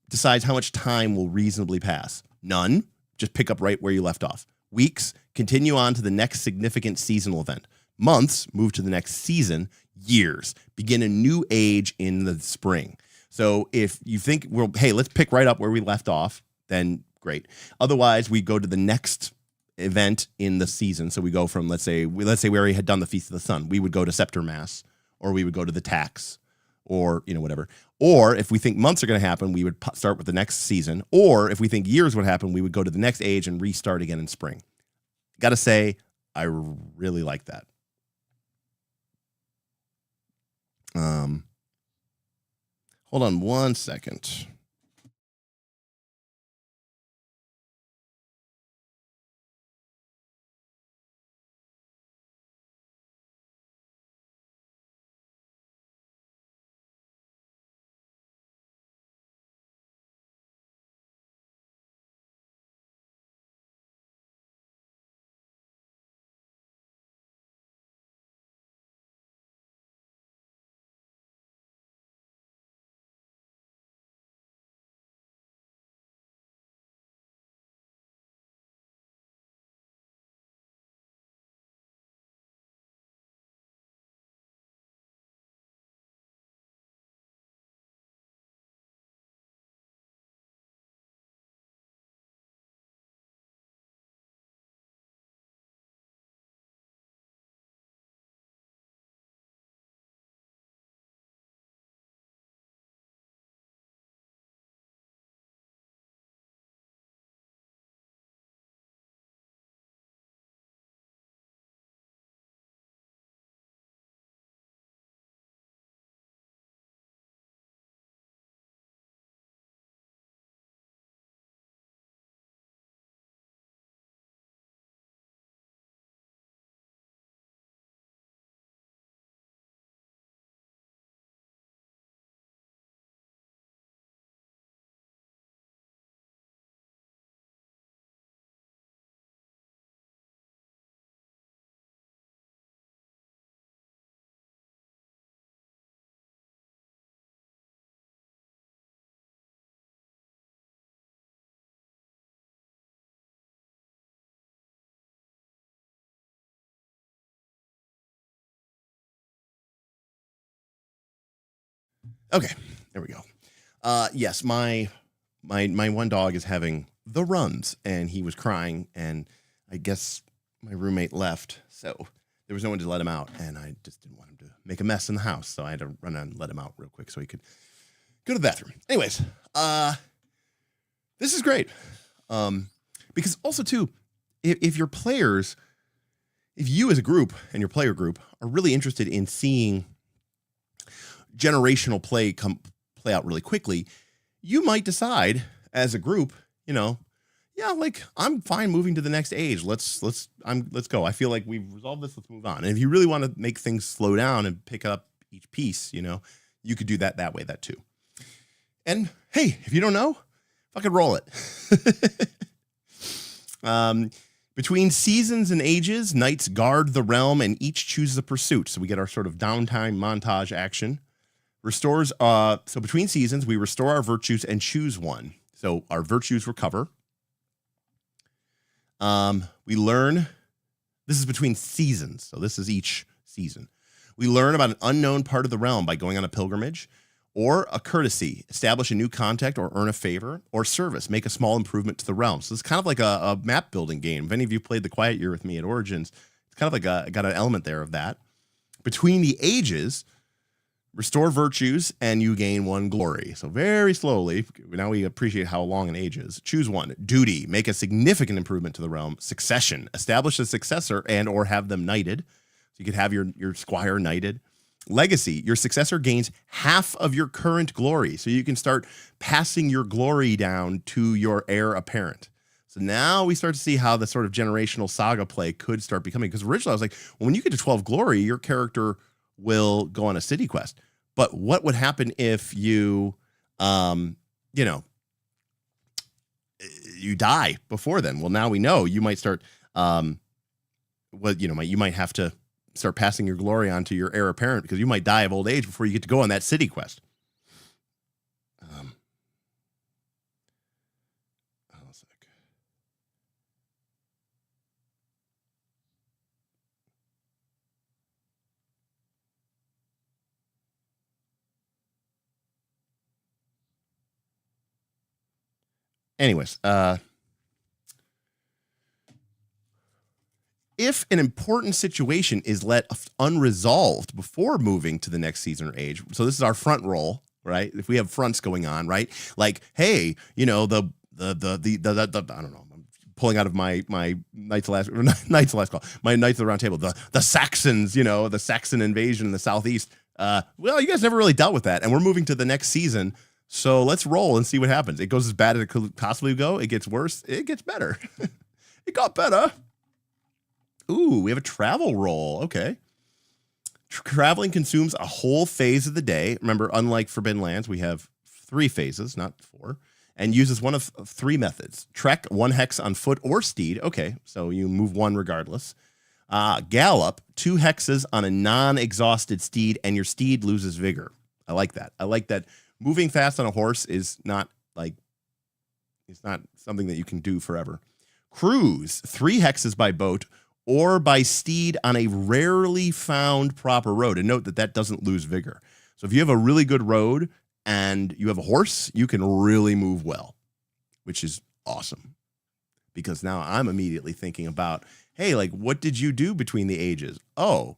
[SPEAKER 3] decides how much time will reasonably pass. None, just pick up right where you left off. Weeks, continue on to the next significant seasonal event. Months, move to the next season. Years, begin a new age in the spring. So if you think, well, hey, let's pick right up where we left off, then great. Otherwise, we go to the next event in the season. So we go from, let's say we already had done the Feast of the Sun. We would go to Scepter Mass, or we would go to the Tax, or whatever. Or if we think months are going to happen, we would start with the next season. Or if we think years would happen, we would go to the next age and restart again in spring. Got to say, I really like that. Hold on one second. Okay, there we go. Yes, my one dog is having the runs, and he was crying, and I guess my roommate left, so there was no one to let him out, and I just didn't want him to make a mess in the house, so I had to run and let him out real quick so he could go to the bathroom. Anyways, this is great, because also too, if your players, if you as a group and your player group are really interested in seeing generational play play out really quickly, you might decide as a group, yeah, like I'm fine moving to the next age. Let's go. I feel like we've resolved this. Let's move on. And if you really want to make things slow down and pick up each piece, you could do that way, that too. And hey, if you don't know, fucking roll it. Between seasons and ages, knights guard the realm and each chooses a pursuit. So we get our sort of downtime montage action. Restores, so between seasons, we restore our virtues and choose one. So our virtues recover. We learn, this is between seasons, so this is each season. We learn about an unknown part of the realm by going on a pilgrimage, or a courtesy, establish a new contact or earn a favor, or service, make a small improvement to the realm. So it's kind of like a map building game. If any of you played The Quiet Year with me at Origins, it's kind of like got an element there of that. Between the ages, restore virtues and you gain 1 glory. So very slowly, now we appreciate how long an age is. Choose one. Duty, make a significant improvement to the realm. Succession, establish a successor and or have them knighted. So you could have your squire knighted. Legacy, your successor gains half of your current glory. So you can start passing your glory down to your heir apparent. So now we start to see how the sort of generational saga play could start becoming. Because originally I was like, well, when you get to 12 glory, your character will go on a city quest. But what would happen if you, you die before then? Well, now we know you might start, you might have to start passing your glory on to your heir apparent because you might die of old age before you get to go on that city quest. Hold on a sec. Anyways, if an important situation is left unresolved before moving to the next season or age, so this is our front roll, right? If we have fronts going on, right? Like, hey, the I don't know. I'm pulling out of my Knights of the Last Call, my Knights of the Round Table, the Saxons, the Saxon invasion in the southeast. Well, you guys never really dealt with that, and we're moving to the next season. So let's roll and see what happens. It goes as bad as it could possibly go. It gets worse. It gets better. It got better. Ooh, we have a travel roll. Okay. Traveling consumes a whole phase of the day. Remember, unlike Forbidden Lands, we have 3 phases, not 4, and uses one of 3 methods. Trek, 1 hex on foot or steed. Okay, so you move 1 regardless. Gallop, 2 hexes on a non-exhausted steed, and your steed loses vigor. I like that. I like that. Moving fast on a horse is not it's not something that you can do forever. Cruise, 3 hexes by boat or by steed on a rarely found proper road. And note that doesn't lose vigor. So if you have a really good road and you have a horse, you can really move well, which is awesome. Because now I'm immediately thinking about, hey, like, what did you do between the ages? Oh,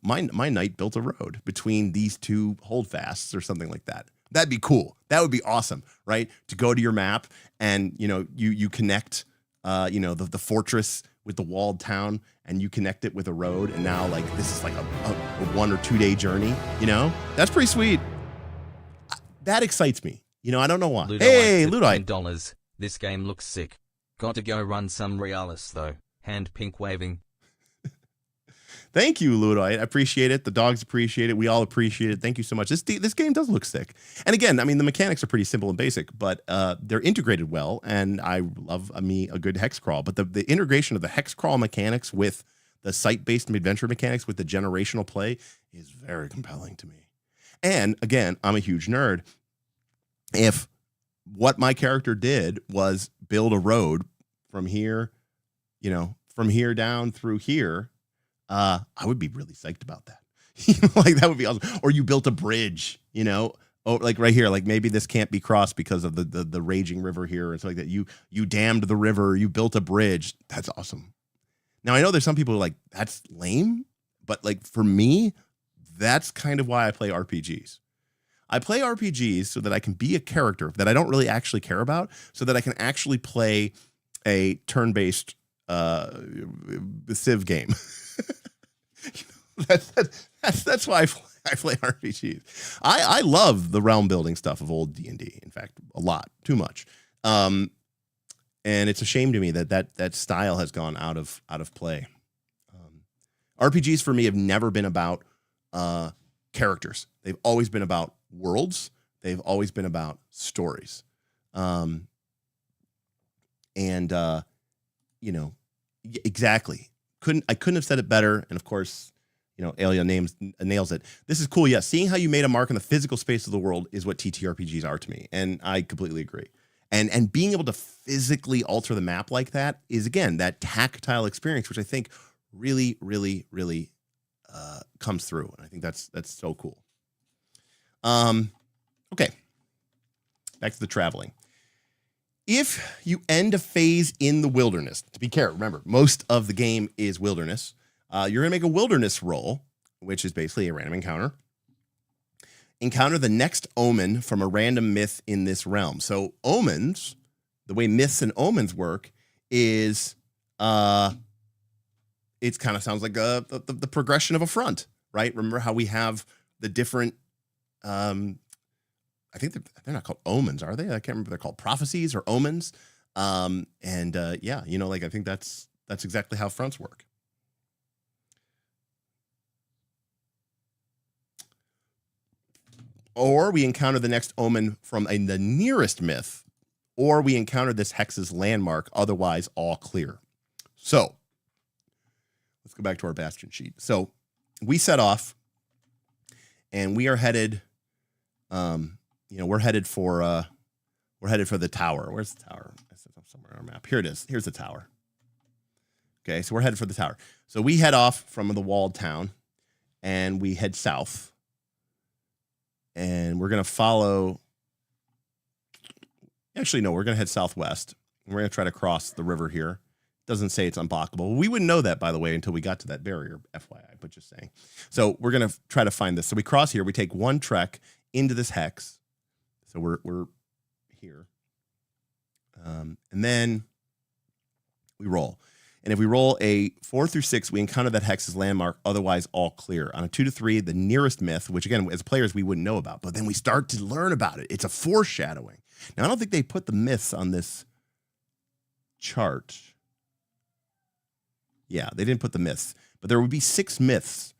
[SPEAKER 3] my knight built a road between these 2 holdfasts or something like that. That'd be cool. That would be awesome, right? To go to your map and, you connect, the fortress with the walled town and you connect it with a road. And now, like, this is like a 1 or 2 day journey, That's pretty sweet. That excites me. I don't know why.
[SPEAKER 4] Ludite,
[SPEAKER 3] hey, Ludite.
[SPEAKER 4] $10. This game looks sick. Got to go run some Realis, though. Hand pink waving.
[SPEAKER 3] Thank you, Ludite. I appreciate it. The dogs appreciate it. We all appreciate it. Thank you so much. This game does look sick. And again, I mean, the mechanics are pretty simple and basic, but they're integrated well. And I love a good hex crawl. But the integration of the hex crawl mechanics with the site-based adventure mechanics with the generational play is very compelling to me. And again, I'm a huge nerd. If what my character did was build a road from here, from here down through here, I would be really psyched about that. Like, that would be awesome. Or you built a bridge, like right here, like maybe this can't be crossed because of the raging river here and stuff like that. You dammed the river, you built a bridge. That's awesome. Now, I know there's some people who are like, that's lame, but like for me, that's kind of why I play RPGs. I play RPGs so that I can be a character that I don't really actually care about, so that I can actually play a turn-based the Civ game. That's why I play RPGs. I love the realm building stuff of old D&D. In fact, a lot, too much. And it's a shame to me that style has gone out of play. RPGs for me have never been about characters. They've always been about worlds. They've always been about stories. Exactly. I couldn't have said it better. And of course, Alia nails it. This is cool. Yes. Seeing how you made a mark on the physical space of the world is what TTRPGs are to me. And I completely agree. And being able to physically alter the map like that is, again, that tactile experience, which I think really, really, really comes through. And I think that's so cool. Okay. Back to the traveling. If you end a phase in the wilderness, to be careful, remember, most of the game is wilderness. You're going to make a wilderness roll, which is basically a random encounter. Encounter the next omen from a random myth in this realm. So omens, the way myths and omens work is, it kind of sounds like the progression of a front, right? Remember how we have the different, I think they're not called omens, are they? I can't remember. They're called prophecies or omens. I think that's exactly how fronts work. Or we encounter the next omen from the nearest myth, or we encounter this hex's landmark, otherwise all clear. So let's go back to our bastion sheet. So we set off, and we are headed. We're headed for the tower. Where's the tower? It's somewhere on our map. Here it is. Here's the tower. Okay, so we're headed for the tower. So we head off from the walled town, and we head south. And we're going to follow. Actually, no, we're going to head southwest. And we're going to try to cross the river here. Doesn't say it's unblockable. We wouldn't know that, by the way, until we got to that barrier, FYI, but just saying. So we're going to try to find this. So we cross here. We take one trek into this hex. So we're here. And then we roll. And if we roll a 4 through 6, we encounter that hex's landmark, otherwise all clear. On a 2 to 3, the nearest myth, which again, as players, we wouldn't know about, but then we start to learn about it. It's a foreshadowing. Now, I don't think they put the myths on this chart. Yeah, they didn't put the myths, but there would be 6 myths.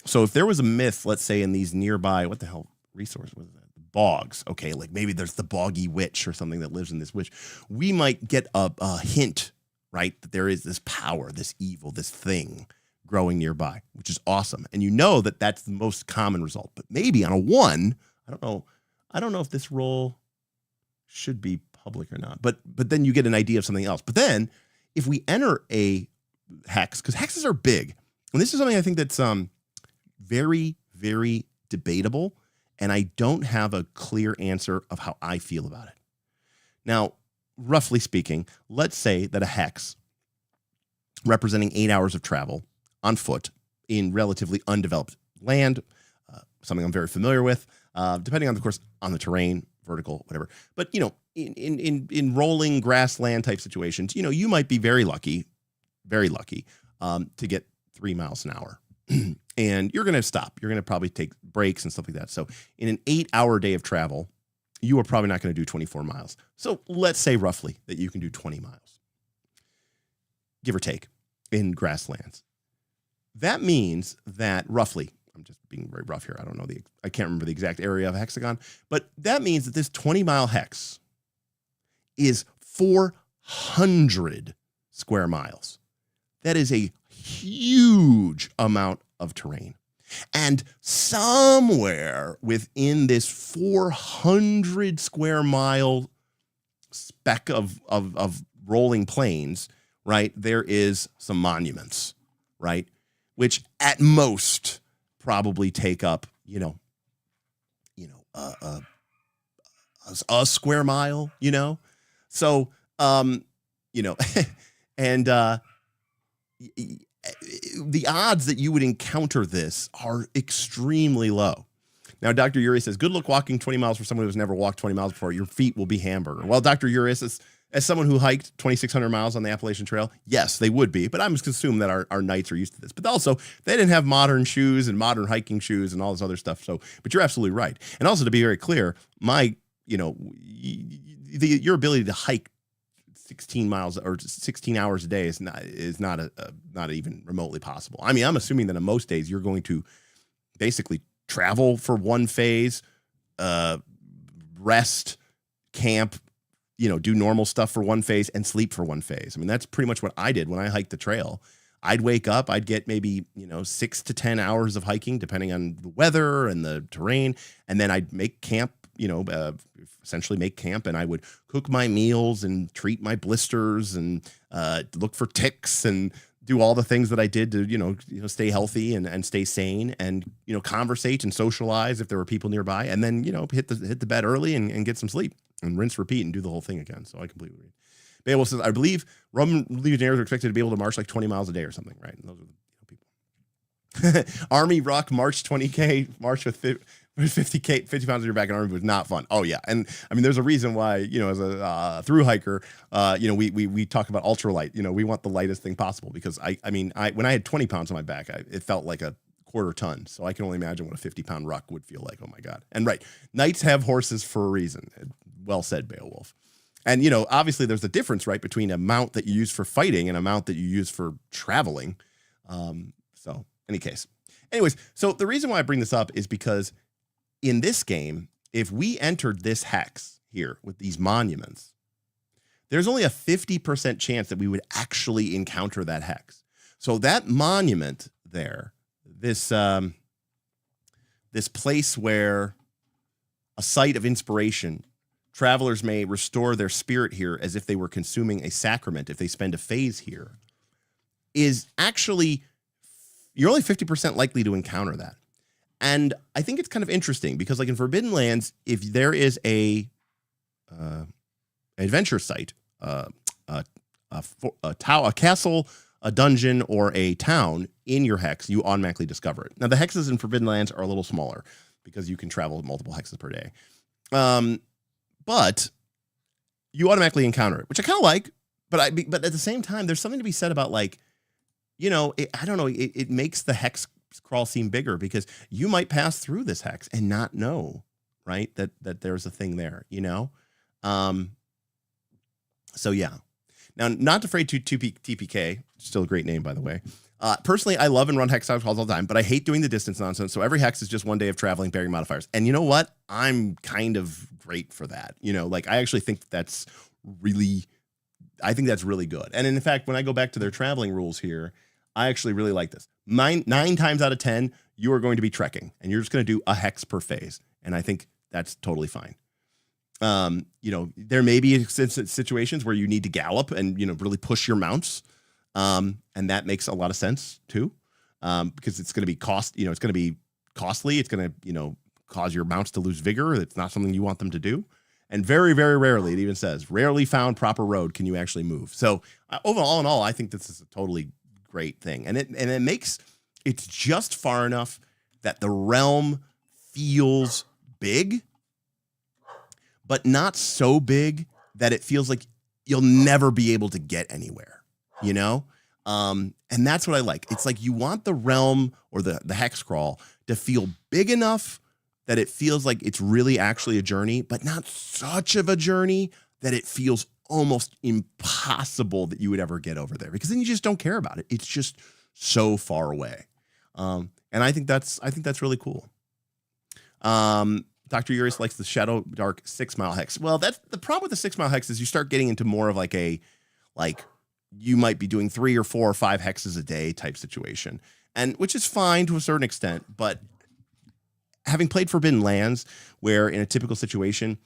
[SPEAKER 3] So if there was a myth, let's say in these nearby, what the hell resource was that? Bogs. Okay, like maybe there's the boggy witch or something that lives in this witch. We might get a hint, right, that there is this power, this evil, this thing growing nearby, which is awesome. And that that's the most common result. But maybe on a 1, I don't know if this roll should be public or not. But then you get an idea of something else. But then if we enter a hex, because hexes are big, and this is something I think that's very, very debatable, and I don't have a clear answer of how I feel about it. Now, roughly speaking, let's say that a hex representing 8 hours of travel on foot in relatively undeveloped land, something I'm very familiar with, depending on, of course, on the terrain, vertical, whatever. But, in rolling grassland type situations, you might be very lucky to get 3 miles an hour. And you're going to stop. You're going to probably take breaks and stuff like that. So in an 8-hour day of travel, you are probably not going to do 24 miles. So let's say roughly that you can do 20 miles, give or take, in grasslands. That means that roughly, I'm just being very rough here. I can't remember the exact area of a hexagon, but that means that this 20-mile hex is 400 square miles. That is a huge amount of terrain. And somewhere within this 400 square mile speck of rolling plains, right, there is some monuments, right, which at most probably take up, a square mile, So, and the odds that you would encounter this are extremely low. Now, Dr. Uri says, good luck walking 20 miles for someone who's never walked 20 miles before. Your feet will be hamburger. Well, Dr. Uri says, As someone who hiked 2,600 miles on the Appalachian Trail, yes, they would be. But I'm just assuming that our knights are used to this. But also, they didn't have modern shoes and modern hiking shoes and all this other stuff. So, but you're absolutely right. And also, to be very clear, your ability to hike 16 miles or 16 hours a day is not even remotely possible. I mean, I'm assuming that on most days you're going to basically travel for one phase, rest, camp, do normal stuff for one phase and sleep for one phase. I mean, that's pretty much what I did when I hiked the trail. I'd wake up, I'd get maybe, 6 to 10 hours of hiking, depending on the weather and the terrain. And then I'd make camp, essentially make camp, and I would cook my meals and treat my blisters and look for ticks and do all the things that I did to, stay healthy and stay sane and, conversate and socialize if there were people nearby, and then, hit the bed early and get some sleep and rinse, repeat, and do the whole thing again. So I completely agree. Beowulf says, I believe Roman legionnaires are expected to be able to march like 20 miles a day or something, right? And those are the people. Army Rock March 20K, march with 50 pounds on your back and army was not fun. Oh yeah. And I mean, there's a reason why, as a through hiker, we talk about ultralight, we want the lightest thing possible because when I had 20 pounds on my back, it felt like a quarter ton. So I can only imagine what a 50-pound ruck would feel like. Oh my God. And right. Knights have horses for a reason. Well said, Beowulf. And, obviously there's a difference, right, between a mount that you use for fighting and a mount that you use for traveling. So any case. Anyways, so the reason why I bring this up is because in this game, if we entered this hex here with these monuments, there's only a 50% chance that we would actually encounter that hex. So that monument there, this place where a site of inspiration, travelers may restore their spirit here as if they were consuming a sacrament if they spend a phase here, is actually, you're only 50% likely to encounter that. And I think it's kind of interesting because, like in Forbidden Lands, if there is a adventure site, a castle, a dungeon, or a town in your hex, you automatically discover it. Now, the hexes in Forbidden Lands are a little smaller because you can travel multiple hexes per day. But you automatically encounter it, which I kind of like. But at the same time, there's something to be said about, like, I don't know, it makes the hex crawl seem bigger because you might pass through this hex and not know, right, that there's a thing there, so yeah. Now, Not Afraid to TPK, still a great name, by the way. Personally, I love and run hex crawls all the time, but I hate doing the distance nonsense. So every hex is just one day of traveling, bearing modifiers. And you know what? I'm kind of great for that. I actually think that's really good. And in fact, when I go back to their traveling rules here, I actually really like this. 9 times out of 10, you are going to be trekking, and you're just going to do a hex per phase. And I think that's totally fine. There may be situations where you need to gallop and, really push your mounts. And that makes a lot of sense too. Because it's going to be it's going to be costly. It's going to, cause your mounts to lose vigor. It's not something you want them to do. And very, very rarely, it even says, rarely found proper road can you actually move. So overall, in all, I think this is a totally great thing. And it makes, it's just far enough that the realm feels big, but not so big that it feels like you'll never be able to get anywhere, And that's what I like. It's like you want the realm or the hex crawl to feel big enough that it feels like it's really actually a journey, but not such of a journey that it feels almost impossible that you would ever get over there, because then you just don't care about it. It's just so far away. And I think that's really cool. Dr. Urias likes the Shadow Dark 6 Mile Hex. Well, that's the problem with the 6 Mile Hex is you start getting into more of like you might be doing 3 or 4 or 5 hexes a day type situation, and which is fine to a certain extent. But having played Forbidden Lands, where in a typical situation,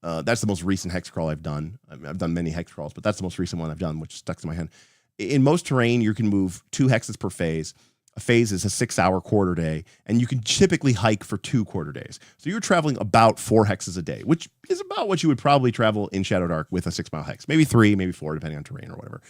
[SPEAKER 3] that's the most recent hex crawl I've done. I've done many hex crawls, but that's the most recent one I've done, which stuck to my head. In most terrain, you can move 2 hexes per phase. A phase is a 6-hour quarter day, and you can typically hike for 2 quarter days. So you're traveling about 4 hexes a day, which is about what you would probably travel in Shadow Dark with a 6 Mile Hex. Maybe 3, maybe 4, depending on terrain or whatever.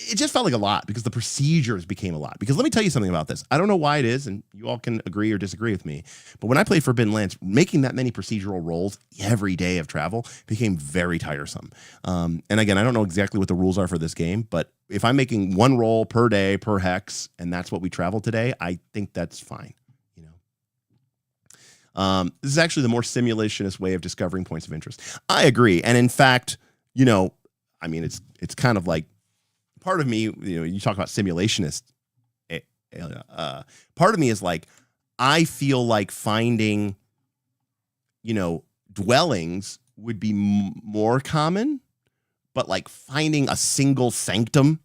[SPEAKER 3] it just felt like a lot because the procedures became a lot. Because let me tell you something about this. I don't know why it is, and you all can agree or disagree with me, but when I played Forbidden Lands, making that many procedural rolls every day of travel became very tiresome. And again, I don't know exactly what the rules are for this game, but if I'm making one roll per day per hex, and that's what we travel today, I think that's fine. This is actually the more simulationist way of discovering points of interest. I agree. And in fact, I mean, it's kind of like part of me, you talk about simulationist. Part of me is like, I feel like finding, dwellings would be more common, but like finding a single sanctum,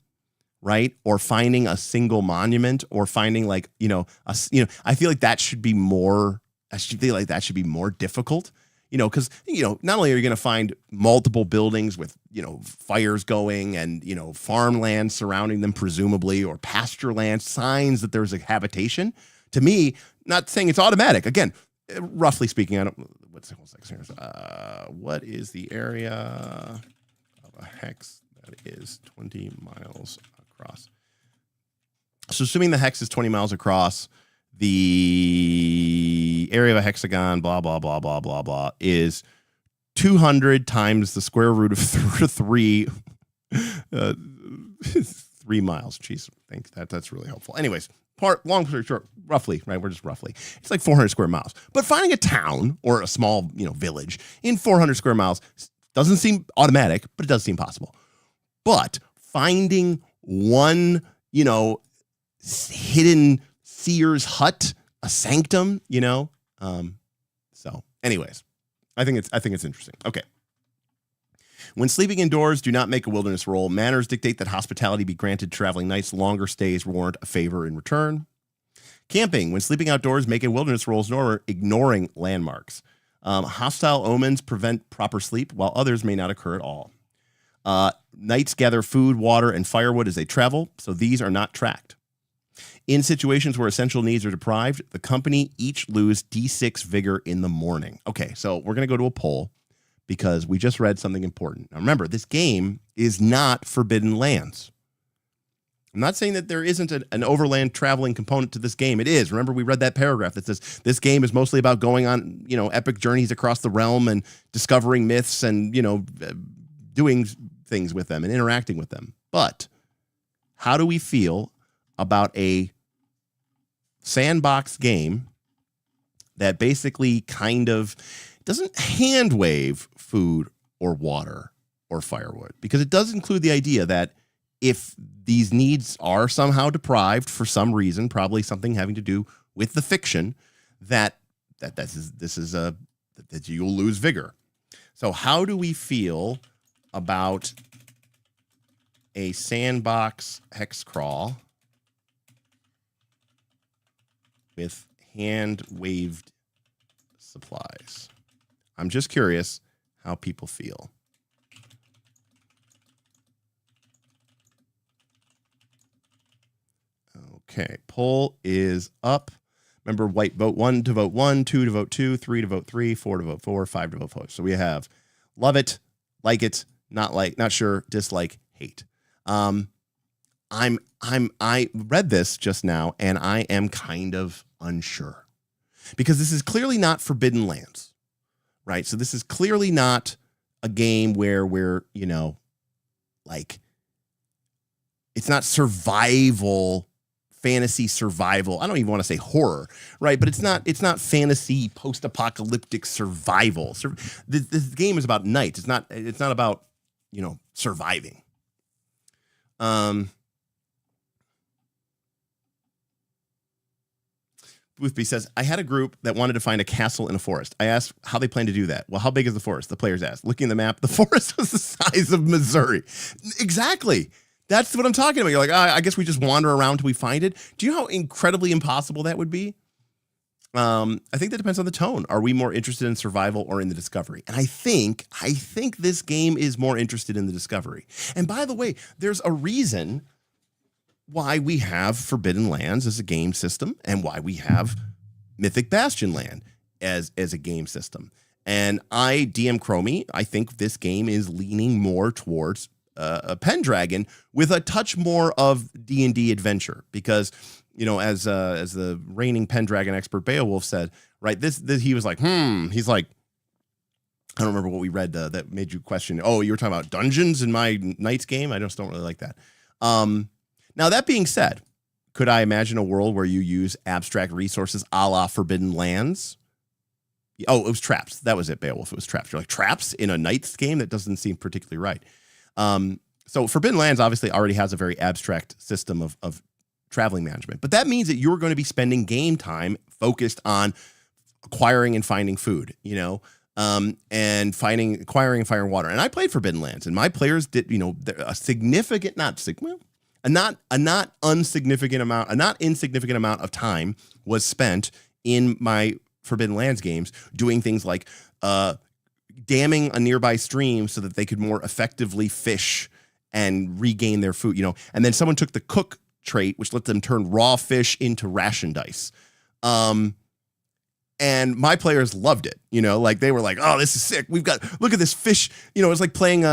[SPEAKER 3] right? Or finding a single monument, or finding like, I feel like that should be more. I should feel like that should be more difficult, because, not only are you going to find multiple buildings with, fires going and, farmland surrounding them, presumably, or pasture land, signs that there's a habitation. To me, not saying it's automatic. Again, roughly speaking, I don't, what is the area of a hex that is 20 miles across? So assuming the hex is 20 miles across, the area of a hexagon, blah, blah, blah, blah, blah, blah, is 200 times the square root of 3 miles. Jeez, thanks. That's really helpful. Anyways, long story short, roughly, right? We're just roughly. It's like 400 square miles. But finding a town or a small, village in 400 square miles doesn't seem automatic, but it does seem possible. But finding one, hidden seer's hut, a sanctum, so anyways, I think it's interesting. Okay. When sleeping indoors, do not make a wilderness roll. Manners dictate that hospitality be granted traveling nights. Longer stays warrant a favor in return. Camping. When sleeping outdoors, make a wilderness roll, ignoring landmarks. Hostile omens prevent proper sleep, while others may not occur at all. Knights gather food, water, and firewood as they travel, so these are not tracked. In situations where essential needs are deprived, the company each lose D6 vigor in the morning. Okay, so we're going to go to a poll because we just read something important. Now remember, this game is not Forbidden Lands. I'm not saying that there isn't an overland traveling component to this game. It is. Remember, we read that paragraph that says this game is mostly about going on, epic journeys across the realm and discovering myths and, doing things with them and interacting with them. But how do we feel about a sandbox game that basically kind of doesn't hand wave food or water or firewood? Because it does include the idea that if these needs are somehow deprived for some reason, probably something having to do with the fiction, that you'll lose vigor. So how do we feel about a sandbox hex crawl with hand-waved supplies? I'm just curious how people feel. Okay, poll is up. Remember, white vote 1 to vote 1, 2 to vote 2, 3 to vote 3, 4 to vote 4, 5 to vote 4. So we have love it, not sure, dislike, hate. I read this just now and I am kind of unsure because this is clearly not Forbidden Lands, right? So this is clearly not a game where we're, it's not survival, fantasy survival. I don't even want to say horror, right? But it's not fantasy post-apocalyptic survival. This game is about nights. It's not about, surviving. Boothby says, I had a group that wanted to find a castle in a forest. I asked how they plan to do that. Well, how big is the forest? The players asked. Looking at the map, the forest was the size of Missouri. Exactly. That's what I'm talking about. You're like, I guess we just wander around till we find it. Do you know how incredibly impossible that would be? I think that depends on the tone. Are we more interested in survival or in the discovery? And I think this game is more interested in the discovery. And by the way, there's a reason why we have Forbidden Lands as a game system and why we have Mythic Bastionland as a game system. And DM Chromie, I think this game is leaning more towards a Pendragon with a touch more of D&D adventure, because as the reigning Pendragon expert Beowulf said, right, this he was like, he's like, I don't remember what we read that made you question, oh, you were talking about dungeons in my Knights game? I just don't really like that. Now, that being said, could I imagine a world where you use abstract resources a la Forbidden Lands? Oh, it was traps. That was it, Beowulf. It was traps. You're like, traps in a Knights game? That doesn't seem particularly right. So Forbidden Lands obviously already has a very abstract system of traveling management, but that means that you're going to be spending game time focused on acquiring and finding food, and acquiring and firing water. And I played Forbidden Lands, and my players did, a significant, a not insignificant amount of time was spent in my Forbidden Lands games doing things like damming a nearby stream so that they could more effectively fish and regain their food, and then someone took the cook trait, which let them turn raw fish into ration dice. And my players loved it, like they were like, oh, this is sick. Look at this fish. It's like playing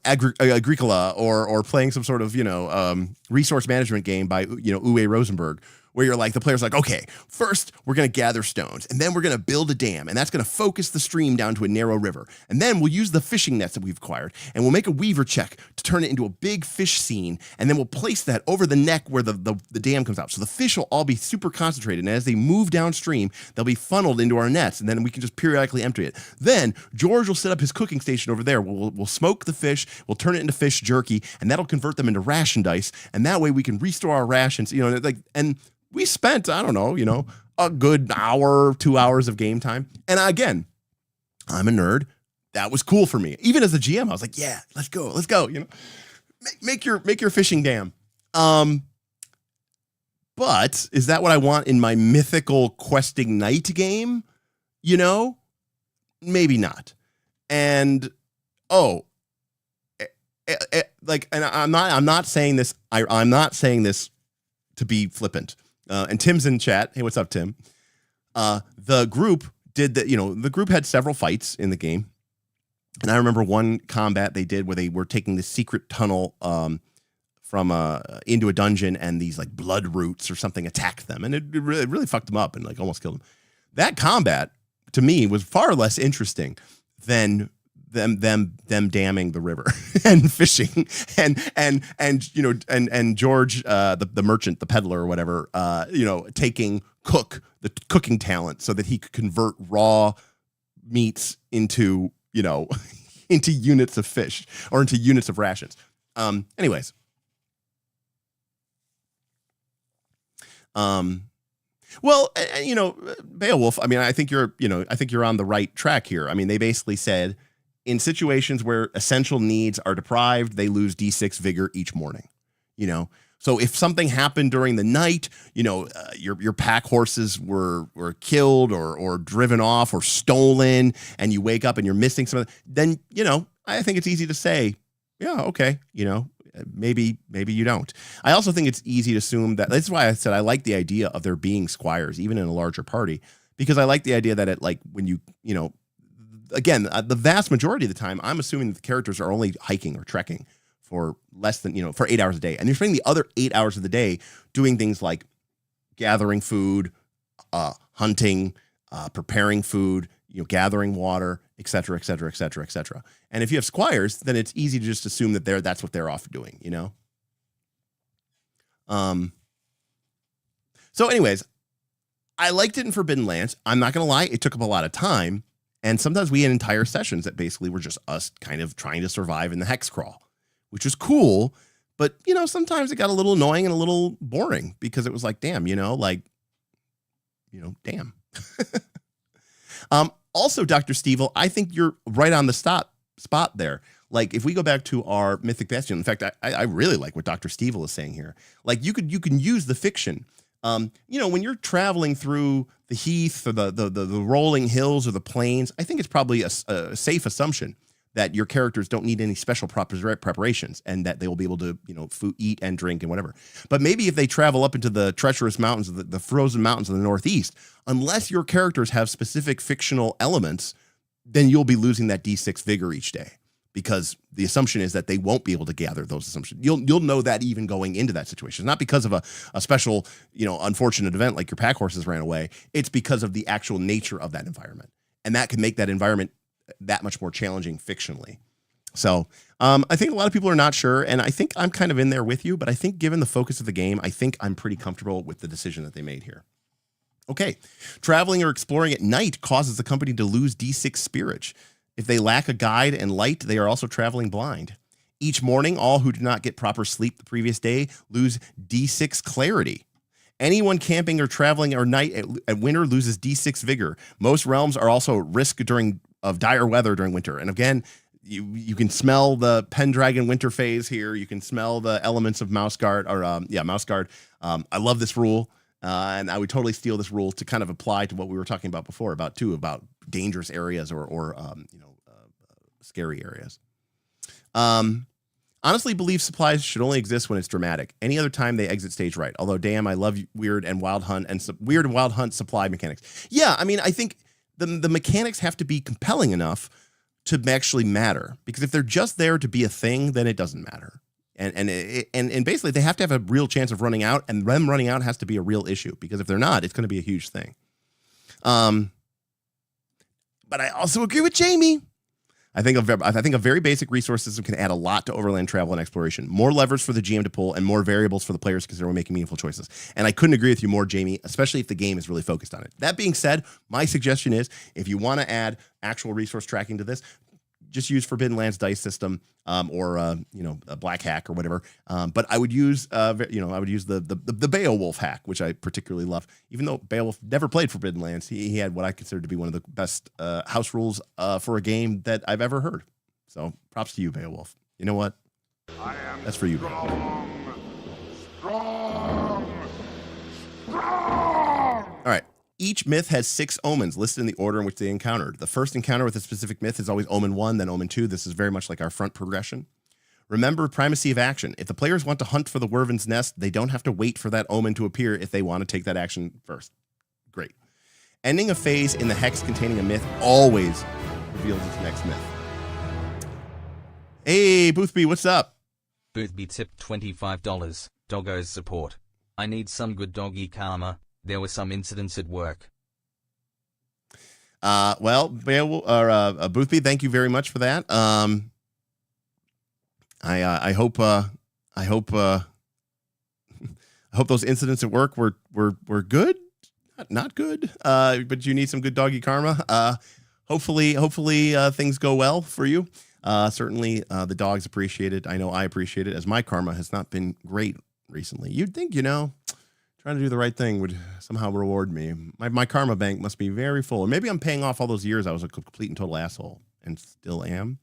[SPEAKER 3] Agricola or playing some sort of, resource management game by, Uwe Rosenberg, where you're like, the player's like, okay, first we're going to gather stones, and then we're going to build a dam, and that's going to focus the stream down to a narrow river. And then we'll use the fishing nets that we've acquired, and we'll make a weaver check to turn it into a big fish scene, and then we'll place that over the neck where the dam comes out. So the fish will all be super concentrated, and as they move downstream, they'll be funneled into our nets, and then we can just periodically empty it. Then George will set up his cooking station over there. We'll smoke the fish, we'll turn it into fish jerky, and that'll convert them into ration dice, and that way we can restore our rations, and we spent, I don't know, a good hour, 2 hours of game time. And again, I'm a nerd. That was cool for me. Even as a GM, I was like, yeah, let's go. Make your fishing dam. But is that what I want in my mythical questing knight game? Maybe not. And and I'm not saying this. I'm not saying this to be flippant. And Tim's in chat. Hey, what's up, Tim? The group did that. The group had several fights in the game, and I remember one combat they did where they were taking the secret tunnel from into a dungeon, and these like blood roots or something attacked them, and it really fucked them up and like almost killed them. That combat to me was far less interesting than them damming the river and fishing and George the merchant, the peddler or whatever, taking the cooking talent so that he could convert raw meats into into units of fish or into units of rations. Anyways. Well, Beowulf, I mean, I think you're on the right track here. I mean, they basically said, in situations where essential needs are deprived, they lose D6 vigor each morning, So if something happened during the night, your pack horses were killed or driven off or stolen, and you wake up and you're missing something, then, I think it's easy to say, yeah, okay, maybe you don't. I also think it's easy to assume that's why I said I like the idea of there being squires, even in a larger party, because I like the idea that when you again, the vast majority of the time, I'm assuming that the characters are only hiking or trekking for less than, for 8 hours a day. And they're spending the other 8 hours of the day doing things like gathering food, hunting, preparing food, gathering water, et cetera, et cetera, et cetera, et cetera. And if you have squires, then it's easy to just assume that that's what they're off doing, So anyways, I liked it in Forbidden Lands. I'm not going to lie. It took up a lot of time. And sometimes we had entire sessions that basically were just us kind of trying to survive in the hex crawl, which was cool. But, sometimes it got a little annoying and a little boring because it was like, damn, damn. Also, Dr. Stevel, I think you're right on the spot there. Like, if we go back to our Mythic Bastion, in fact, I really like what Dr. Stevel is saying here. Like, you can use the fiction. When you're traveling through the heath or the rolling hills or the plains, I think it's probably a safe assumption that your characters don't need any special preparations and that they will be able to, eat and drink and whatever. But maybe if they travel up into the treacherous mountains, the frozen mountains of the Northeast, unless your characters have specific fictional elements, then you'll be losing that D6 vigor each day. because the assumption is that they won't be able to gather those assumptions. You'll know that even going into that situation. It's not because of a special, unfortunate event like your pack horses ran away. It's because of the actual nature of that environment. And that can make that environment that much more challenging fictionally. So I think a lot of people are not sure, and I think I'm kind of in there with you, but I think given the focus of the game, I think I'm pretty comfortable with the decision that they made here. Okay, traveling or exploring at night causes the company to lose D6 spirit. If they lack a guide and light, they are also traveling blind. Each morning, all who do not get proper sleep the previous day lose D6 clarity. Anyone camping or traveling at night at winter loses D6 vigor. Most realms are also at risk of dire weather during winter. And again, you can smell the Pendragon winter phase here. You can smell the elements of Mouse Guard Mouse Guard. I love this rule. And I would totally steal this rule to kind of apply to what we were talking about before about dangerous areas or scary areas. Honestly, believe supplies should only exist when it's dramatic. Any other time they exit stage right. Although, damn, I love weird and wild hunt supply mechanics. Yeah, I mean, I think the mechanics have to be compelling enough to actually matter, because if they're just there to be a thing, then it doesn't matter. And basically they have to have a real chance of running out, and them running out has to be a real issue, because if they're not, it's going to be a huge thing. But I also agree with Jamie. I think a very basic resource system can add a lot to overland travel and exploration. More levers for the GM to pull and more variables for the players to consider when making meaningful choices. And I couldn't agree with you more, Jamie, especially if the game is really focused on it. That being said, my suggestion is if you want to add actual resource tracking to this, just use Forbidden Lands dice system, or a black hack or whatever. But I would use the Beowulf hack, which I particularly love. Even though Beowulf never played Forbidden Lands, he had what I consider to be one of the best house rules for a game that I've ever heard. So props to you, Beowulf. You know what? That's for you.
[SPEAKER 2] Strong.
[SPEAKER 3] All right. Each myth has 6 omens listed in the order in which they encountered. The first encounter with a specific myth is always Omen 1, then Omen 2. This is very much like our front progression. Remember primacy of action. If the players want to hunt for the Werven's Nest, they don't have to wait for that omen to appear if they want to take that action first. Great. Ending a phase in the hex containing a myth always reveals its next myth. Hey, Boothby, what's up?
[SPEAKER 4] Boothby tipped $25. Doggo's support. I need some good doggy karma. There were some incidents at work.
[SPEAKER 3] Boothby, thank you very much for that. I hope those incidents at work were good, not good. But you need some good doggy karma. Hopefully things go well for you. Certainly, the dogs appreciate it. I know I appreciate it, as my karma has not been great recently. You'd think, trying to do the right thing would somehow reward me. My karma bank must be very full. Or maybe I'm paying off all those years I was a complete and total asshole and still am.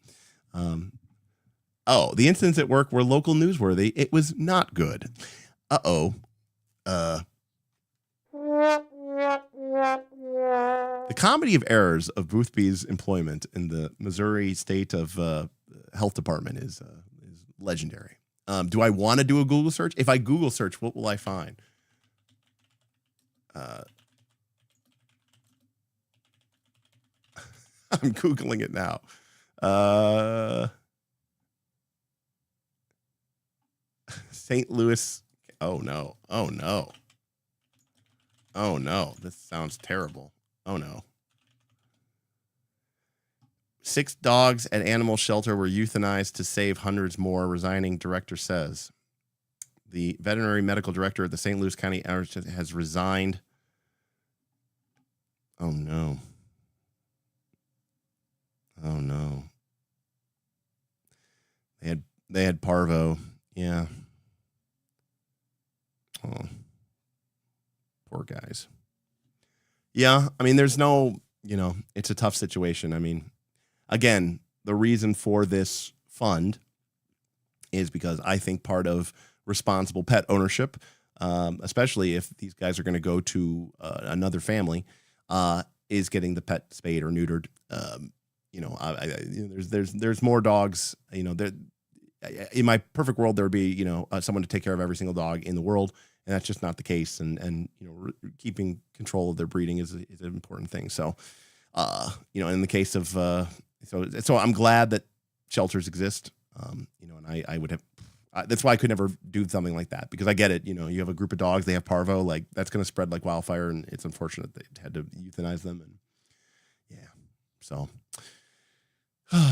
[SPEAKER 3] The incidents at work were local newsworthy. It was not good. The comedy of errors of Boothby's employment in the Missouri State of Health Department is legendary. Do I want to do a Google search? If I Google search, what will I find? I'm Googling it now. St. Louis. Oh no. This sounds terrible. Oh no. 6 dogs at animal shelter were euthanized to save hundreds more, resigning director says. The veterinary medical director at the St. Louis County has resigned. Oh no. They had parvo. Yeah. Oh. Poor guys. Yeah, I mean, there's no, it's a tough situation. I mean, again, the reason for this fund is because I think part of responsible pet ownership, especially if these guys are going to go to another family, is getting the pet spayed or neutered. There's more dogs. In my perfect world, there would be someone to take care of every single dog in the world, and that's just not the case. And keeping control of their breeding is an important thing. So, in the case of so I'm glad that shelters exist. You know, and I would have. That's why I could never do something like that, because I get it. You know, you have a group of dogs, they have parvo, like that's going to spread like wildfire, and it's unfortunate they had to euthanize them. And yeah, so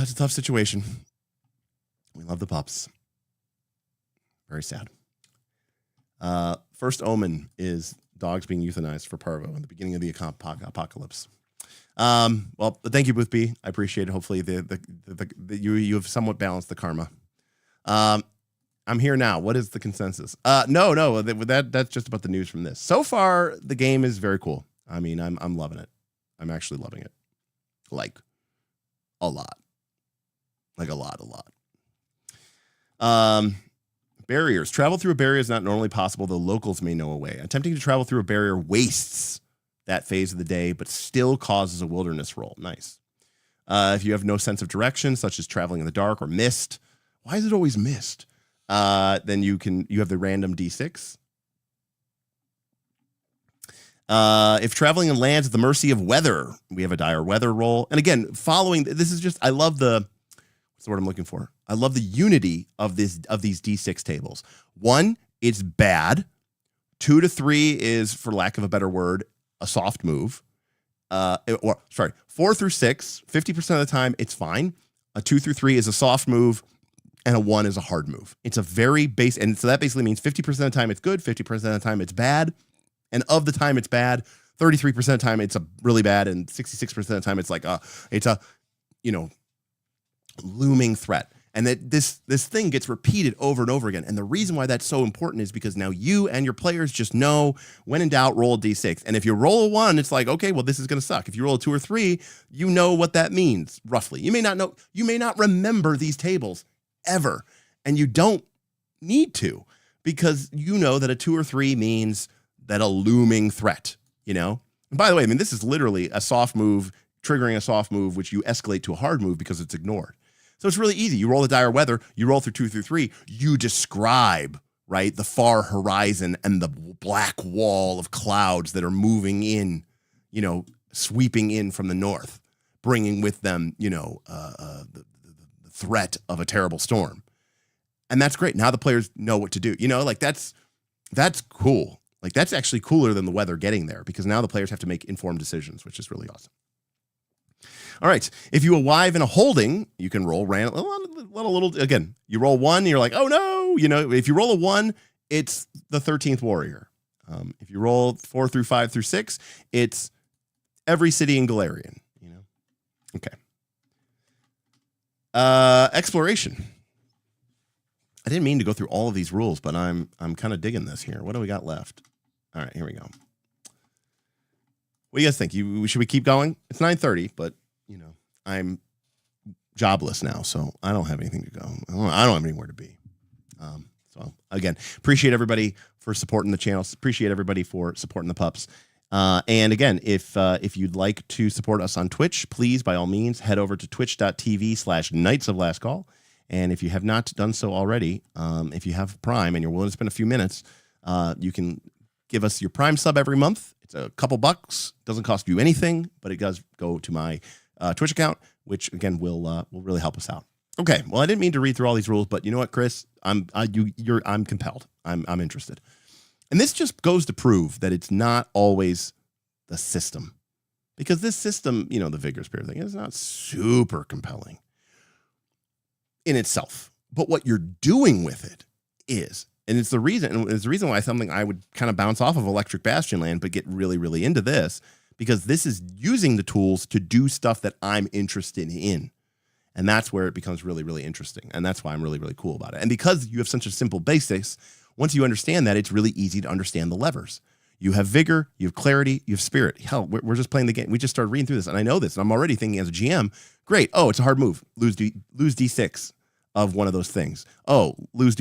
[SPEAKER 3] it's a tough situation. We love the pups. Very sad. First omen is dogs being euthanized for parvo in the beginning of the apocalypse. Well, thank you, Booth B. I appreciate it. Hopefully you have somewhat balanced the karma. I'm here now. What is the consensus? No, that's just about the news from this. So far, the game is very cool. I mean, I'm loving it. I'm actually loving it. Like a lot. Like a lot. Barriers. Travel through a barrier is not normally possible, though locals may know a way. Attempting to travel through a barrier wastes that phase of the day, but still causes a wilderness roll. Nice. If you have no sense of direction, such as traveling in the dark or mist, why is it always mist? Then you have the random D6. If traveling in lands at the mercy of weather, we have a dire weather roll. And again, this is just, I love what's the word I'm looking for? I love the unity of these D6 tables. 1, it's bad. 2 to 3 is, for lack of a better word, a soft move. 4 through 6, 50% of the time, it's fine. A 2 through 3 is a soft move, and a 1 is a hard move. It's a very base, and so that basically means 50% of the time it's good, 50% of the time it's bad, and of the time it's bad, 33% of the time it's a really bad, and 66% of the time it's like it's a looming threat. And that this thing gets repeated over and over again. And the reason why that's so important is because now you and your players just know, when in doubt, roll a D6. And if you roll a 1, it's like, okay, well, this is going to suck. If you roll a 2 or 3, you know what that means, roughly. You may not know, you may not remember these tables ever. And you don't need to, because you know that a 2 or 3 means that a looming threat, you know? And by the way, I mean, this is literally a soft move, triggering a soft move, which you escalate to a hard move because it's ignored. So it's really easy. You roll the dire weather, you roll through 2 through 3, you describe, right, the far horizon and the black wall of clouds that are moving in, you know, sweeping in from the north, bringing with them, you know, the threat of a terrible storm. And that's great. Now the players know what to do. You know, like that's cool. Like that's actually cooler than the weather getting there, because now the players have to make informed decisions, which is really awesome. All right. If you arrive in a holding, you can roll again. You roll 1, you're like, oh no. You know, if you roll a 1, it's the 13th warrior. If you roll 4 through 5 through 6, it's every city in Galarian. You know. Okay. Exploration. I didn't mean to go through all of these rules, but I'm kind of digging this here. What do we got left? All right, here we go. What do you guys think? Should we keep going? It's 9:30, but you know, I'm jobless now, so I don't have anything to go. I don't have anywhere to be. So again, appreciate everybody for supporting the channel. Appreciate everybody for supporting the pups. And again, if you'd like to support us on Twitch, please, by all means, head over to twitch.tv/Knights of Last Call. And if you have not done so already, if you have Prime and you're willing to spend a few minutes, you can give us your Prime sub every month. It's a couple bucks. Doesn't cost you anything, but it does go to my Twitch account, which again will really help us out. Okay, well, I didn't mean to read through all these rules, but you know what, Chris? I'm compelled. I'm interested. And this just goes to prove that it's not always the system, because this system, you know, the Vigor Spirit thing is not super compelling in itself, but what you're doing with it is. And it's the reason why something I would kind of bounce off of Electric Bastionland, but get really, really into this, because this is using the tools to do stuff that I'm interested in. And that's where it becomes really, really interesting. And that's why I'm really, really cool about it. And because you have such a simple basics, once you understand that, it's really easy to understand the levers. You have vigor, you have clarity, you have spirit. Hell, we're just playing the game. We just started reading through this, and I know this, and I'm already thinking as a GM, great. Oh, it's a hard move. Lose D6 of one of those things. Oh, lose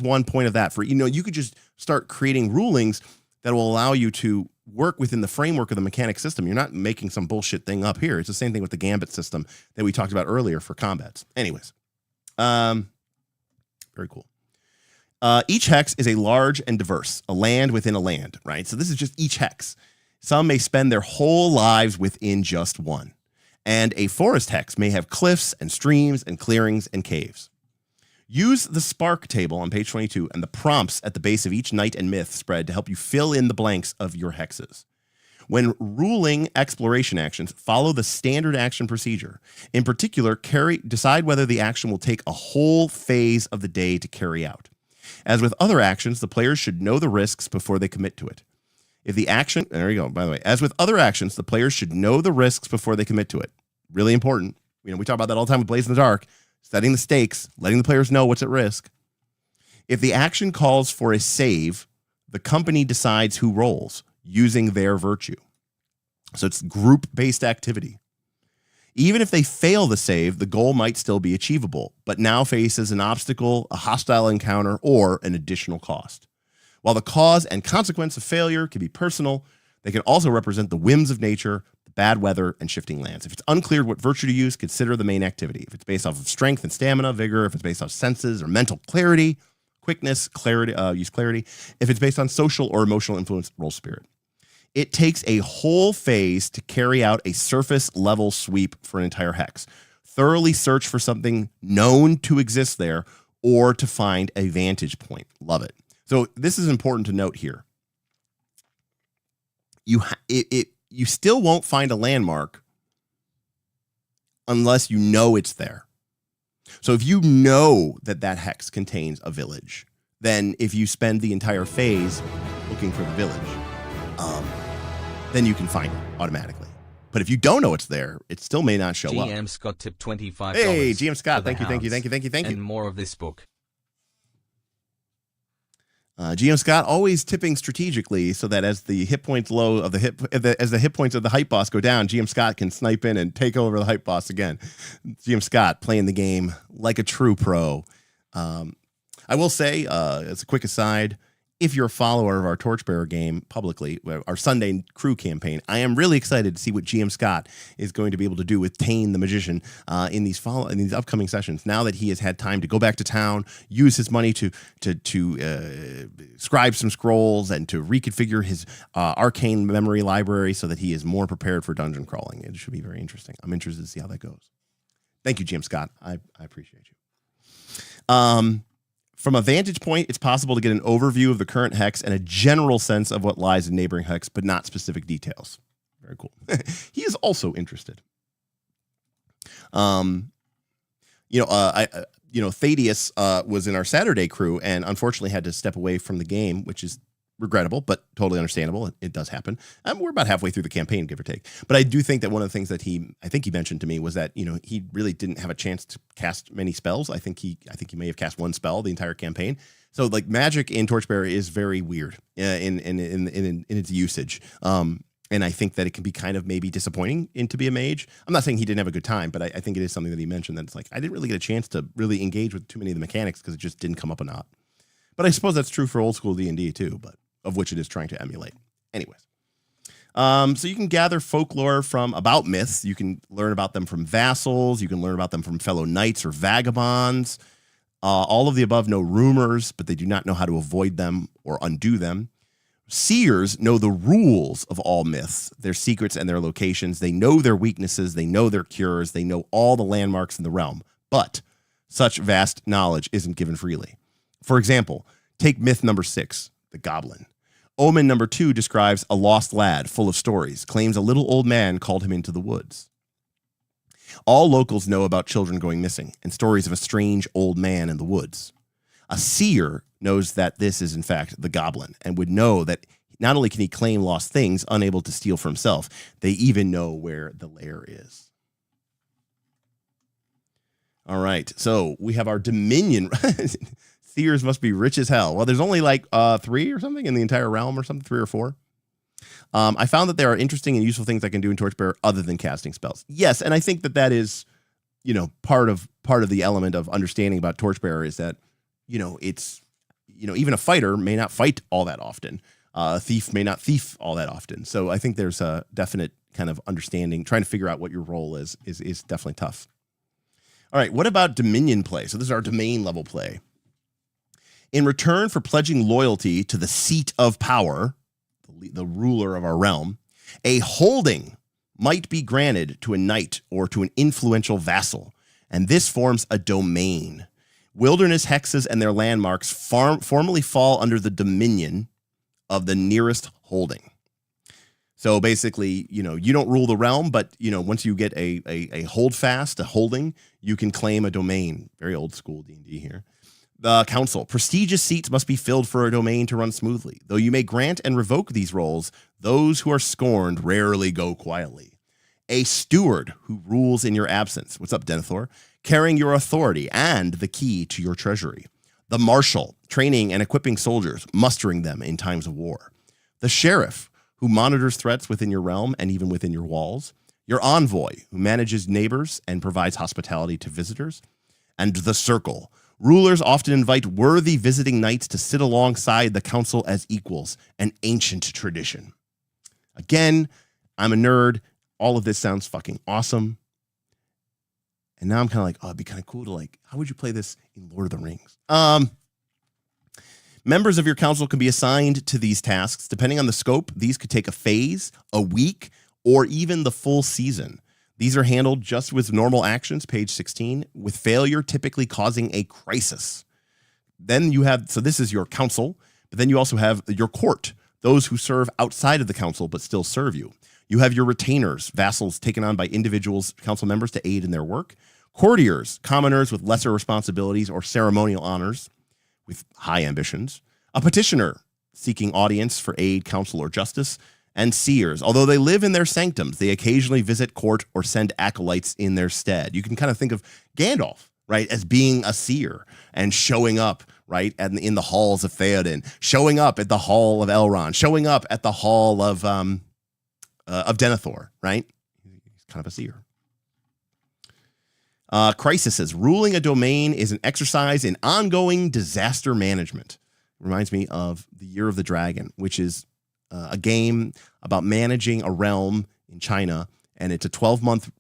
[SPEAKER 3] 1 point of that for, you know, you could just start creating rulings that will allow you to work within the framework of the mechanic system. You're not making some bullshit thing up here. It's the same thing with the Gambit system that we talked about earlier for combats. Anyways, very cool. Each hex is a large and diverse, a land within a land, right? So this is just each hex. Some may spend their whole lives within just one. And a forest hex may have cliffs and streams and clearings and caves. Use the Spark table on page 22 and the prompts at the base of each Night and Myth spread to help you fill in the blanks of your hexes. When ruling exploration actions, follow the standard action procedure. In particular, decide whether the action will take a whole phase of the day to carry out. As with other actions, the players should know the risks before they commit to it. If the action, there you go, by the way, as with other actions, the players should know the risks before they commit to it. Really important. We talk about that all the time with Blaze in the Dark, setting the stakes, letting the players know what's at risk. If the action calls for a save, the company decides who rolls using their virtue. So it's group-based activity. Even if they fail the save, the goal might still be achievable, but now faces an obstacle, a hostile encounter, or an additional cost. While the cause and consequence of failure can be personal, they can also represent the whims of nature, the bad weather, and shifting lands. If it's unclear what virtue to use, consider the main activity. If it's based off of strength and stamina, vigor, if it's based off senses or mental clarity, quickness, clarity, use clarity. If it's based on social or emotional influence, roll spirit. It takes a whole phase to carry out a surface level sweep for an entire hex. Thoroughly search for something known to exist there or to find a vantage point. Love it. So this is important to note here. You still won't find a landmark unless you know it's there. So if you know that that hex contains a village, then if you spend the entire phase looking for the village, then you can find it automatically. But if you don't know it's there, it still may not show up.
[SPEAKER 4] GM Scott tipped $25.
[SPEAKER 3] Hey, GM Scott, thank you.
[SPEAKER 4] And more of this book.
[SPEAKER 3] GM Scott always tipping strategically so that as the hit points low of as the hit points of the hype boss go down, GM Scott can snipe in and take over the hype boss again. GM Scott playing the game like a true pro. I will say, as a quick aside, if you're a follower of our Torchbearer game publicly, our Sunday crew campaign, I am really excited to see what GM Scott is going to be able to do with Tane the Magician in these upcoming sessions. Now that he has had time to go back to town, use his money to scribe some scrolls and to reconfigure his arcane memory library so that he is more prepared for dungeon crawling. It should be very interesting. I'm interested to see how that goes. Thank you, GM Scott. I appreciate you. From a vantage point, it's possible to get an overview of the current hex and a general sense of what lies in neighboring hex, but not specific details. Very cool. He is also interested. Thaddeus was in our Saturday crew and unfortunately had to step away from the game, which is regrettable, but totally understandable. It does happen. We're about halfway through the campaign, give or take. But I do think that one of the things that I think he mentioned to me was that, he really didn't have a chance to cast many spells. I think he may have cast one spell the entire campaign. So like magic in Torchbearer is very weird in its usage. And I think that it can be kind of maybe disappointing to be a mage. I'm not saying he didn't have a good time, but I think it is something that he mentioned that it's like, I didn't really get a chance to really engage with too many of the mechanics because it just didn't come up a lot. But I suppose that's true for old school D&D too, but of which it is trying to emulate. Anyways. So you can gather folklore about myths. You can learn about them from vassals. You can learn about them from fellow knights or vagabonds. All of the above know rumors, but they do not know how to avoid them or undo them. Seers know the rules of all myths, their secrets and their locations. They know their weaknesses. They know their cures. They know all the landmarks in the realm. But such vast knowledge isn't given freely. For example, take myth number 6, the goblin. Omen number 2 describes a lost lad full of stories, claims a little old man called him into the woods. All locals know about children going missing and stories of a strange old man in the woods. A seer knows that this is in fact the goblin and would know that not only can he claim lost things, unable to steal for himself, they even know where the lair is. All right, so we have our Dominion. Seers must be rich as hell. Well, there's only like 3 or something in the entire realm or something, 3 or 4. I found that there are interesting and useful things I can do in Torchbearer other than casting spells. Yes, and I think that is, part of the element of understanding about Torchbearer is that, it's, even a fighter may not fight all that often. A thief may not thief all that often. So I think there's a definite kind of understanding, trying to figure out what your role is definitely tough. All right, what about Dominion play? So this is our domain level play. In return for pledging loyalty to the seat of power, the ruler of our realm, a holding might be granted to a knight or to an influential vassal, and this forms a domain. Wilderness hexes and their landmarks formally fall under the dominion of the nearest holding. So basically, you don't rule the realm, but once you get a holdfast, a holding, you can claim a domain. Very old school D&D here. The council. Prestigious seats must be filled for a domain to run smoothly. Though you may grant and revoke these roles, those who are scorned rarely go quietly. A steward who rules in your absence. What's up, Denethor? Carrying your authority and the key to your treasury. The marshal, training and equipping soldiers, mustering them in times of war. The sheriff, who monitors threats within your realm and even within your walls. Your envoy, who manages neighbors and provides hospitality to visitors. And the circle. Rulers often invite worthy visiting knights to sit alongside the council as equals, an ancient tradition. Again, I'm a nerd. All of this sounds fucking awesome. And now I'm kind of like, oh, it'd be kind of cool to how would you play this in Lord of the Rings? Members of your council can be assigned to these tasks. Depending on the scope, these could take a phase, a week, or even the full season. These are handled just with normal actions, page 16, with failure typically causing a crisis. Then you have, so this is your council, but then you also have your court, those who serve outside of the council but still serve you. You have your retainers, vassals taken on by individuals, council members to aid in their work. Courtiers, commoners with lesser responsibilities or ceremonial honors with high ambitions. A petitioner seeking audience for aid, counsel, or justice. And seers, although they live in their sanctums, they occasionally visit court or send acolytes in their stead. You can kind of think of Gandalf, right, as being a seer and showing up, right, in the halls of Theoden, showing up at the hall of Elrond, showing up at the hall of Denethor, right? He's kind of a seer. Crises. Ruling a domain is an exercise in ongoing disaster management. Reminds me of the Year of the Dragon, which is a game about managing a realm in China, and it's a 12-month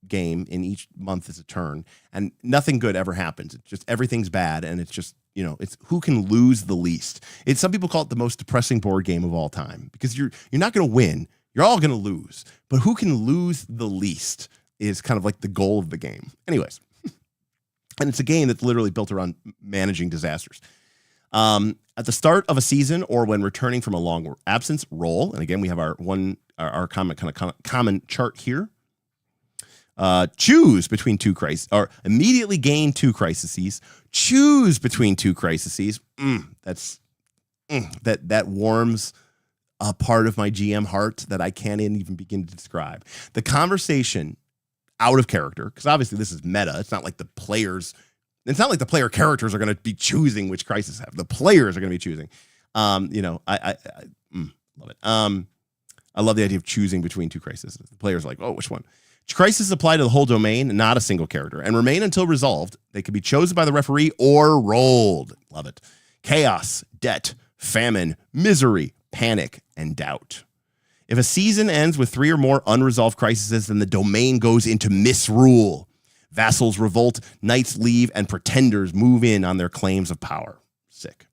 [SPEAKER 3] game. In each month is a turn, and nothing good ever happens. It's just everything's bad, and it's just it's who can lose the least. It's some people call it the most depressing board game of all time because you're not going to win. You're all going to lose, but who can lose the least is kind of like the goal of the game. Anyways, and it's a game that's literally built around managing disasters. At the start of a season or when returning from a long absence, roll. And again, we have our common chart here. Choose between two crises, or immediately gain two crises. Choose between two crises. That warms a part of my GM heart that I can't even begin to describe. The conversation out of character, because obviously this is meta. It's not like the player characters are going to be choosing which crisis have. The players are going to be choosing. I love it. I love the idea of choosing between two crises. The players are like, oh, which one? Crises apply to the whole domain, not a single character, and remain until resolved. They can be chosen by the referee or rolled. Love it. Chaos, debt, famine, misery, panic, and doubt. If a season ends with 3 or more unresolved crises, then the domain goes into misrule. Vassals revolt, knights leave, and pretenders move in on their claims of power. Sick.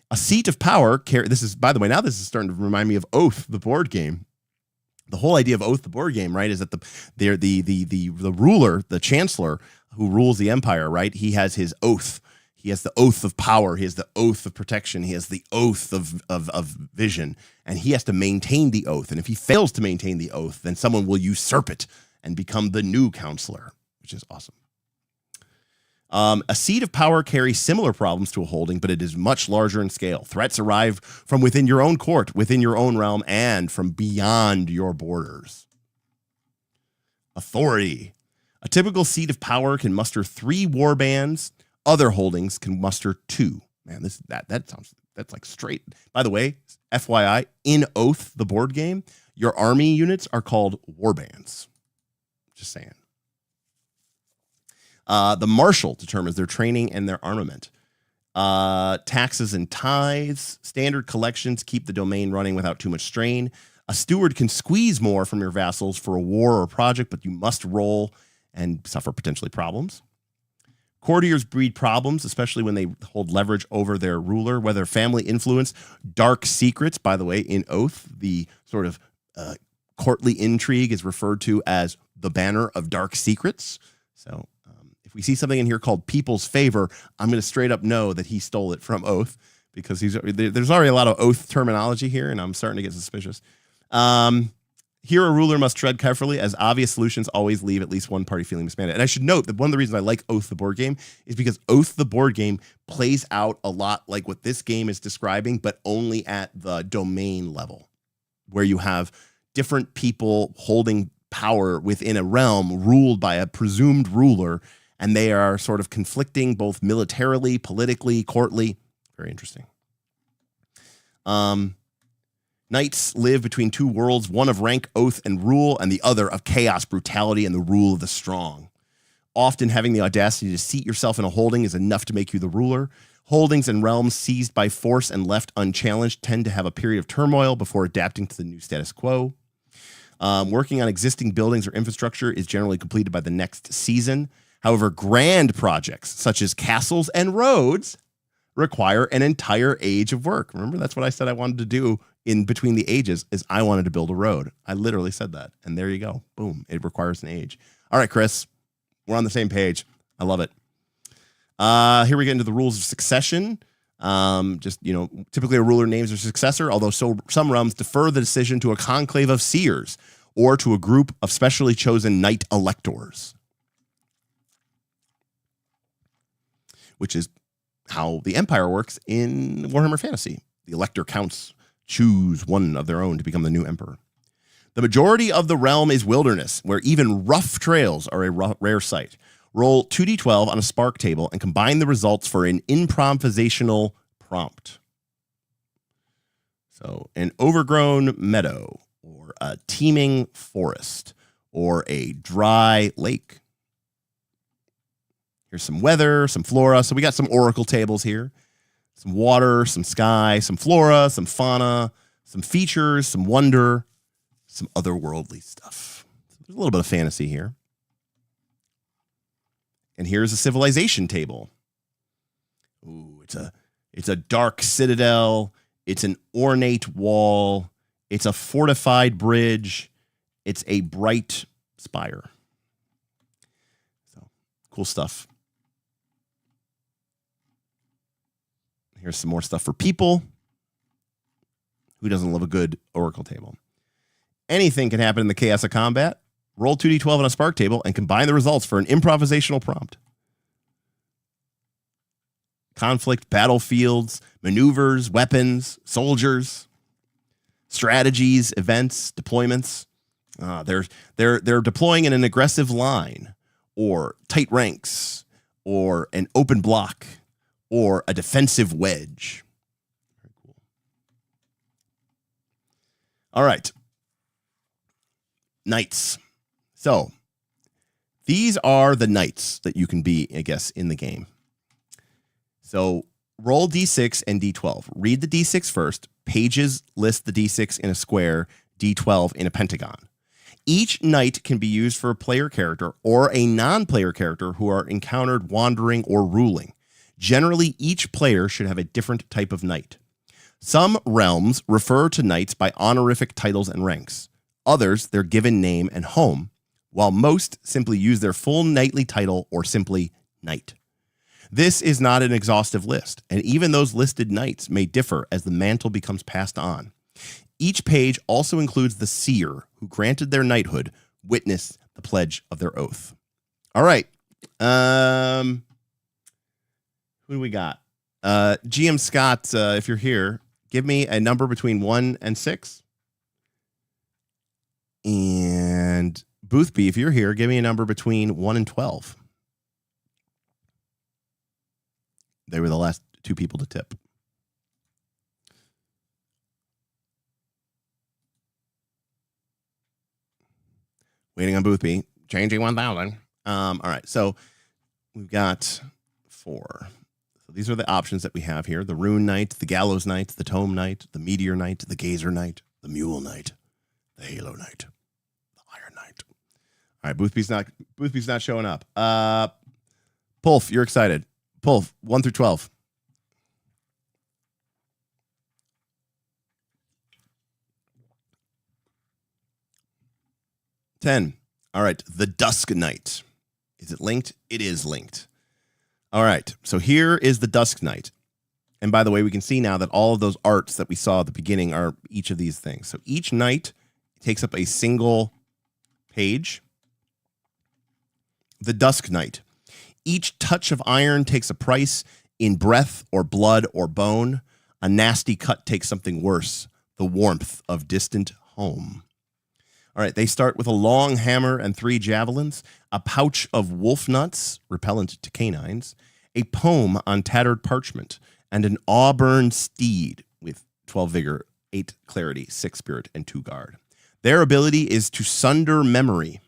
[SPEAKER 3] A seat of power, this is starting to remind me of Oath, the board game. The whole idea of Oath, the board game, right, is that the ruler, the chancellor who rules the empire, right, he has his oath. He has the oath of power. He has the oath of protection. He has the oath of vision, and he has to maintain the oath. And if he fails to maintain the oath, then someone will usurp it and become the new counselor, which is awesome. A seat of power carries similar problems to a holding, but it is much larger in scale. Threats arrive from within your own court, within your own realm, and from beyond your borders. Authority. A typical seat of power can muster 3 warbands. Other holdings can muster 2. Man, that's like straight. By the way, FYI, in Oath, the board game, your army units are called warbands. Just saying. The marshal determines their training and their armament. Taxes and tithes. Standard collections keep the domain running without too much strain. A steward can squeeze more from your vassals for a war or project, but you must roll and suffer potentially problems. Courtiers breed problems, especially when they hold leverage over their ruler, whether family influence, dark secrets. By the way, in Oath, the sort of courtly intrigue is referred to as the banner of dark secrets. So if we see something in here called People's Favor, I'm going to straight up know that he stole it from Oath, because there's already a lot of Oath terminology here, and I'm starting to get suspicious. Here, a ruler must tread carefully, as obvious solutions always leave at least one party feeling mismanaged. And I should note that one of the reasons I like Oath the board game is because Oath the board game plays out a lot like what this game is describing, but only at the domain level, where you have different people holding power within a realm ruled by a presumed ruler, and they are sort of conflicting both militarily, politically, courtly. Very interesting. Knights live between two worlds, one of rank, oath, and rule, and the other of chaos, brutality, and the rule of the strong. Often having the audacity to seat yourself in a holding is enough to make you the ruler. Holdings and realms seized by force and left unchallenged tend to have a period of turmoil before adapting to the new status quo. Working on existing buildings or infrastructure is generally completed by the next season. However, grand projects, such as castles and roads, require an entire age of work. Remember, that's what I said I wanted to do in between the ages, is I wanted to build a road. I literally said that. And there you go. Boom. It requires an age. All right, Chris, we're on the same page. I love it. Here we get into the rules of succession. Typically a ruler names their successor, although some realms defer the decision to a conclave of seers or to a group of specially chosen knight electors, which is how the Empire works in Warhammer Fantasy. The elector counts choose one of their own to become the new emperor. The majority of the realm is wilderness, where even rough trails are a rare sight. Roll 2d12 on a spark table and combine the results for an improvisational prompt. So an overgrown meadow, or a teeming forest, or a dry lake. Here's some weather, some flora. So we got some oracle tables here. Some water, some sky, some flora, some fauna, some features, some wonder, some otherworldly stuff. So there's a little bit of fantasy here. And here's a civilization table. Ooh, it's a dark citadel. It's an ornate wall. It's a fortified bridge. It's a bright spire. So cool stuff. Here's some more stuff for people. Who doesn't love a good oracle table? Anything can happen in the chaos of combat. Roll 2d12 on a spark table and combine the results for an improvisational prompt. Conflict, battlefields, maneuvers, weapons, soldiers, strategies, events, deployments. They're deploying in an aggressive line, or tight ranks, or an open block, or a defensive wedge. Very cool. All right. Knights. So these are the knights that you can be, I guess, in the game. So roll d6 and d12. Read the d6 first. Pages list the d6 in a square, d12 in a pentagon. Each knight can be used for a player character or a non-player character who are encountered wandering or ruling. Generally, each player should have a different type of knight. Some realms refer to knights by honorific titles and ranks. Others, their given name and home, while most simply use their full knightly title or simply knight. This is not an exhaustive list, and even those listed knights may differ as the mantle becomes passed on. Each page also includes the seer who granted their knighthood, witness the pledge of their oath. All right. Who do we got? GM Scott, if you're here, give me a number between 1 and 6. And Boothby, if you're here, give me a number between 1 and 12. They were the last two people to tip. Waiting on Boothby. Changing 1,000. All right, so we've got 4. So these are the options that we have here. The Rune Knight, the Gallows Knight, the Tome Knight, the Meteor Knight, the Gazer Knight, the Mule Knight, the Halo Knight, the Iron Knight. All right, Boothby's not showing up. Pulf, you're excited. Pulf, 1 through 12. 10. All right, the Dusk Knight. Is it linked? It is linked. All right, so here is the Dusk Knight. And by the way, we can see now that all of those arts that we saw at the beginning are each of these things. So each knight takes up a single page. The Dusk Knight. Each touch of iron takes a price in breath or blood or bone. A nasty cut takes something worse, the warmth of distant home. All right, they start with a long hammer and 3 javelins, a pouch of wolf nuts, repellent to canines, a poem on tattered parchment, and an auburn steed with 12 vigor, 8 clarity, 6 spirit, and 2 guard. Their ability is to sunder memory.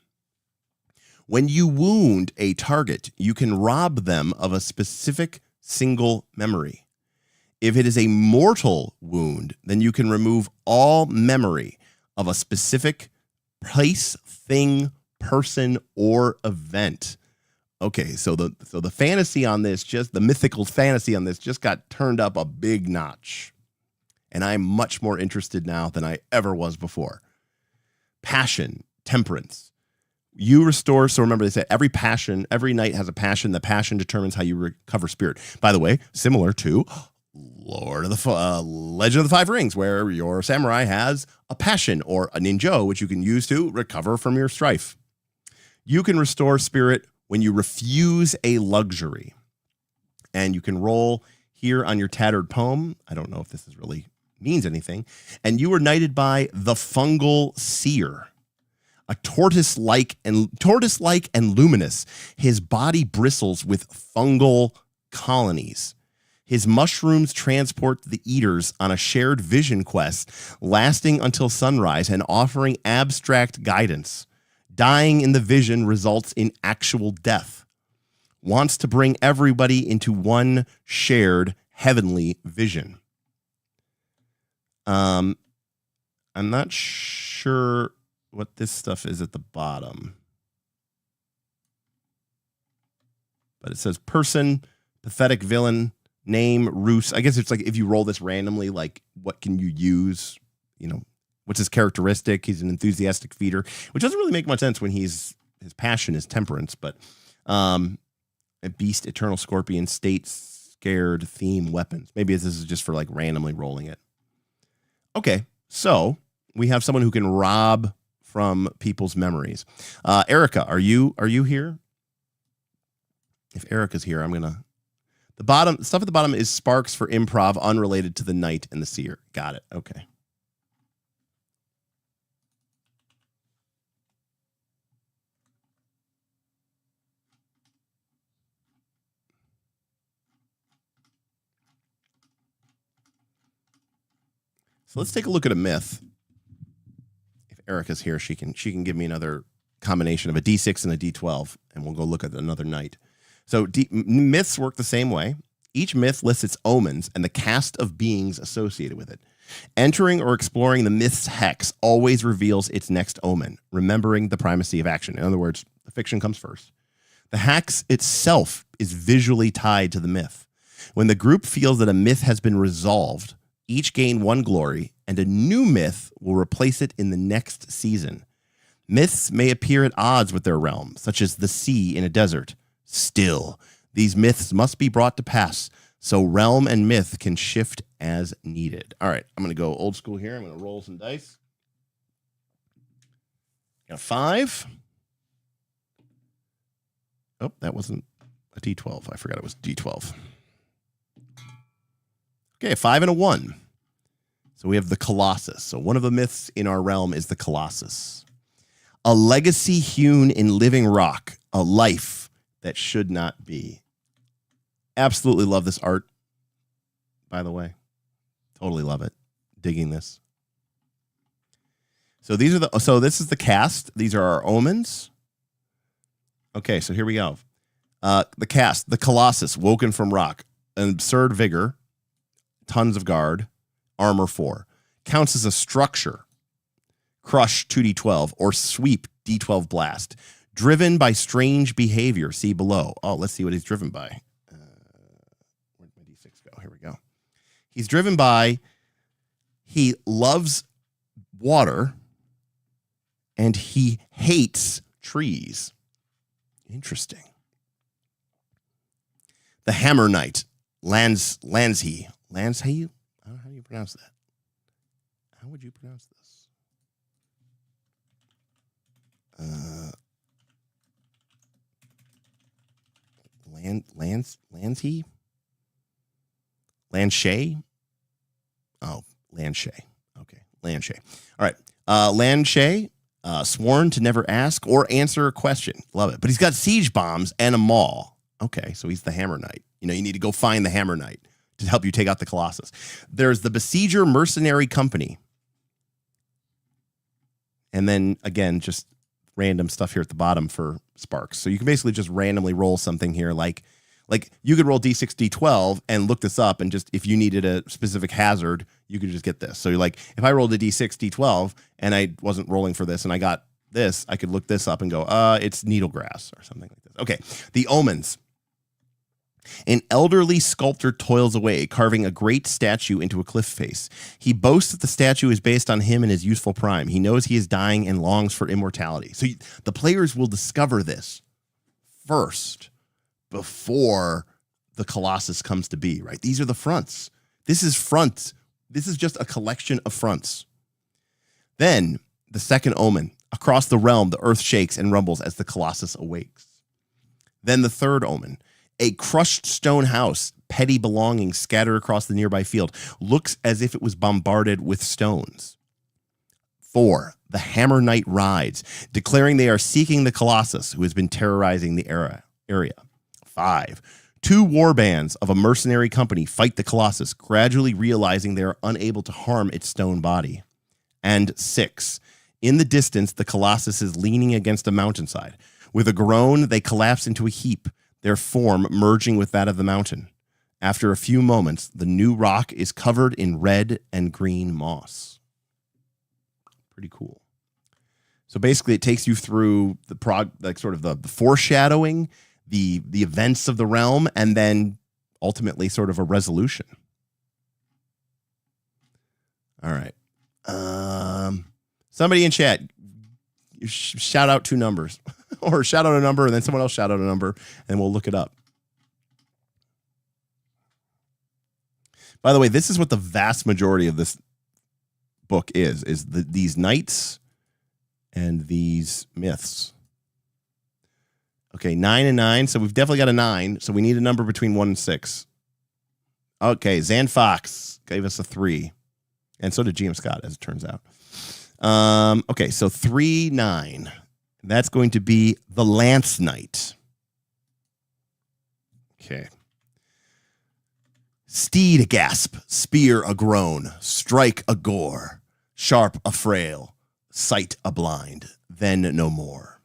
[SPEAKER 3] When you wound a target, you can rob them of a specific single memory. If it is a mortal wound, then you can remove all memory of a specific place, thing, person, or event. Okay, so the fantasy on this, just the mythical fantasy on this, just got turned up a big notch. And I'm much more interested now than I ever was before. Passion, temperance. You restore, so remember they said every night has a passion. The passion determines how you recover spirit. By the way, similar to Legend of the Five Rings, where your samurai has a passion or a ninjo, which you can use to recover from your strife. You can restore spirit when you refuse a luxury. And you can roll here on your tattered poem. I don't know if this really means anything. And you were knighted by the Fungal Seer, a tortoise-like and luminous. His body bristles with fungal colonies. His mushrooms transport the eaters on a shared vision quest, lasting until sunrise and offering abstract guidance. Dying in the vision results in actual death. Wants to bring everybody into one shared heavenly vision. I'm not sure what this stuff is at the bottom. But it says person, pathetic villain, name, ruse. I guess it's like if you roll this randomly, like what can you use? You know, what's his characteristic? He's an enthusiastic feeder, which doesn't really make much sense when his passion is temperance. But a beast, eternal scorpion, state, scared, theme, weapons. Maybe this is just for like randomly rolling it. Okay, so we have someone who can rob from people's memories. Erica, are you here? If Erica's here, I'm gonna. The bottom stuff at the bottom is sparks for improv unrelated to the knight and the seer. Got it. Okay. So let's take a look at a myth. If Erica's here, she can give me another combination of a D6 and a D12, and we'll go look at another knight. So myths work the same way. Each myth lists its omens and the cast of beings associated with it. Entering or exploring the myth's hex always reveals its next omen, remembering the primacy of action. In other words, the fiction comes first. The hex itself is visually tied to the myth. When the group feels that a myth has been resolved, each gain 1 glory, and a new myth will replace it in the next season. Myths may appear at odds with their realm, such as the sea in a desert. Still, these myths must be brought to pass, so realm and myth can shift as needed. All right, I'm going to go old school here. I'm going to roll some dice. Got a 5. Oh, that wasn't a D12. I forgot it was D12. Okay, a 5 and a 1. So we have the Colossus. So one of the myths in our realm is the Colossus. A legacy hewn in living rock, a life that should not be. Absolutely love this art, by the way. Totally love it. Digging this. So this is the cast. These are our omens. Okay, so here we go. The cast, the Colossus, woken from rock, an absurd vigor, tons of guard, armor 4. Counts as a structure, crush 2d12, or sweep d12 blast. Driven by strange behavior, see below. Oh, let's see what he's driven by. Where'd my d6 go? Here we go. He's driven by, he loves water and he hates trees. Interesting. The Hammer Knight, Lanshe. How do you pronounce that? How would you pronounce this? Lanshe? Lanshe? Oh, Lanshe. Okay, Lanshe. All right. Lanshe, sworn to never ask or answer a question. Love it. But he's got siege bombs and a maul. Okay, so he's the Hammer Knight. You know, you need to go find the Hammer Knight to help you take out the Colossus. There's the Besieger Mercenary Company. And then, again, just random stuff here at the bottom for sparks. So you can basically just randomly roll something here. Like you could roll D6, D12 and look this up, and just if you needed a specific hazard, you could just get this. So you're like, if I rolled a D6, D12 and I wasn't rolling for this and I got this, I could look this up and go, it's needlegrass or something like this. Okay, the omens. An elderly sculptor toils away, carving a great statue into a cliff face. He boasts that the statue is based on him in his youthful prime. He knows he is dying and longs for immortality. So the players will discover this first before the Colossus comes to be, right? These are the fronts. This is front. This is just a collection of fronts. Then the second omen. Across the realm, the earth shakes and rumbles as the Colossus awakes. Then the third omen. A crushed stone house, petty belongings scattered across the nearby field, looks as if it was bombarded with stones. 4. The Hammer Knight rides, declaring they are seeking the Colossus, who has been terrorizing the area. 5. 2 warbands of a mercenary company fight the Colossus, gradually realizing they are unable to harm its stone body. And 6. In the distance, the Colossus is leaning against a mountainside. With a groan, they collapse into a heap, their form merging with that of the mountain. After a few moments, the new rock is covered in red and green moss. Pretty cool. So basically, it takes you through the foreshadowing, the events of the realm, and then ultimately sort of a resolution. All right. Somebody in chat, shout out 2 numbers. Or shout out a number, and then someone else shout out a number, and we'll look it up. By the way, this is what the vast majority of this book is these knights and these myths. Okay, 9 and 9, so we've definitely got a 9, so we need a number between 1 and 6. Okay, Zan Fox gave us a 3, and so did GM Scott, as it turns out. Okay, so 3, 9. That's going to be the Lance Knight. Okay. Steed a gasp, spear a groan, strike a gore, sharp a frail, sight a blind, then no more.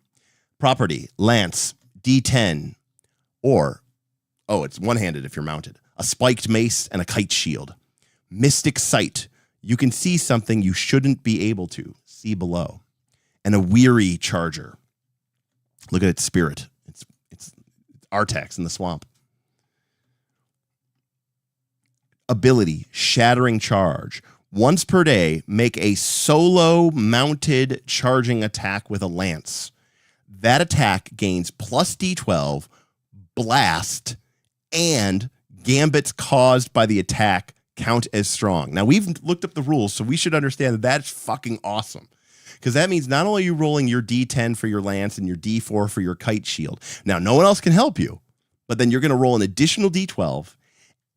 [SPEAKER 3] Property, lance, D10, or, it's one-handed if you're mounted, a spiked mace and a kite shield. Mystic sight, you can see something you shouldn't be able to, see below. And a weary charger. Look at its spirit. It's Artax in the swamp. Ability, shattering charge. Once per day, make a solo mounted charging attack with a lance. That attack gains plus D12, blast, and gambits caused by the attack count as strong. Now, we've looked up the rules, so we should understand that that's fucking awesome. Because that means not only are you rolling your D10 for your lance and your D4 for your kite shield. Now, no one else can help you, but then you're going to roll an additional D12,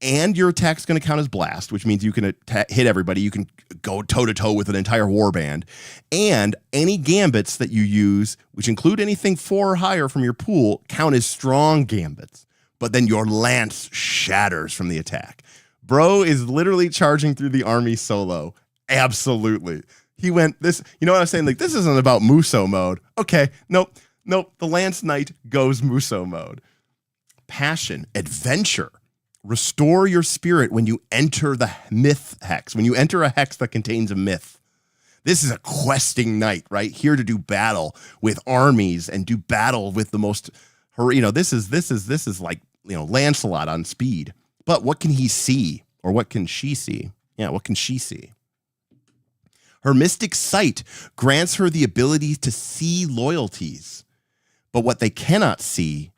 [SPEAKER 3] and your attack's going to count as blast, which means you can hit everybody. You can go toe-to-toe with an entire warband. And any gambits that you use, which include anything 4 or higher from your pool, count as strong gambits. But then your lance shatters from the attack. Bro is literally charging through the army solo. Absolutely. He went this, you know what I'm saying? Like, this isn't about Muso mode. Okay, nope. The Lance Knight goes Muso mode. Passion, adventure. Restore your spirit when you enter the myth hex. When you enter a hex that contains a myth. This is a questing knight, right? Here to do battle with armies and do battle with the most, this is like, Lancelot on speed. But what can he see? Or what can she see? Yeah, what can she see? Her mystic sight grants her the ability to see loyalties, but what they cannot see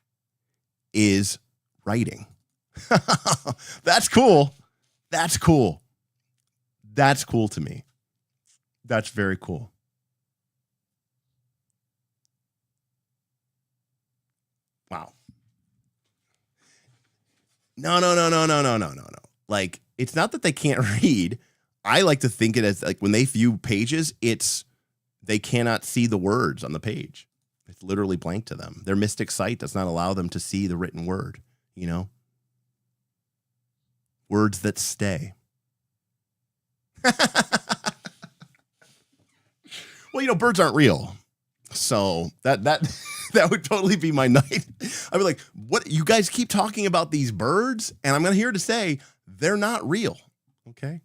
[SPEAKER 3] is writing. That's cool. That's cool. That's cool to me. That's very cool. Wow. No. Like, it's not that they can't read. I like to think it as like when they view pages, they cannot see the words on the page. It's literally blank to them. Their mystic sight does not allow them to see the written word, you know? Words that stay. Well, you know, birds aren't real. So that would totally be my night. I'd be like, what? You guys keep talking about these birds, and I'm here to say they're not real. Okay.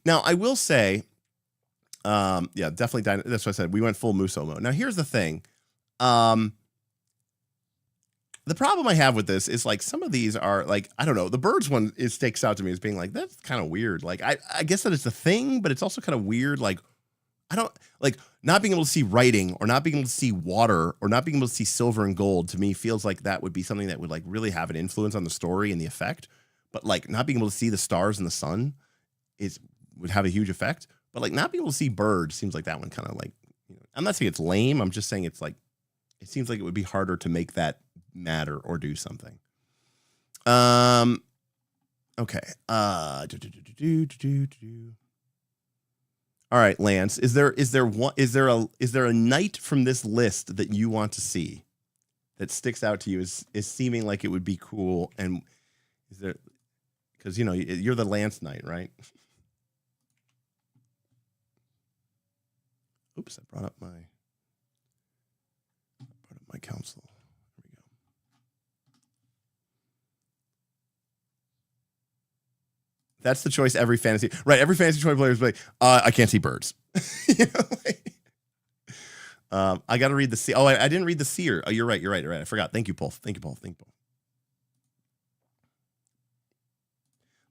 [SPEAKER 3] Now, I will say, yeah, definitely. That's what I said. We went full Muso mode. Now, here's the thing. The problem I have with this is like some of these are like, I don't know. The birds one, it sticks out to me as being like, that's kind of weird. Like, I guess that it's a thing, but it's also kind of weird. Like, I don't like not being able to see writing or not being able to see water or not being able to see silver and gold to me feels like that would be something that would like really have an influence on the story and the effect. But like not being able to see the stars and the sun would have a huge effect. But like not being able to see birds seems like that one kind of like, you know, I'm not saying it's lame. I'm just saying it's like, it seems like it would be harder to make that matter or do something. Okay. All right, Lance, is there a knight from this list that you want to see that sticks out to you as seeming like it would be cool? And is there, because you know you're the Lance knight, right? Oops, I brought up my council. Here we go. That's the choice every fantasy, right? Every fantasy choice player is like, I can't see birds. You know, like, I got to read the seer. Oh, I didn't read the seer. Oh, you're right. I forgot. Thank you, Paul.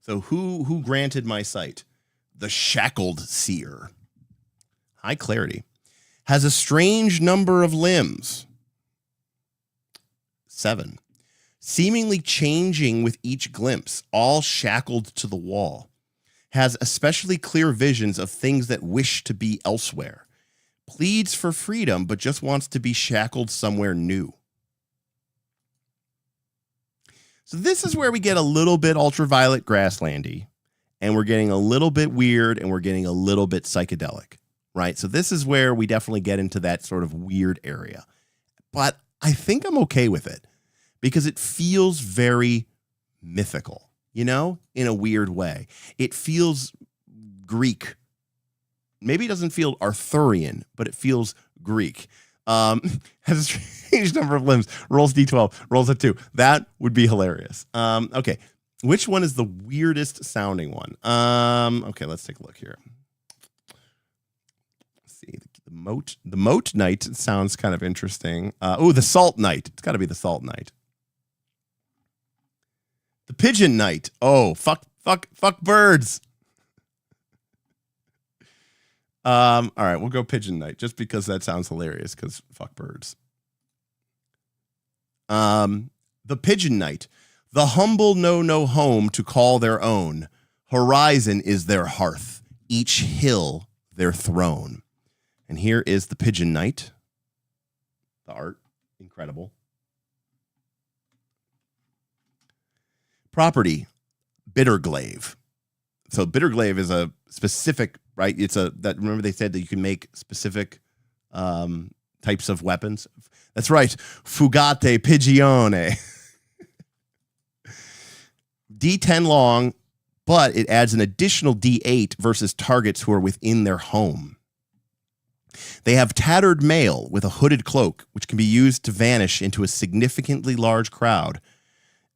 [SPEAKER 3] So who granted my sight? The shackled seer. High clarity. Has a strange number of limbs. 7. Seemingly changing with each glimpse, all shackled to the wall. Has especially clear visions of things that wish to be elsewhere. Pleads for freedom, but just wants to be shackled somewhere new. So this is where we get a little bit ultraviolet grasslandy, and we're getting a little bit weird, and we're getting a little bit psychedelic, right? So this is where we definitely get into that sort of weird area. But I think I'm okay with it because it feels very mythical, you know, in a weird way. It feels Greek. Maybe it doesn't feel Arthurian, but it feels Greek. Has a strange number of limbs. Rolls D12. Rolls a 2. That would be hilarious. Okay. Which one is the weirdest sounding one? Okay, let's take a look here. Let's see. The Moat Knight sounds kind of interesting. The Salt Knight. It's got to be the Salt Knight. The Pigeon Knight. Oh, fuck birds. All right, we'll go Pigeon Knight just because that sounds hilarious because fuck birds. The Pigeon Knight. The humble know no home to call their own. Horizon is their hearth, each hill their throne. And here is the Pigeon Knight. The art, incredible. Property, Bitterglaive. So Bitterglaive is a specific, right? Remember they said that you can make specific types of weapons. That's right. Fugate Pigione. D10 long, but it adds an additional D8 versus targets who are within their home. They have tattered mail with a hooded cloak, which can be used to vanish into a significantly large crowd,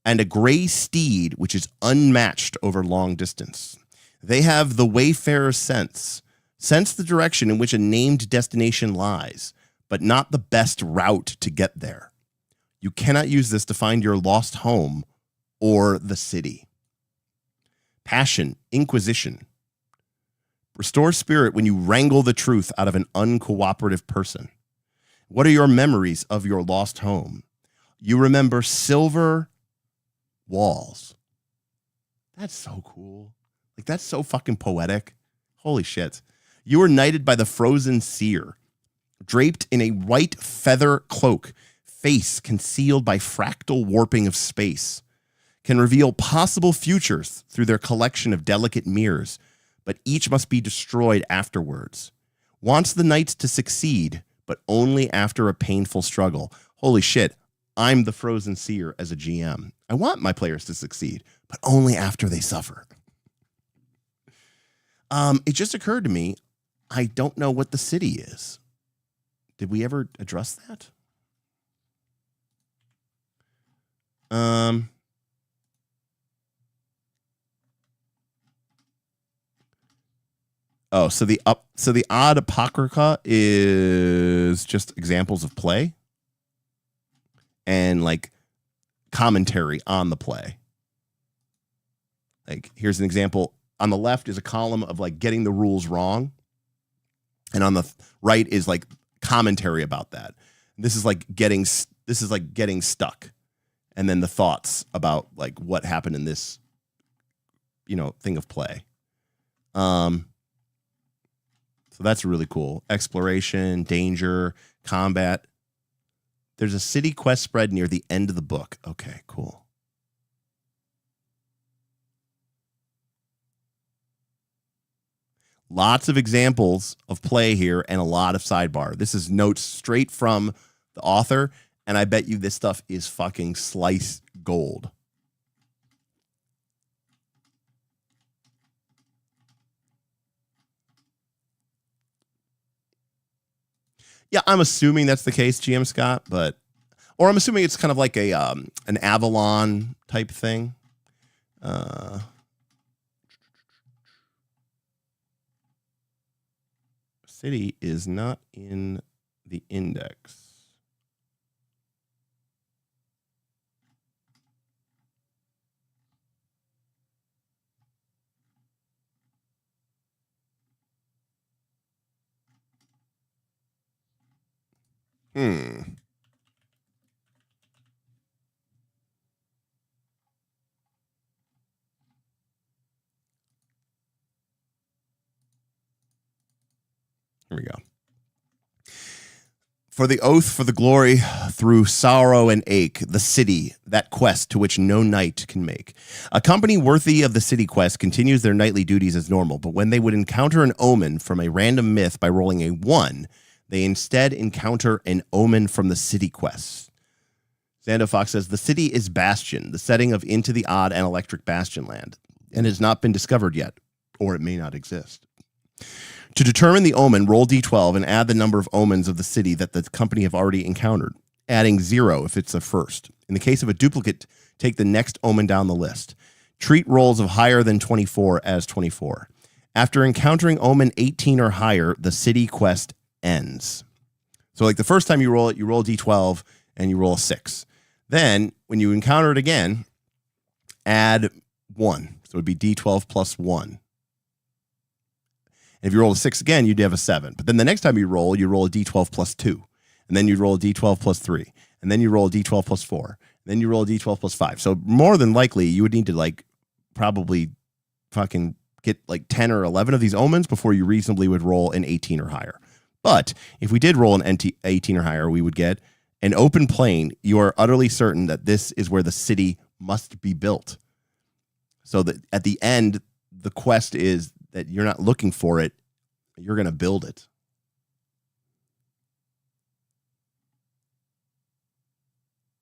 [SPEAKER 3] and a gray steed, which is unmatched over long distance. They have the Wayfarer's sense the direction in which a named destination lies, but not the best route to get there. You cannot use this to find your lost home or the city. Passion, Inquisition. Restore spirit when you wrangle the truth out of an uncooperative person. What are your memories of your lost home? You remember silver walls. That's so cool. Like, that's so fucking poetic. Holy shit. You were knighted by the frozen seer, draped in a white feather cloak, face concealed by fractal warping of space, can reveal possible futures through their collection of delicate mirrors, but each must be destroyed afterwards. Wants the knights to succeed, but only after a painful struggle. Holy shit, I'm the frozen seer as a GM. I want my players to succeed, but only after they suffer. It just occurred to me, I don't know what the city is. Did we ever address that? Oh, so the odd apocrypha is just examples of play and like commentary on the play. Like, here's an example. On the left is a column of like getting the rules wrong, and on the right is like commentary about that. This is like getting stuck, and then the thoughts about like what happened in this, thing of play. So that's really cool. Exploration, danger, combat. There's a city quest spread near the end of the book. Okay, cool. Lots of examples of play here and a lot of sidebar. This is notes straight from the author, and I bet you this stuff is fucking slice gold. Yeah, I'm assuming that's the case, GM Scott, or I'm assuming it's kind of like an Avalon type thing. City is not in the index. Here we go. For the oath, for the glory, through sorrow and ache, the city, that quest to which no knight can make. A company worthy of the city quest continues their nightly duties as normal, but when they would encounter an omen from a random myth by rolling a 1, they instead encounter an omen from the city quest. Xando Fox says, the city is Bastion, the setting of Into the Odd and Electric Bastionland, and has not been discovered yet, or it may not exist. To determine the omen, roll d12 and add the number of omens of the city that the company have already encountered, adding 0 if it's a first. In the case of a duplicate, take the next omen down the list. Treat rolls of higher than 24 as 24. After encountering omen 18 or higher, the city quest ends. So like the first time you roll it, you roll d12 and you roll a 6. Then when you encounter it again, add 1. So it would be d12 plus 1. And if you roll a 6 again, you'd have a 7. But then the next time you roll a d12 plus 2. And then you'd roll a d12 plus 3. And then you roll a d12 plus 4. And then you roll a d12 plus 5. So more than likely, you would need to like probably fucking get like 10 or 11 of these omens before you reasonably would roll an 18 or higher. But if we did roll an 18 or higher, we would get an open plain. You are utterly certain that this is where the city must be built. So that at the end, the quest is that you're not looking for it, you're going to build it.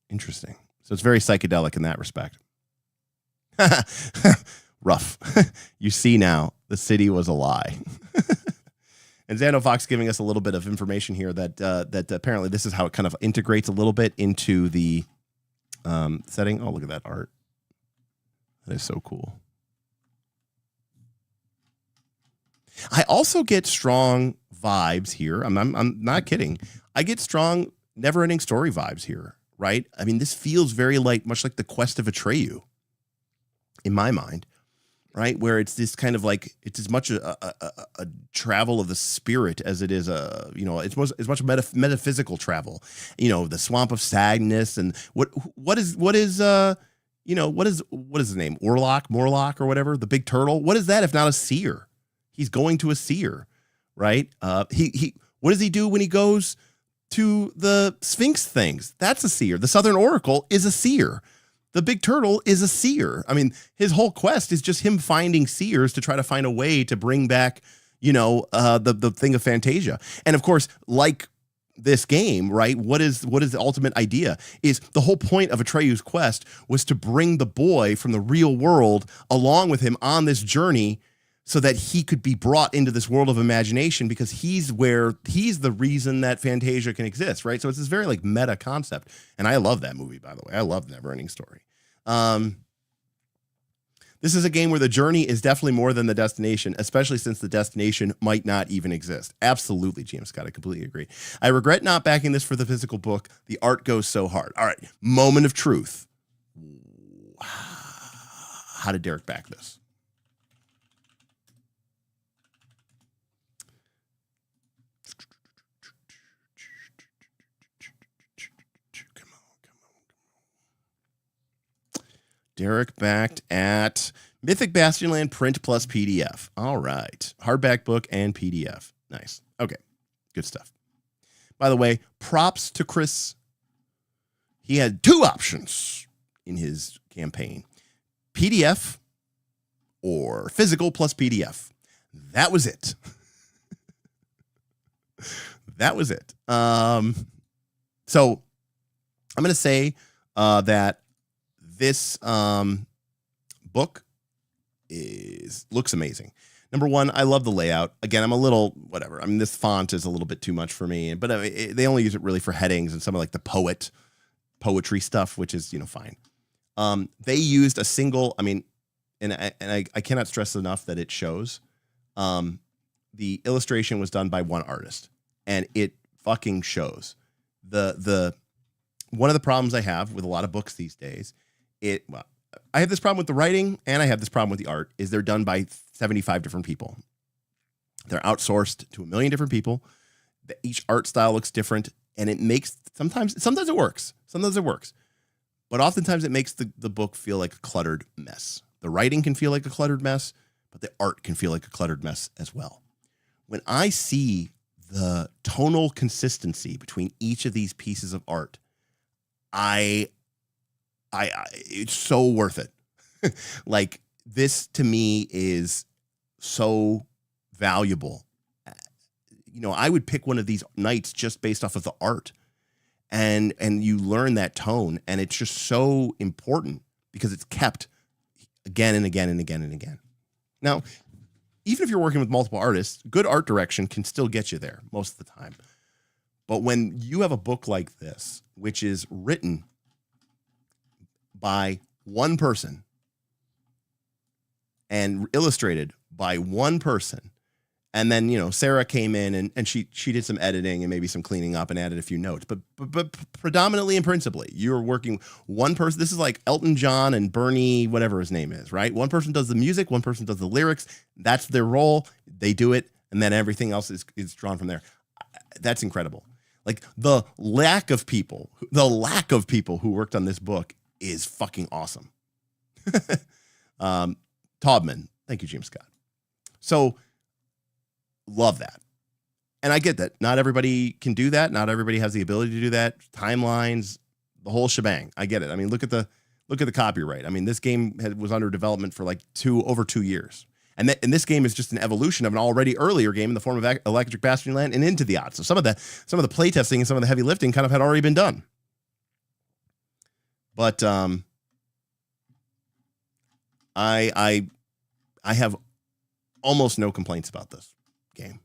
[SPEAKER 3] Interesting. So it's very psychedelic in that respect. Rough. You see now, the city was a lie. And Xando Fox giving us a little bit of information here that apparently this is how it kind of integrates a little bit into the setting. Oh, look at that art. That is so cool. I also get strong vibes here. I'm not kidding. I get strong never-ending story vibes here, right? I mean, this feels very much like the Quest of Atreyu in my mind. right? Where it's this kind of like, it's as much a travel of the spirit as it is as much metaphysical travel. The swamp of sadness, and what is his name? Morlock or whatever, the big turtle. What is that if not a seer? He's going to a seer, right? He what does he do when he goes to the Sphinx things? That's a seer. The Southern Oracle is a seer. The big turtle is a seer. I mean, his whole quest is just him finding seers to try to find a way to bring back, the thing of Fantasia. And of course, like this game, right? What is the ultimate idea? Is the whole point of Atreyu's quest was to bring the boy from the real world along with him on this journey so that he could be brought into this world of imagination, because he's the reason that Fantasia can exist, right? So it's this very like meta concept. And I love that movie, by the way. I love Neverending Story. This is a game where the journey is definitely more than the destination, especially since the destination might not even exist. Absolutely, James Scott. I completely agree. I regret not backing this for the physical book. The art goes so hard. All right, moment of truth. How did Derek back this? Derek backed at Mythic Bastionland print plus PDF. All right. Hardback book and PDF. Nice. Okay. Good stuff. By the way, props to Chris. He had 2 options in his campaign. PDF or physical plus PDF. That was it. That was it. So I'm going to say that this book looks amazing. Number one, I love the layout. Again, I'm a little whatever. I mean, this font is a little bit too much for me, but they only use it really for headings and some of like the poetry stuff, which is fine. They used a single. I mean, and I cannot stress enough that it shows. The illustration was done by one artist, and it fucking shows. The one of the problems I have with a lot of books these days. I have this problem with the writing and I have this problem with the art, is they're done by 75 different people. They're outsourced to a million different people. Each art style looks different, and it makes sometimes it works. Sometimes it works. But oftentimes it makes the book feel like a cluttered mess. The writing can feel like a cluttered mess, but the art can feel like a cluttered mess as well. When I see the tonal consistency between each of these pieces of art, it's so worth it. Like, this to me is so valuable. I would pick one of these nights just based off of the art, and you learn that tone, and it's just so important because it's kept again and again and again and again. Now, even if you're working with multiple artists, good art direction can still get you there most of the time. But when you have a book like this, which is written by one person and illustrated by one person, and then Sarah came in and she did some editing and maybe some cleaning up and added a few notes, but predominantly and principally you're working one person. This is like Elton John and Bernie, whatever his name is, right? One person does the music, one person does the lyrics. That's their role. They do it, and then everything else is drawn from there. That's incredible. Like, the lack of people who worked on this book is fucking awesome. Taubman. Thank you, James Scott. So, love that. And I get that. Not everybody can do that. Not everybody has the ability to do that. Timelines, the whole shebang. I get it. I mean, look at the copyright. I mean, this game was under development for like over 2 years. And this game is just an evolution of an already earlier game in the form of Electric Bastionland and Into the Odds. So some of the playtesting and some of the heavy lifting kind of had already been done. But I have almost no complaints about this game.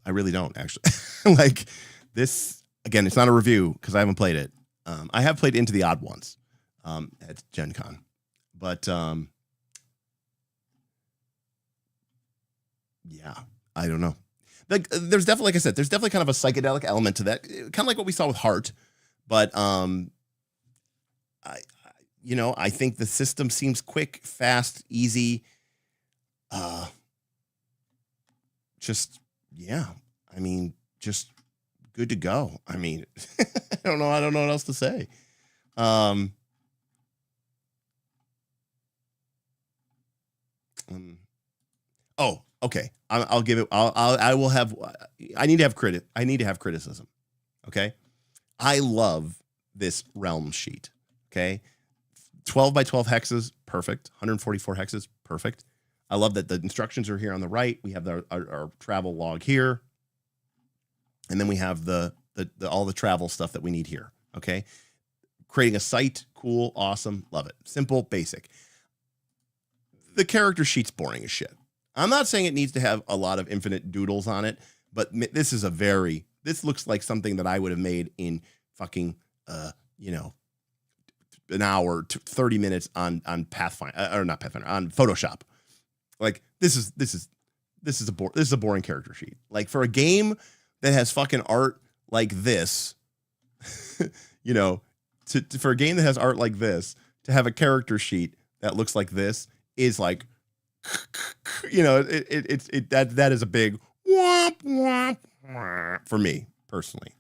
[SPEAKER 3] I really don't, actually. Like, this, again, it's not a review because I haven't played it. I have played Into the Odd once at Gen Con. But yeah, I don't know. Like, there's definitely, like I said, there's definitely kind of a psychedelic element to that, kind of like what we saw with Heart. But you know, I think the system seems quick, fast, easy. Just, yeah. I mean, just good to go. I mean, I don't know what else to say. Oh, okay. I'll give it. I will have. I need to have criticism. Okay. I love this realm sheet. Okay. 12 by 12 hexes, perfect. 144 hexes, perfect. I love that the instructions are here on the right. We have our travel log here, and then we have the all the travel stuff that we need here. Okay. Creating a site, cool, awesome, love it. Simple, basic. The character sheet's boring as shit. I'm not saying it needs to have a lot of infinite doodles on it, but this looks like something that I would have made in fucking, an hour to 30 minutes on Pathfinder, or not Pathfinder, on Photoshop. Like this is a boring character sheet. Like for a game that has fucking art like this, for a game that has art like this, to have a character sheet that looks like this is like, that is a big womp womp for me personally.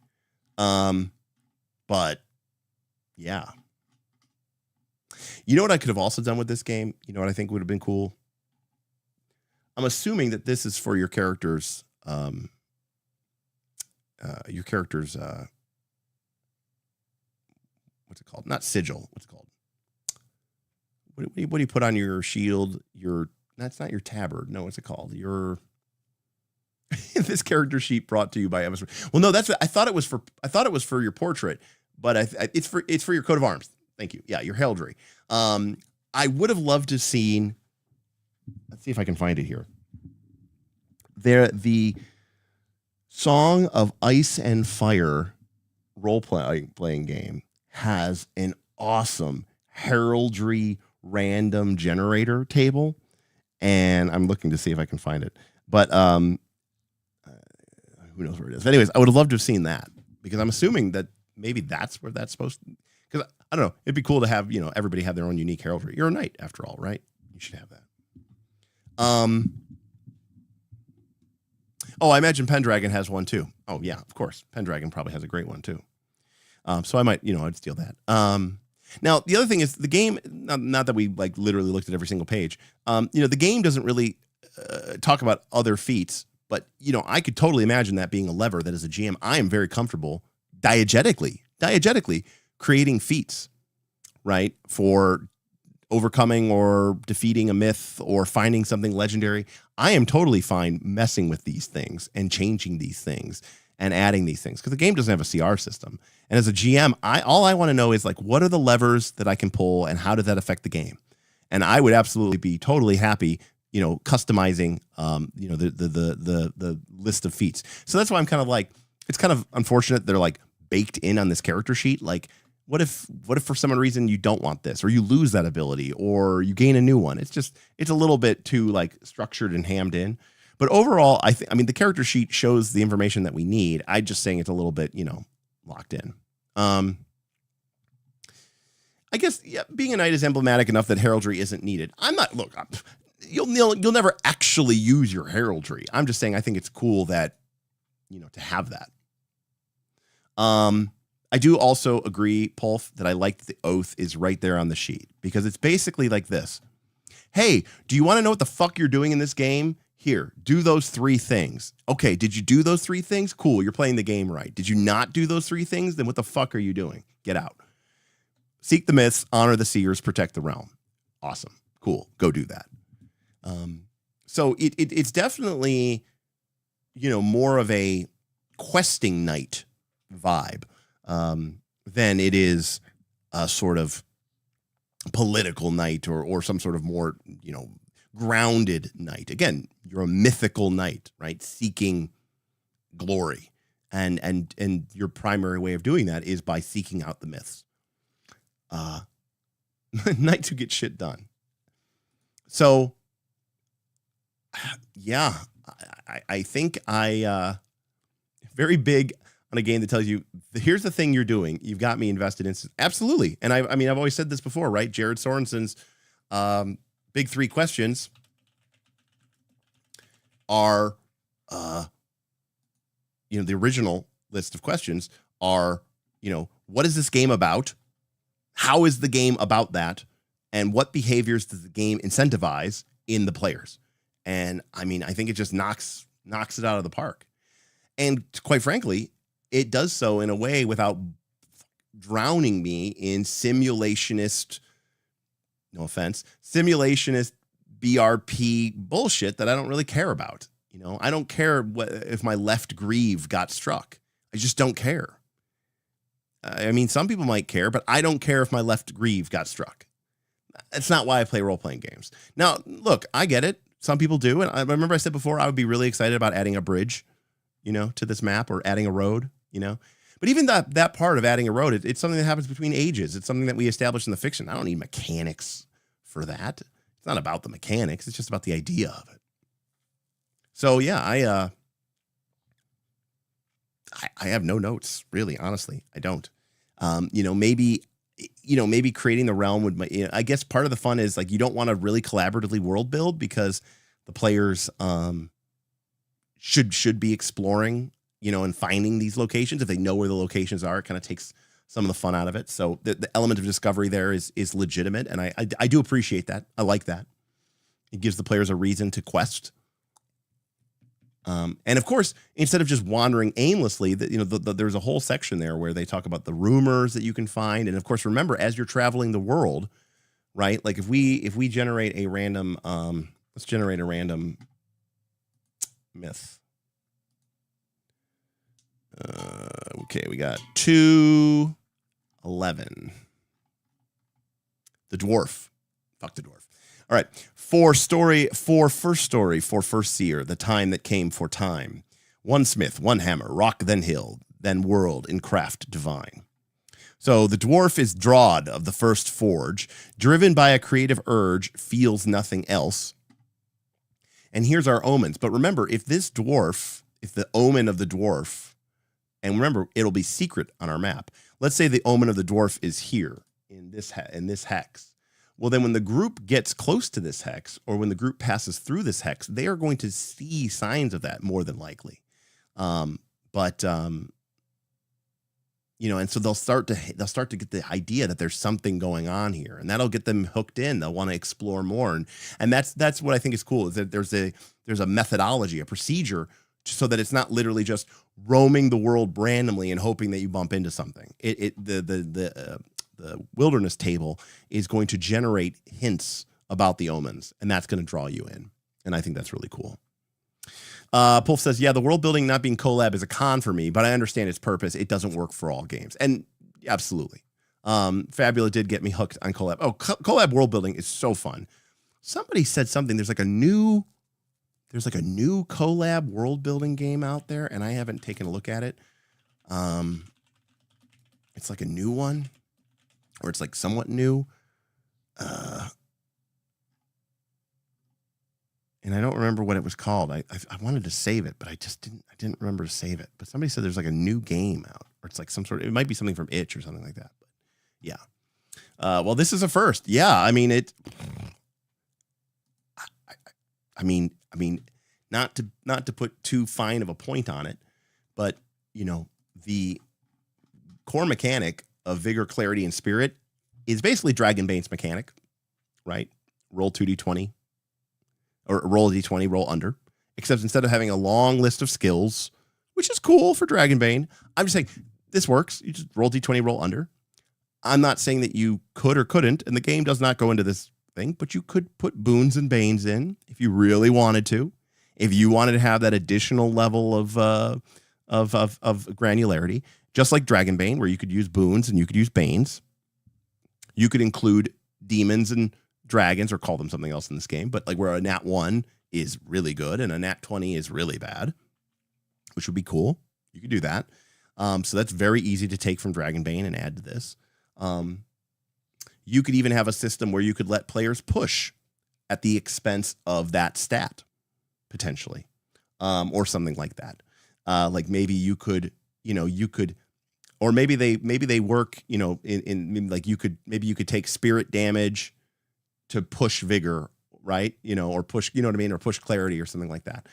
[SPEAKER 3] But yeah. You know what I could have also done with this game? You know what I think would have been cool? I'm assuming that this is for your character's what's it called? Not sigil. What's it called? What do you put on your shield? That's not your tabard. No, what's it called? This character sheet brought to you by Amazon. Well, no, I thought it was for your portrait, but it's for your coat of arms. Thank you. Yeah, your heraldry. I would have loved to have seen. Let's see if I can find it here. The Song of Ice and Fire role-playing game has an awesome heraldry random generator table, and I'm looking to see if I can find it. But who knows where it is? But anyways, I would have loved to have seen that, because I'm assuming that maybe that's where that's supposed to. Because I don't know, it'd be cool to have everybody have their own unique heraldry. You're a knight after all, right? You should have that. Oh, I imagine Pendragon has one too. Oh yeah, of course. Pendragon probably has a great one too. So I might, I'd steal that. Now the other thing is the game. Not that we like literally looked at every single page. The game doesn't really talk about other feats, but I could totally imagine that being a lever that as a GM I am very comfortable diegetically creating feats, right, for overcoming or defeating a myth or finding something legendary. I am totally fine messing with these things and changing these things and adding these things, because the game doesn't have a CR system. And as a GM, all I want to know is like, what are the levers that I can pull and how does that affect the game? And I would absolutely be totally happy, customizing, the list of feats. So that's why I'm kind of like, it's kind of unfortunate they're like baked in on this character sheet. Like, what if for some reason you don't want this, or you lose that ability, or you gain a new one? It's a little bit too like structured and hammed in. But overall, I mean, the character sheet shows the information that we need. I'm just saying it's a little bit, locked in. I guess being a knight is emblematic enough that heraldry isn't needed. You'll never actually use your heraldry. I'm just saying I think it's cool that, to have that. I do also agree, Pulf, that I like that the oath is right there on the sheet, because it's basically like this. Hey, do you want to know what the fuck you're doing in this game? Here, do those 3 things. Okay, did you do those 3 things? Cool, you're playing the game right. Did you not do those 3 things? Then what the fuck are you doing? Get out. Seek the myths, honor the seers, protect the realm. Awesome. Cool. Go do that. So it's definitely, more of a questing knight vibe than it is a sort of political knight or some sort of more, grounded knight. Again, you're a mythical knight, right? Seeking glory. And your primary way of doing that is by seeking out the myths. Knights who get shit done. So, yeah, I think very big on a game that tells you, here's the thing you're doing. You've got me invested in. Absolutely. And I mean, I've always said this before, right? Jared Sorensen's big 3 questions are, the original list of questions are, what is this game about? How is the game about that? And what behaviors does the game incentivize in the players? And I mean, I think it just knocks it out of the park. And quite frankly, it does so in a way without drowning me in simulationist, no offense, simulationist BRP bullshit that I don't really care about. I don't care if my left greave got struck. I just don't care. I mean, some people might care, but I don't care if my left greave got struck. That's not why I play role-playing games. Now, look, I get it. Some people do. And I remember I said before, I would be really excited about adding a bridge, to this map, or adding a road, But even that part of adding a road, it's something that happens between ages. It's something that we establish in the fiction. I don't need mechanics for that. It's not about the mechanics. It's just about the idea of it. So yeah, I have no notes, really, honestly. I don't. Maybe creating the realm would, I guess part of the fun is like, you don't want to really collaboratively world build because the players should be exploring, and finding these locations. If they know where the locations are, it kind of takes some of the fun out of it. So the element of discovery there is legitimate. And I do appreciate that. I like that. It gives the players a reason to quest. And of course, instead of just wandering aimlessly, there's a whole section there where they talk about the rumors that you can find. And of course, remember, as you're traveling the world, right? Like if we generate a random, let's generate a random myth. Okay, we got 211. The dwarf. Fuck the dwarf. All right. For first story, for first seer, the time that came for time. One smith, one hammer, rock then hill, then world in craft divine. So the dwarf is drawed of the first forge, driven by a creative urge, feels nothing else. And here's our omens. But remember, if the omen of the dwarf, and remember, it'll be secret on our map. Let's say the omen of the dwarf is here in this hex. Well, then when the group gets close to this hex, or when the group passes through this hex, they are going to see signs of that more than likely. And so they'll start to get the idea that there's something going on here, and that'll get them hooked in. They'll want to explore more, and that's what I think is cool, is that there's a methodology, a procedure, so that it's not literally just roaming the world randomly and hoping that you bump into something. The wilderness table is going to generate hints about the omens, and that's going to draw you in. And I think that's really cool. Pulf says, yeah, the world building not being collab is a con for me, but I understand its purpose. It doesn't work for all games. And absolutely. Fabula did get me hooked on collab. Oh, collab world building is so fun. Somebody said something. There's like a new collab world building game out there, and I haven't taken a look at it. It's like a new one. Or it's like somewhat new. And I don't remember what it was called. I wanted to save it, but I didn't remember to save it. But somebody said there's like a new game out, or it's like it might be something from Itch or something like that. But yeah. Well, this is a first. Yeah. I mean, not to put too fine of a point on it, but the core mechanic of vigor, clarity, and spirit is basically Dragonbane's mechanic, right? Roll 2d20, or roll a d20, roll under. Except instead of having a long list of skills, which is cool for Dragonbane, I'm just saying this works. You just roll d20, roll under. I'm not saying that you could or couldn't, and the game does not go into this thing, but you could put boons and banes in if you really wanted to. If you wanted to have that additional level of granularity. Just like Dragonbane, where you could use boons and you could use banes. You could include demons and dragons, or call them something else in this game, but like where a nat 1 is really good and a nat 20 is really bad, which would be cool. You could do that. So that's very easy to take from Dragonbane and add to this. You could even have a system where you could let players push at the expense of that stat, potentially, or something like that. Like maybe you could you could, or maybe they work, in like you could take spirit damage to push vigor, right? Or push, you know what I mean? Or push clarity or something like that.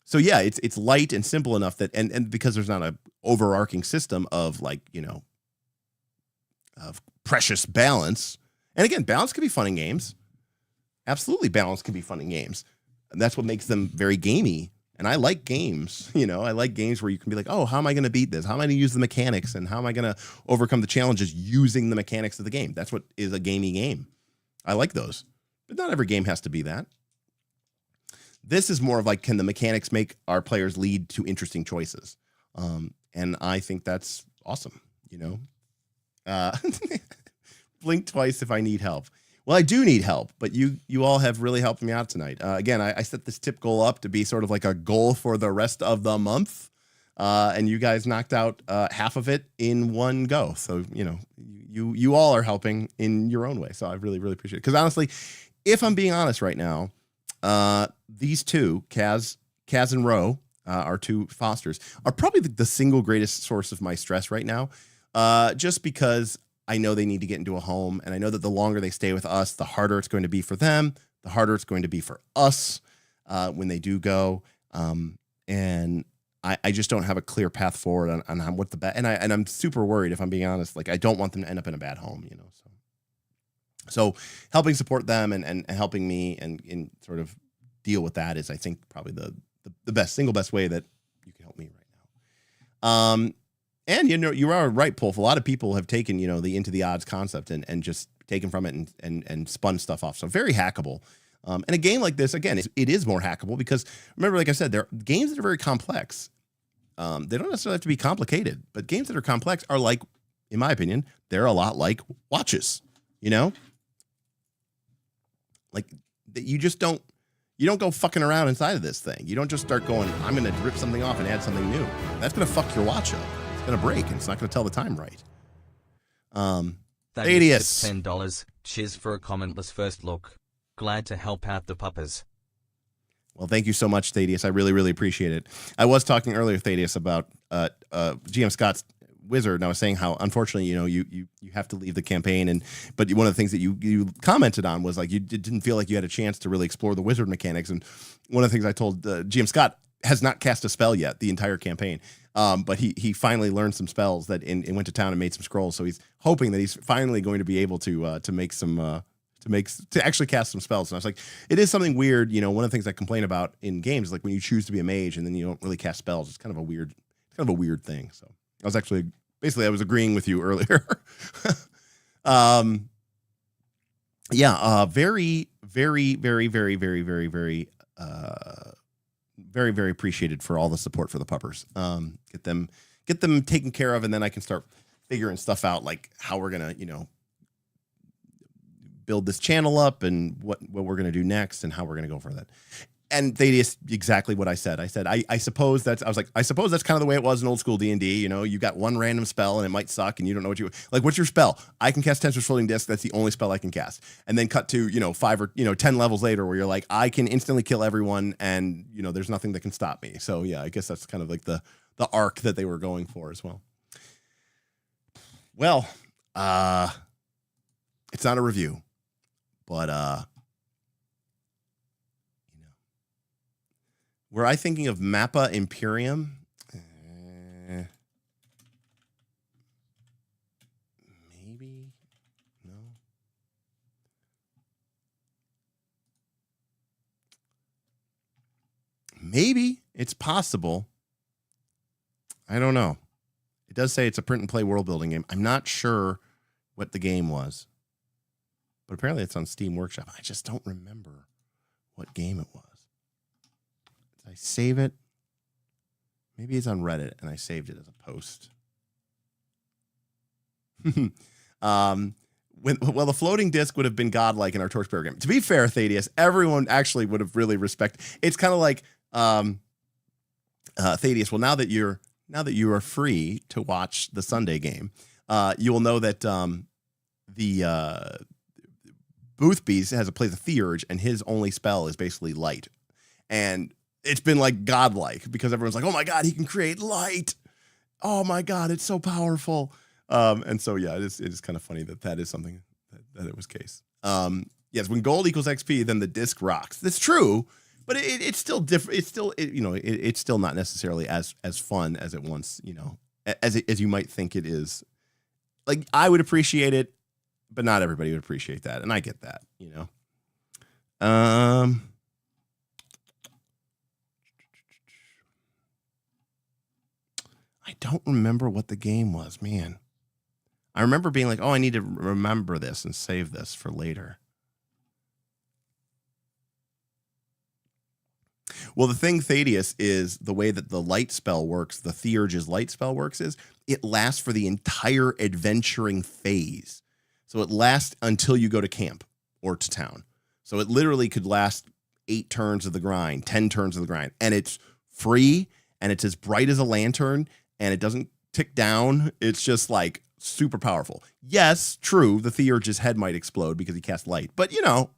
[SPEAKER 3] So yeah, it's light and simple enough that, and because there's not a overarching system of like, of precious balance. And again, balance can be fun in games. Absolutely. Balance can be fun in games. And that's what makes them very gamey. And I like games, I like games where you can be like, oh, how am I going to beat this? How am I going to use the mechanics? And how am I going to overcome the challenges using the mechanics of the game? That's what is a gamey game. I like those, but not every game has to be that. This is more of like, can the mechanics make our players lead to interesting choices? And I think that's awesome. Blink twice if I need help. Well, I do need help, but you all have really helped me out tonight. Again, I set this tip goal up to be sort of like a goal for the rest of the month. And you guys knocked out half of it in one go. So, you all are helping in your own way. So I really, really appreciate it. Because honestly, if I'm being honest right now, these two, Kaz and Ro, our two fosters, are probably the single greatest source of my stress right now. Just because I know they need to get into a home, and I know that the longer they stay with us, the harder it's going to be for them, the harder it's going to be for us when they do go. And I just don't have a clear path forward on what the best. And I'm super worried, if I'm being honest. Like, I don't want them to end up in a bad home, So helping support them and helping me and sort of deal with that is, I think, probably the single best way that you can help me right now. And you are right, Pulf. A lot of people have taken, the into the odds concept and just taken from it and spun stuff off. So very hackable. And a game like this, again, it is more hackable because, remember, like I said, they're games that are very complex. They don't necessarily have to be complicated, but games that are complex are like, in my opinion, they're a lot like watches. Like you don't go fucking around inside of this thing. You don't just start going, I'm going to rip something off and add something new. That's going to fuck your watch up. It's going to break and it's not going to tell the time right. Thaddeus.
[SPEAKER 4] $10. Cheers for a commentless first look. Glad to help out the puppers.
[SPEAKER 3] Well, thank you so much, Thaddeus. I really, really appreciate it. I was talking earlier, Thaddeus, about GM Scott's Wizard, and I was saying how, unfortunately, you have to leave the campaign, but one of the things that you commented on was like you didn't feel like you had a chance to really explore the wizard mechanics. And one of the things I told GM Scott has not cast a spell yet the entire campaign, but he finally learned some spells and went to town and made some scrolls. So he's hoping that he's finally going to be able to make some to actually cast some spells. And I was like, it is something weird. One of the things I complain about in games is like when you choose to be a mage and then you don't really cast spells. It's kind of a weird thing. So I was actually basically I was agreeing with you earlier. Very, very, very, very, very, very, very, very, very appreciated for all the support for the puppers. Get them taken care of, and then I can start figuring stuff out, like how we're gonna, build this channel up and what we're gonna do next and how we're gonna go for that. And Thaddeus, exactly what I said. I said, I suppose that's kind of the way it was in old school D&D. You got one random spell and it might suck and you don't know what's your spell? I can cast Tensor's Floating Disc. That's the only spell I can cast. And then cut to, 5 or 10 levels later where you're like, I can instantly kill everyone and, there's nothing that can stop me. So yeah, I guess that's kind of like the arc that they were going for as well. Well, it's not a review, but, were I thinking of Mappa Imperium? Maybe. No. Maybe. It's possible. I don't know. It does say it's a print and play world building game. I'm not sure what the game was. But apparently it's on Steam Workshop. I just don't remember what game it was. I save it. Maybe it's on Reddit and I saved it as a post. The floating disc would have been godlike in our Torchbearer game. To be fair, Thaddeus, everyone actually would have really respected. It's kind of like Thaddeus. Well, now that you are free to watch the Sunday game, you will know that the Boothby's plays a Theurge, and his only spell is basically light, and it's been like godlike because everyone's like, oh my God, he can create light. oh my God, it's so powerful. And so, yeah, it is kind of funny that is something that it was case. Yes, when gold equals XP, then the disc rocks. That's true, but it's still different. It's still, it's still not necessarily as fun as it once, as you might think it is. Like, I would appreciate it, but not everybody would appreciate that. And I get that, I don't remember what the game was, man. I remember being like, oh, I need to remember this and save this for later. Well, the thing, Thaddeus, is the way that the light spell works, the Theurge's light spell works, is it lasts for the entire adventuring phase. So it lasts until you go to camp or to town. So it literally could last 8 turns of the grind, 10 turns of the grind. And it's free, and it's as bright as a lantern, and it doesn't tick down. It's just like super powerful. Yes, true, the Theurge's head might explode because he cast light. But,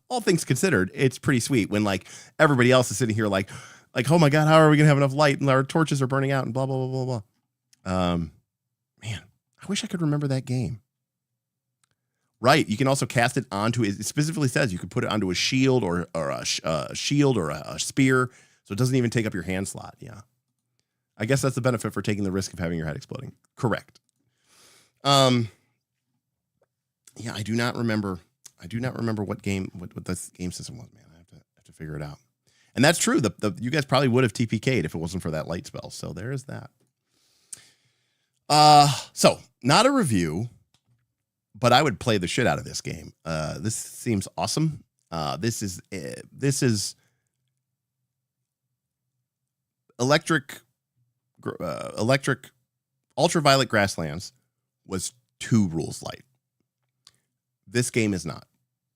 [SPEAKER 3] all things considered, it's pretty sweet when, like, everybody else is sitting here like, oh my God, how are we going to have enough light? And our torches are burning out and blah, blah, blah, blah, blah. Man, I wish I could remember that game. Right, you can also cast it onto, it specifically says you could put it onto a shield or a shield or a spear, so it doesn't even take up your hand slot. Yeah. I guess that's the benefit for taking the risk of having your head exploding. Correct. Yeah, I do not remember what this game system was, man. I have to figure it out. And that's true. You guys probably would have TPK'd if it wasn't for that light spell. So there is that. So not a review, but I would play the shit out of this game. This seems awesome. This is electric ultraviolet grasslands was 2 rules light. This game is not.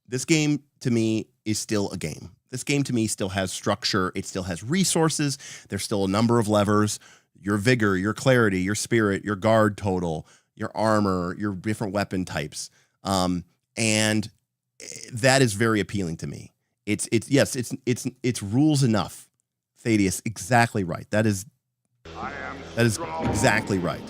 [SPEAKER 3] This game to me is still a game. This game to me still has structure. It still has resources. There's still a number of levers. Your vigor, your clarity, your spirit, your guard total, your armor, your different weapon types. And that is very appealing to me. It's rules enough. Thaddeus, exactly right. That is exactly right.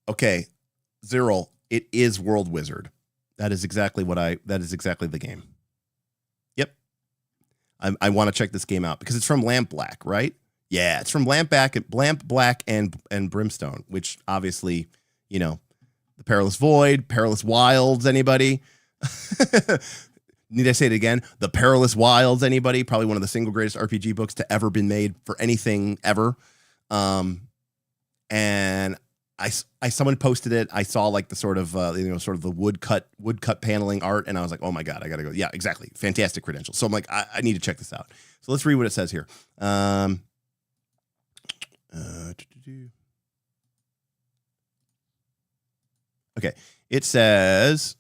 [SPEAKER 3] Okay, Zyril, it is World Wizard. That is exactly the game. Yep. I want to check this game out because it's from Lamp Black, right? Yeah, it's from Lamp Black and Brimstone, which obviously, the Perilous Void, Perilous Wilds, anybody? Need I say it again? The Perilous Wilds, anybody? Probably one of the single greatest RPG books to ever been made for anything ever. And someone posted it. I saw like the sort of the woodcut paneling art, and I was like, oh my God, I gotta go. Yeah, exactly. Fantastic credentials. So I'm like, I need to check this out. So let's read what it says here. Okay, it says.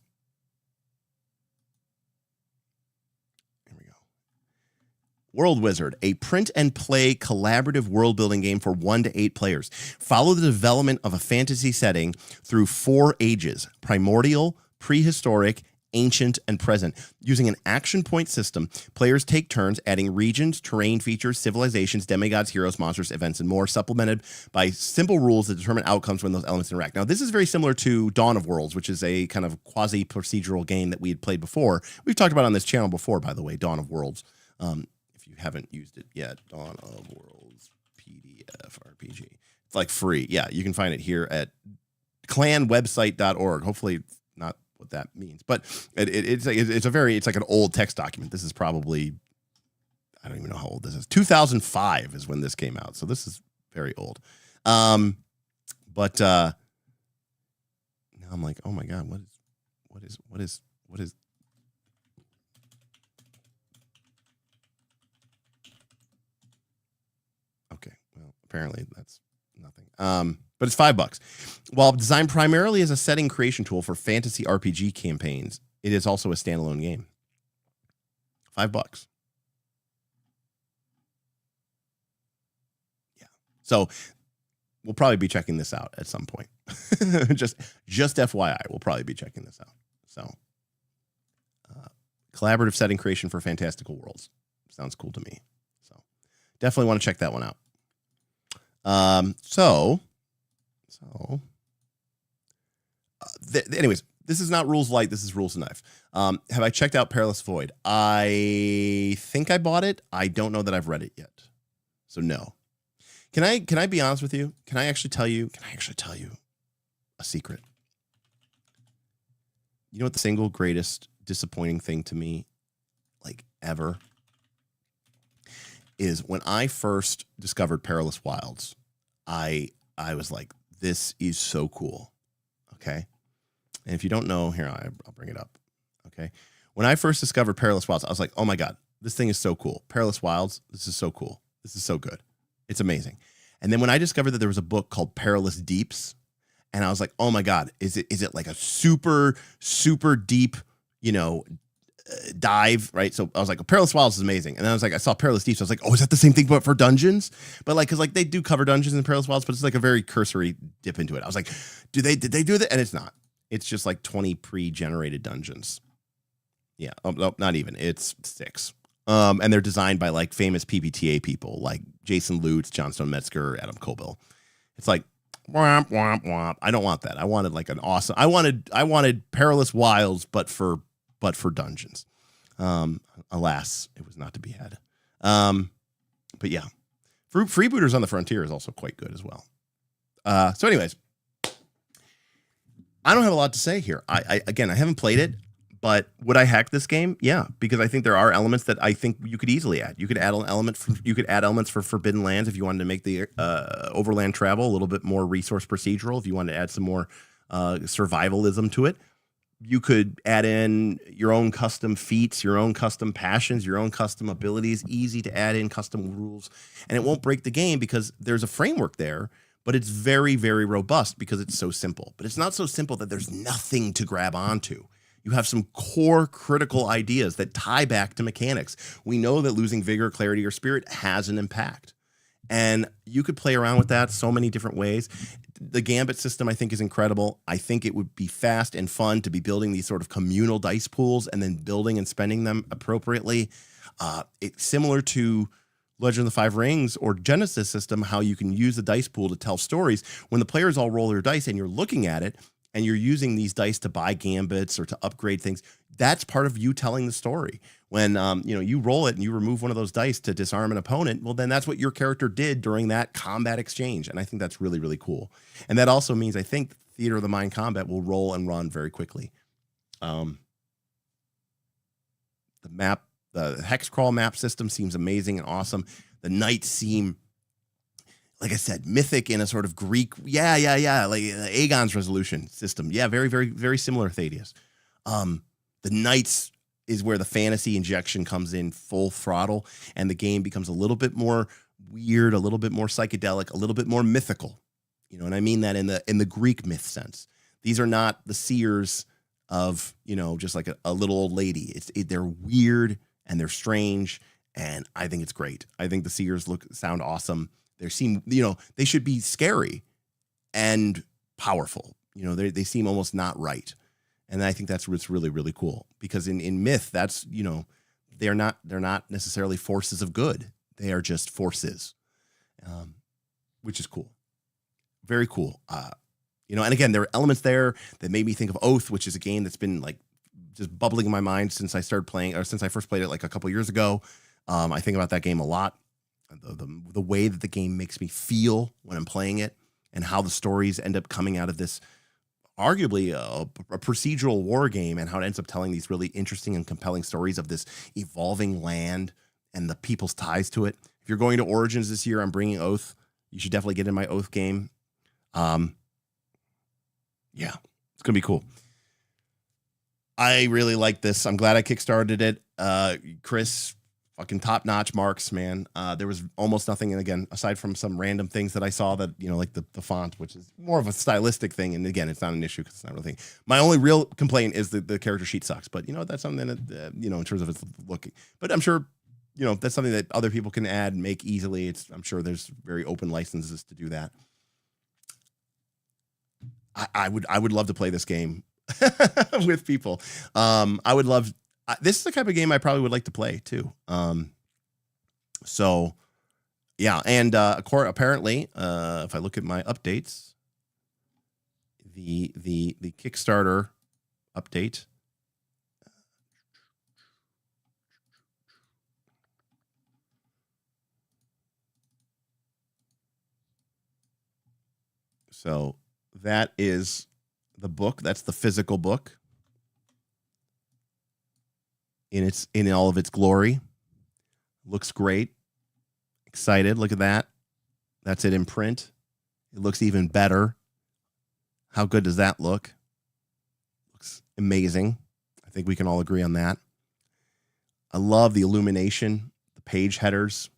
[SPEAKER 3] World Wizard, a print-and-play collaborative world-building game for 1 to 8 players. Follow the development of a fantasy setting through 4 ages: primordial, prehistoric, ancient, and present. Using an action point system, players take turns adding regions, terrain features, civilizations, demigods, heroes, monsters, events, and more, supplemented by simple rules that determine outcomes when those elements interact. Now, this is very similar to Dawn of Worlds, which is a kind of quasi-procedural game that we had played before. We've talked about on this channel before, by the way, Dawn of Worlds. If you haven't used it yet, Dawn of Worlds PDF RPG. It's like free. Yeah, you can find it here at clanwebsite.org. Hopefully not what that means, but it's like an old text document. This is probably, I don't even know how old this is. 2005 is when this came out. So this is very old. But now I'm like, oh my God, what is okay, well, apparently that's nothing. But it's $5. While designed primarily as a setting creation tool for fantasy RPG campaigns, it is also a standalone game. $5. Yeah. So we'll probably be checking this out at some point. just FYI, we'll probably be checking this out. So Collaborative setting creation for fantastical worlds. Sounds cool to me. So definitely want to check that one out. Anyways, this is not Rules Light. This is Rules of Knife. Have I checked out Perilous Void? I think I bought it. I don't know that I've read it yet. So no. Can I be honest with you? Can I actually tell you a secret? You know what the single greatest disappointing thing to me, like ever, is when I first discovered Perilous Wilds. I was like, this is so cool. Okay. And if you don't know, here, I'll bring it up. Okay. When I first discovered Perilous Wilds, I was like, oh my God, this thing is so cool. Perilous Wilds, this is so cool. This is so good. It's amazing. And then when I discovered that there was a book called Perilous Deeps, and I was like, oh my God, is it like a super, super deep, dive, right? So I was like, Perilous Wilds is amazing. And then I saw Perilous Deeps. I was like, oh, is that the same thing but for dungeons? But like, cause like they do cover dungeons in Perilous Wilds, but it's like a very cursory dip into it. I was like, did they do that? And it's not. It's just like 20 pre-generated dungeons. Yeah. Oh, no, not even. It's 6. And they're designed by like famous PBTA people like Jason Lutz, John Stone Metzger, Adam Kobil. It's like, womp, womp, womp. I don't want that. I wanted like an awesome, I wanted Perilous Wilds, but for dungeons. Alas, it was not to be had. But yeah, Freebooters on the Frontier is also quite good as well. So anyways, I don't have a lot to say here. I haven't played it, but would I hack this game? Yeah, because I think there are elements that I think you could easily add. You could add elements for Forbidden Lands if you wanted to make the overland travel a little bit more resource procedural. If you wanted to add some more survivalism to it, you could add in your own custom feats, your own custom passions, your own custom abilities. Easy to add in custom rules, and it won't break the game because there's a framework there. But it's very, very robust because it's so simple. But it's not so simple that there's nothing to grab onto. You have some core critical ideas that tie back to mechanics. We know that losing vigor, clarity, or spirit has an impact. And you could play around with that so many different ways. The Gambit system, I think, is incredible. I think it would be fast and fun to be building these sort of communal dice pools and then building and spending them appropriately. It's similar to Legend of the Five Rings or Genesis system, how you can use the dice pool to tell stories. When the players all roll their dice and you're looking at it and you're using these dice to buy gambits or to upgrade things, that's part of you telling the story. When you roll it and you remove one of those dice to disarm an opponent, well, then that's what your character did during that combat exchange. And I think that's really, really cool. And that also means I think Theater of the Mind combat will roll and run very quickly. The hex crawl map system seems amazing and awesome. The knights seem, like I said, mythic in a sort of Greek. Yeah. Like Aegon's resolution system. Yeah, very, very, very similar Thaddeus. The knights is where the fantasy injection comes in full throttle, and the game becomes a little bit more weird, a little bit more psychedelic, a little bit more mythical. You know, and I mean that in the Greek myth sense. These are not the seers of, just like a little old lady. They're weird and they're strange, and I think it's great. I think the seers sound awesome. They should be scary and powerful. They seem almost not right. And I think that's what's really, really cool, because in myth, that's, they're not necessarily forces of good. They are just forces, which is cool. Very cool. And again, there are elements there that made me think of Oath, which is a game that's been like just bubbling in my mind since I started playing, or since I first played it like a couple years ago. I think about that game a lot. The way that the game makes me feel when I'm playing it, and how the stories end up coming out of this arguably a procedural war game, and how it ends up telling these really interesting and compelling stories of this evolving land and the people's ties to it. If you're going to Origins this year, I'm bringing Oath. You should definitely get in my Oath game. Yeah, it's going to be cool. I really like this. I'm glad I kickstarted it. Chris, fucking top notch marks, man. There was almost nothing. And again, aside from some random things that I saw that, like the font, which is more of a stylistic thing. And again, it's not an issue because it's not a real thing. My only real complaint is the character sheet sucks, but that's something that, in terms of its looking, but I'm sure, that's something that other people can add and make easily. I'm sure there's very open licenses to do that. I would love to play this game with people. I would love this is the type of game I probably would like to play too. So yeah, and apparently, if I look at my updates, the Kickstarter update. So that is the book. That's the physical book in all of its glory. Looks great. Excited. Look at that. That's it in print. It looks even better. How good does that look? Looks amazing. I think we can all agree on that. I love the illumination, the page headers.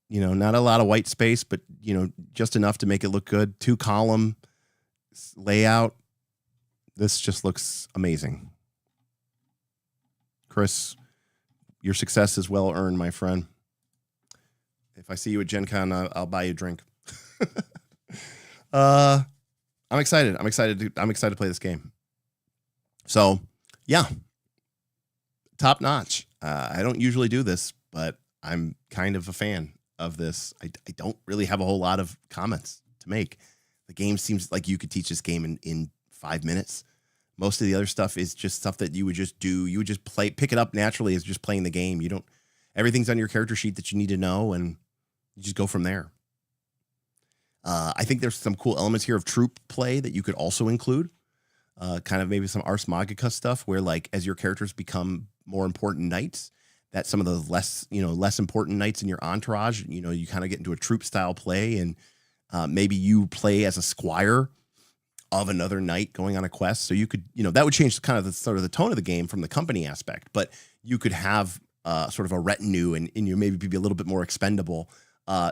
[SPEAKER 3] You know, not a lot of white space, but, you know, just enough to make it look good. 2-column layout. This just looks amazing. Chris, your success is well earned, my friend. If I see you at Gen Con, I'll buy you a drink. I'm excited. I'm excited to play this game. So, yeah. Top notch. I don't usually do this, but I'm kind of a fan of this. I don't really have a whole lot of comments to make. The game seems like you could teach this game in 5 minutes. Most of the other stuff is just stuff that you would just do. You would just pick it up naturally as just playing the game. Everything's on your character sheet that you need to know, and you just go from there. I think there's some cool elements here of troop play that you could also include. Kind of maybe some Ars Magica stuff where, like, as your characters become more important knights, that some of the less important knights in your entourage, you kind of get into a troop style play, and maybe you play as a squire of another knight going on a quest. So you could, that would change kind of the tone of the game from the company aspect, but you could have sort of a retinue and you maybe be a little bit more expendable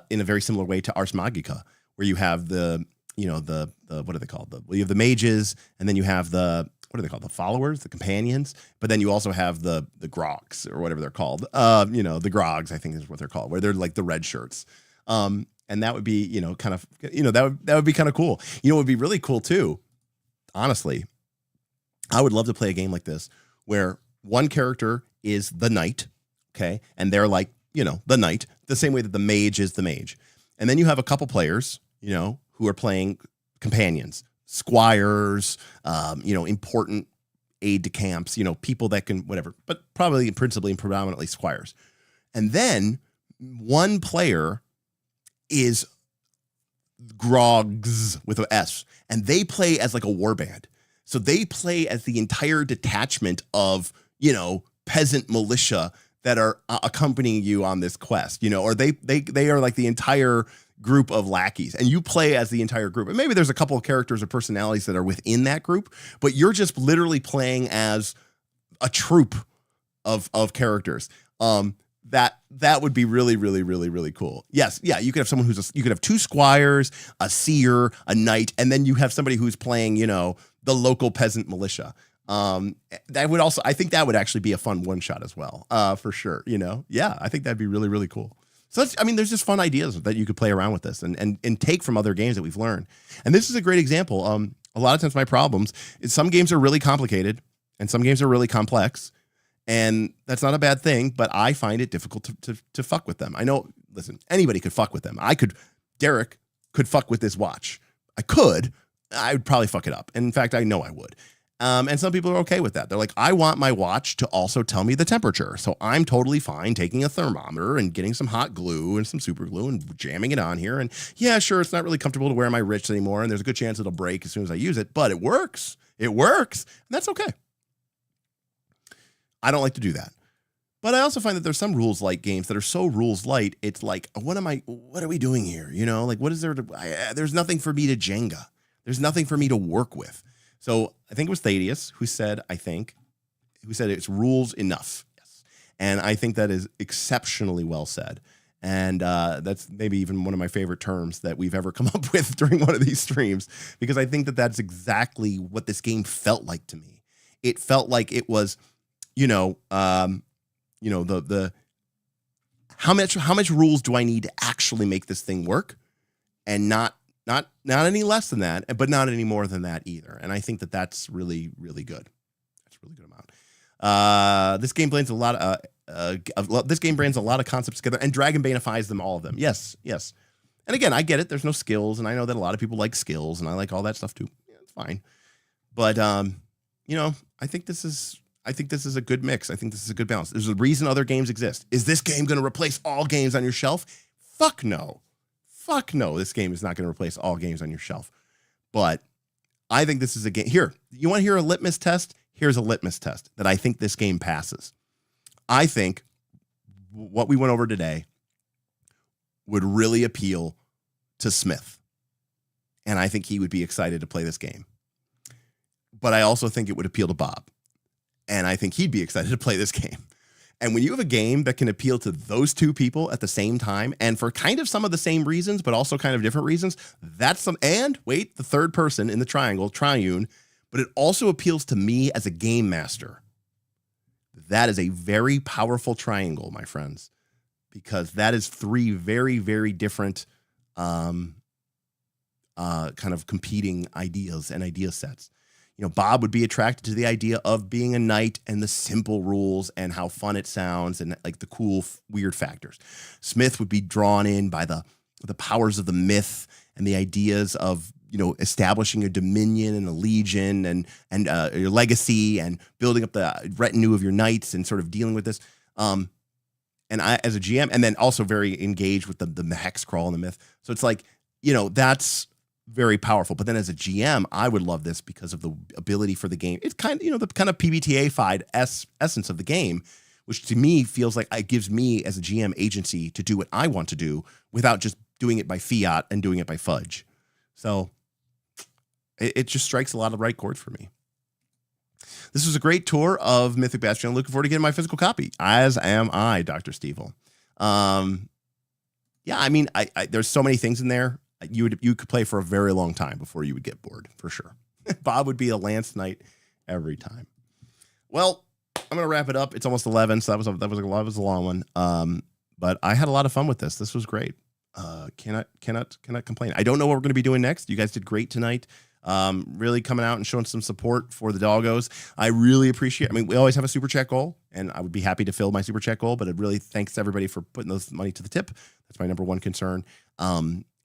[SPEAKER 3] in a very similar way to Ars Magica, where you have the what are they called? You have the mages, and then you have what are they called? The followers, the companions, but then you also have the grogs, or whatever they're called. The grogs, I think is what they're called, where they're like the red shirts. And that would be, that would be kind of cool. It would be really cool too. Honestly, I would love to play a game like this where one character is the knight, okay? And they're like, the knight, the same way that the mage is the mage. And then you have a couple players, who are playing companions, squires, important aide de camps, people that can whatever, but probably principally and predominantly squires. And then one player is grogs with an S, and they play as like a warband. So they play as the entire detachment of, peasant militia that are accompanying you on this quest, or they are like the entire group of lackeys, and you play as the entire group. And maybe there's a couple of characters or personalities that are within that group, but you're just literally playing as a troop of characters. That would be really, really, really, really cool. Yes, yeah, you could have someone you could have 2 squires, a seer, a knight, and then you have somebody who's playing, the local peasant militia. I think that would actually be a fun one shot as well, for sure. Yeah, I think that'd be really, really cool. So there's just fun ideas that you could play around with this and take from other games that we've learned. And this is a great example. A lot of times my problems is some games are really complicated and some games are really complex. And that's not a bad thing, but I find it difficult to fuck with them. I know, listen, anybody could fuck with them. Derek could fuck with this watch. I would probably fuck it up. And in fact, I know I would. And some people are okay with that. They're like, I want my watch to also tell me the temperature. So I'm totally fine taking a thermometer and getting some hot glue and some super glue and jamming it on here. And yeah, sure, it's not really comfortable to wear my wrist anymore. And there's a good chance it'll break as soon as I use it, but it works. It works. And that's okay. I don't like to do that. But I also find that there's some rules light games that are so rules light, it's like, what are we doing here? Like, what is there there's nothing for me to Jenga. There's nothing for me to work with. So I think it was Thaddeus who said it's rules enough. Yes. And I think that is exceptionally well said. And that's maybe even one of my favorite terms that we've ever come up with during one of these streams, because I think that that's exactly what this game felt like to me. It felt like it was, the how much rules do I need to actually make this thing work, and not any less than that, but not any more than that either. And I think that that's really, really good. That's a really good amount. This game blends a lot of concepts together, and Dragonbanifies them, all of them. Yes. And again, I get it. There's no skills, and I know that a lot of people like skills, and I like all that stuff too. Yeah, it's fine. But I think this is a good mix. I think this is a good balance. There's a reason other games exist. Is this game going to replace all games on your shelf? Fuck no. This game is not going to replace all games on your shelf. But I think this is a game. Here, you want to hear a litmus test? Here's a litmus test that I think this game passes. I think what we went over today would really appeal to Smith. And I think he would be excited to play this game. But I also think it would appeal to Bob. And I think he'd be excited to play this game. And when you have a game that can appeal to those two people at the same time, and for kind of some of the same reasons, but also kind of different reasons, the third person in the triune, but it also appeals to me as a game master. That is a very powerful triangle, my friends, because that is three very, very different kind of competing ideas and idea sets. Bob would be attracted to the idea of being a knight and the simple rules and how fun it sounds and like the cool, weird factors. Smith would be drawn in by the powers of the myth and the ideas of, establishing a dominion and a legion and your legacy and building up the retinue of your knights and sort of dealing with this. And I, as a GM, and then also very engaged with the hex crawl and the myth. So it's like, that's very powerful. But then as a GM, I would love this because of the ability for the game. It's kind of, the kind of PBTA-fied essence of the game, which to me feels like it gives me as a GM agency to do what I want to do without just doing it by fiat and doing it by fudge. So it just strikes a lot of right chords for me. This was a great tour of Mythic Bastionland. Looking forward to getting my physical copy, as am I, Dr. Stevel. There's so many things in there. You could play for a very long time before you would get bored, for sure. Bob would be a Lance Knight every time. Well, I'm gonna wrap it up. It's almost 11, so that was a long one. But I had a lot of fun with this. This was great. Cannot complain. I don't know what we're gonna be doing next. You guys did great tonight. Really coming out and showing some support for the doggos. I really appreciate. We always have a super chat goal, and I would be happy to fill my super chat goal. But it really thanks everybody for putting those money to the tip. That's my number one concern.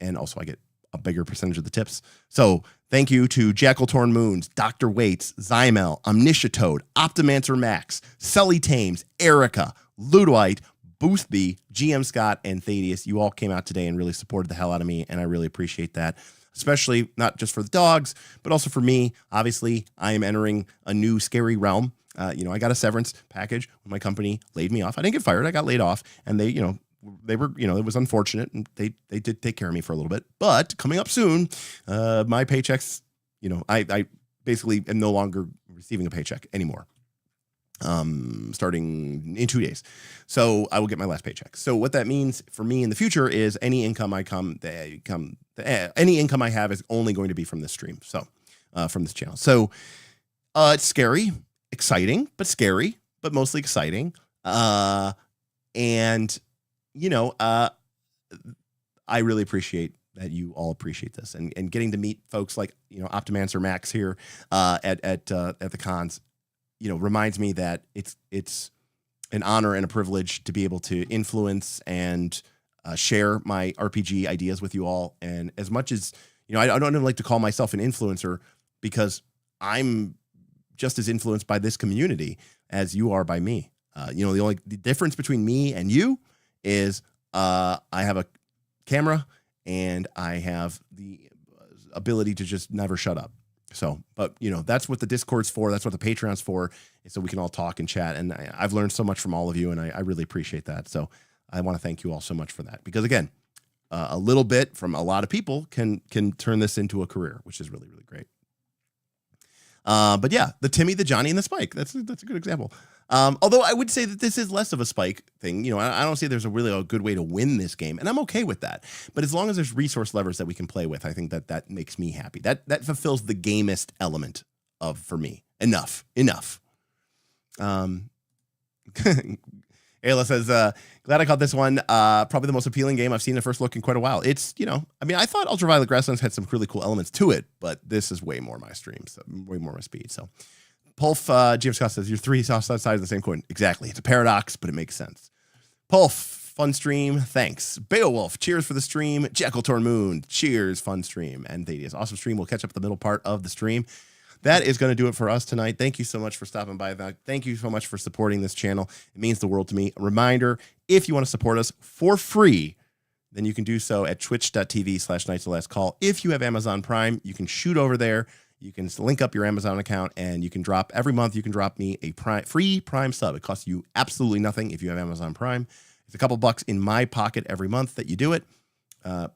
[SPEAKER 3] And also I get a bigger percentage of the tips. So thank you to Jackal Torn Moons, Dr. Waits, Zymel, Omnisciatoad, Optimancer Max, Sully Tames, Erica, Ludoite, Boothby, GM Scott, and Thaddeus. You all came out today and really supported the hell out of me, and I really appreciate that. Especially not just for the dogs, but also for me. Obviously, I am entering a new scary realm. I got a severance package when my company laid me off. I didn't get fired. I got laid off, and they were, it was unfortunate, and they did take care of me for a little bit. But coming up soon, my paychecks, I basically am no longer receiving a paycheck anymore. Starting in 2 days. So I will get my last paycheck. So what that means for me in the future is any income I have is only going to be from this stream. So, from this channel. So, it's scary, exciting, but scary, but mostly exciting. And I really appreciate that you all appreciate this and getting to meet folks like, Optimancer Max here, at the cons, reminds me that it's an honor and a privilege to be able to influence and share my RPG ideas with you all. And as much as, I don't even like to call myself an influencer because I'm just as influenced by this community as you are by me. The difference between me and you is I have a camera and I have the ability to just never shut up. So, but that's what the Discord's for. That's what the Patreon's for, so we can all talk and chat. And I've learned so much from all of you, and I really appreciate that. So I want to thank you all so much for that, because again, a little bit from a lot of people can turn this into a career, which is really, really great. But yeah, the Timmy, the Johnny, and the Spike. That's a good example. Although I would say that this is less of a Spike thing. I don't see there's a good way to win this game, and I'm okay with that. But as long as there's resource levers that we can play with, I think that makes me happy. That fulfills the gamist element for me. Enough. Ayla says, glad I caught this one. Probably the most appealing game I've seen at first look in quite a while. It's, I thought Ultraviolet Grasslands had some really cool elements to it, but this is way more my stream, so way more my speed. So Pulf, James Scott says, you're three sides of the same coin. Exactly. It's a paradox, but it makes sense. Pulf, fun stream. Thanks. Beowulf, cheers for the stream. Jekyll Torn Moon, cheers, fun stream. And Thaddeus, awesome stream. We'll catch up at the middle part of the stream. That is going to do it for us tonight. Thank you so much for stopping by. Thank you so much for supporting this channel. It means the world to me. A reminder, if you want to support us for free, then you can do so at twitch.tv/nightsoflastcall. If you have Amazon Prime, you can shoot over there. You can link up your Amazon account, and you can drop every month. You can drop me a free Prime sub. It costs you absolutely nothing if you have Amazon Prime. It's a couple bucks in my pocket every month that you do it, but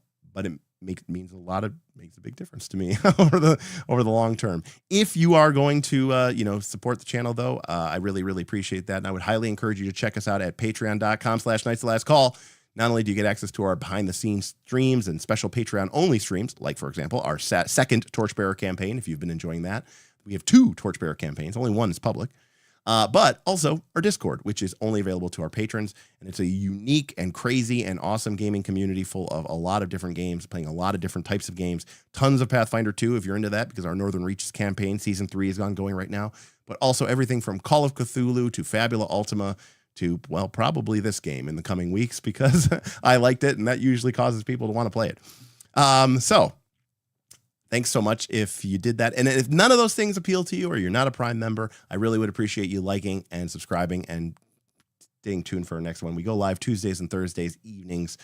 [SPEAKER 3] it makes a big difference to me over the long term. If you are going to support the channel, though, I really appreciate that, and I would highly encourage you to check us out at patreon.com/nightsoflastcall. Not only do you get access to our behind-the-scenes streams and special Patreon-only streams, like, for example, our second Torchbearer campaign, if you've been enjoying that. We have 2 Torchbearer campaigns. Only one is public. But also our Discord, which is only available to our patrons. And it's a unique and crazy and awesome gaming community full of a lot of different games, playing a lot of different types of games. Tons of Pathfinder 2, if you're into that, because our Northern Reaches campaign, Season 3, is ongoing right now. But also everything from Call of Cthulhu to Fabula Ultima, to, well, probably this game in the coming weeks, because I liked it, and that usually causes people to want to play it. So thanks so much if you did that. And if none of those things appeal to you, or you're not a Prime member, I really would appreciate you liking and subscribing and staying tuned for our next one. We go live Tuesdays and Thursdays evenings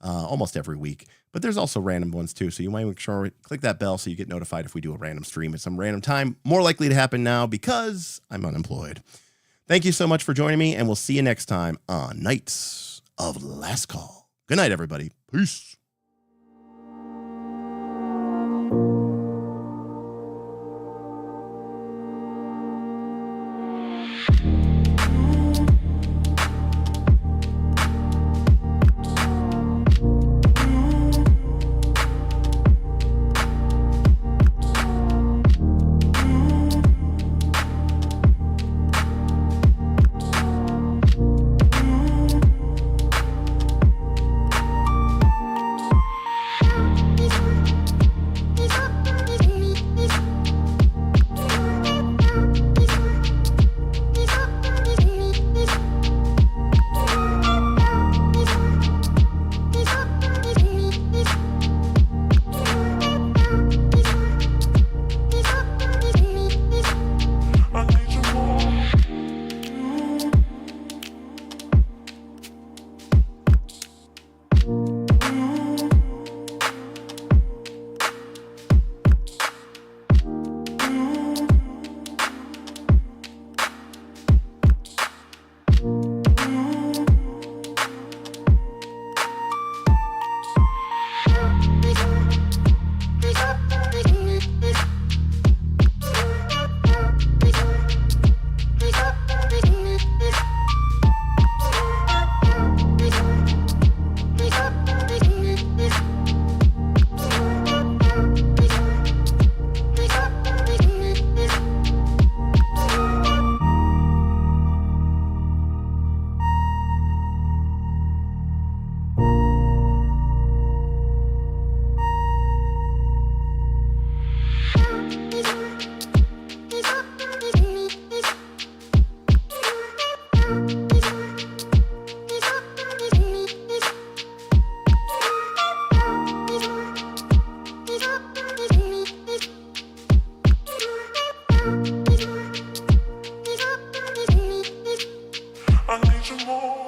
[SPEAKER 3] almost every week, but there's also random ones too. So you might make sure click that bell so you get notified if we do a random stream at some random time. More likely to happen now because I'm unemployed. Thank you so much for joining me, and we'll see you next time on Knights of Last Call. Good night, everybody. Peace. I need you more.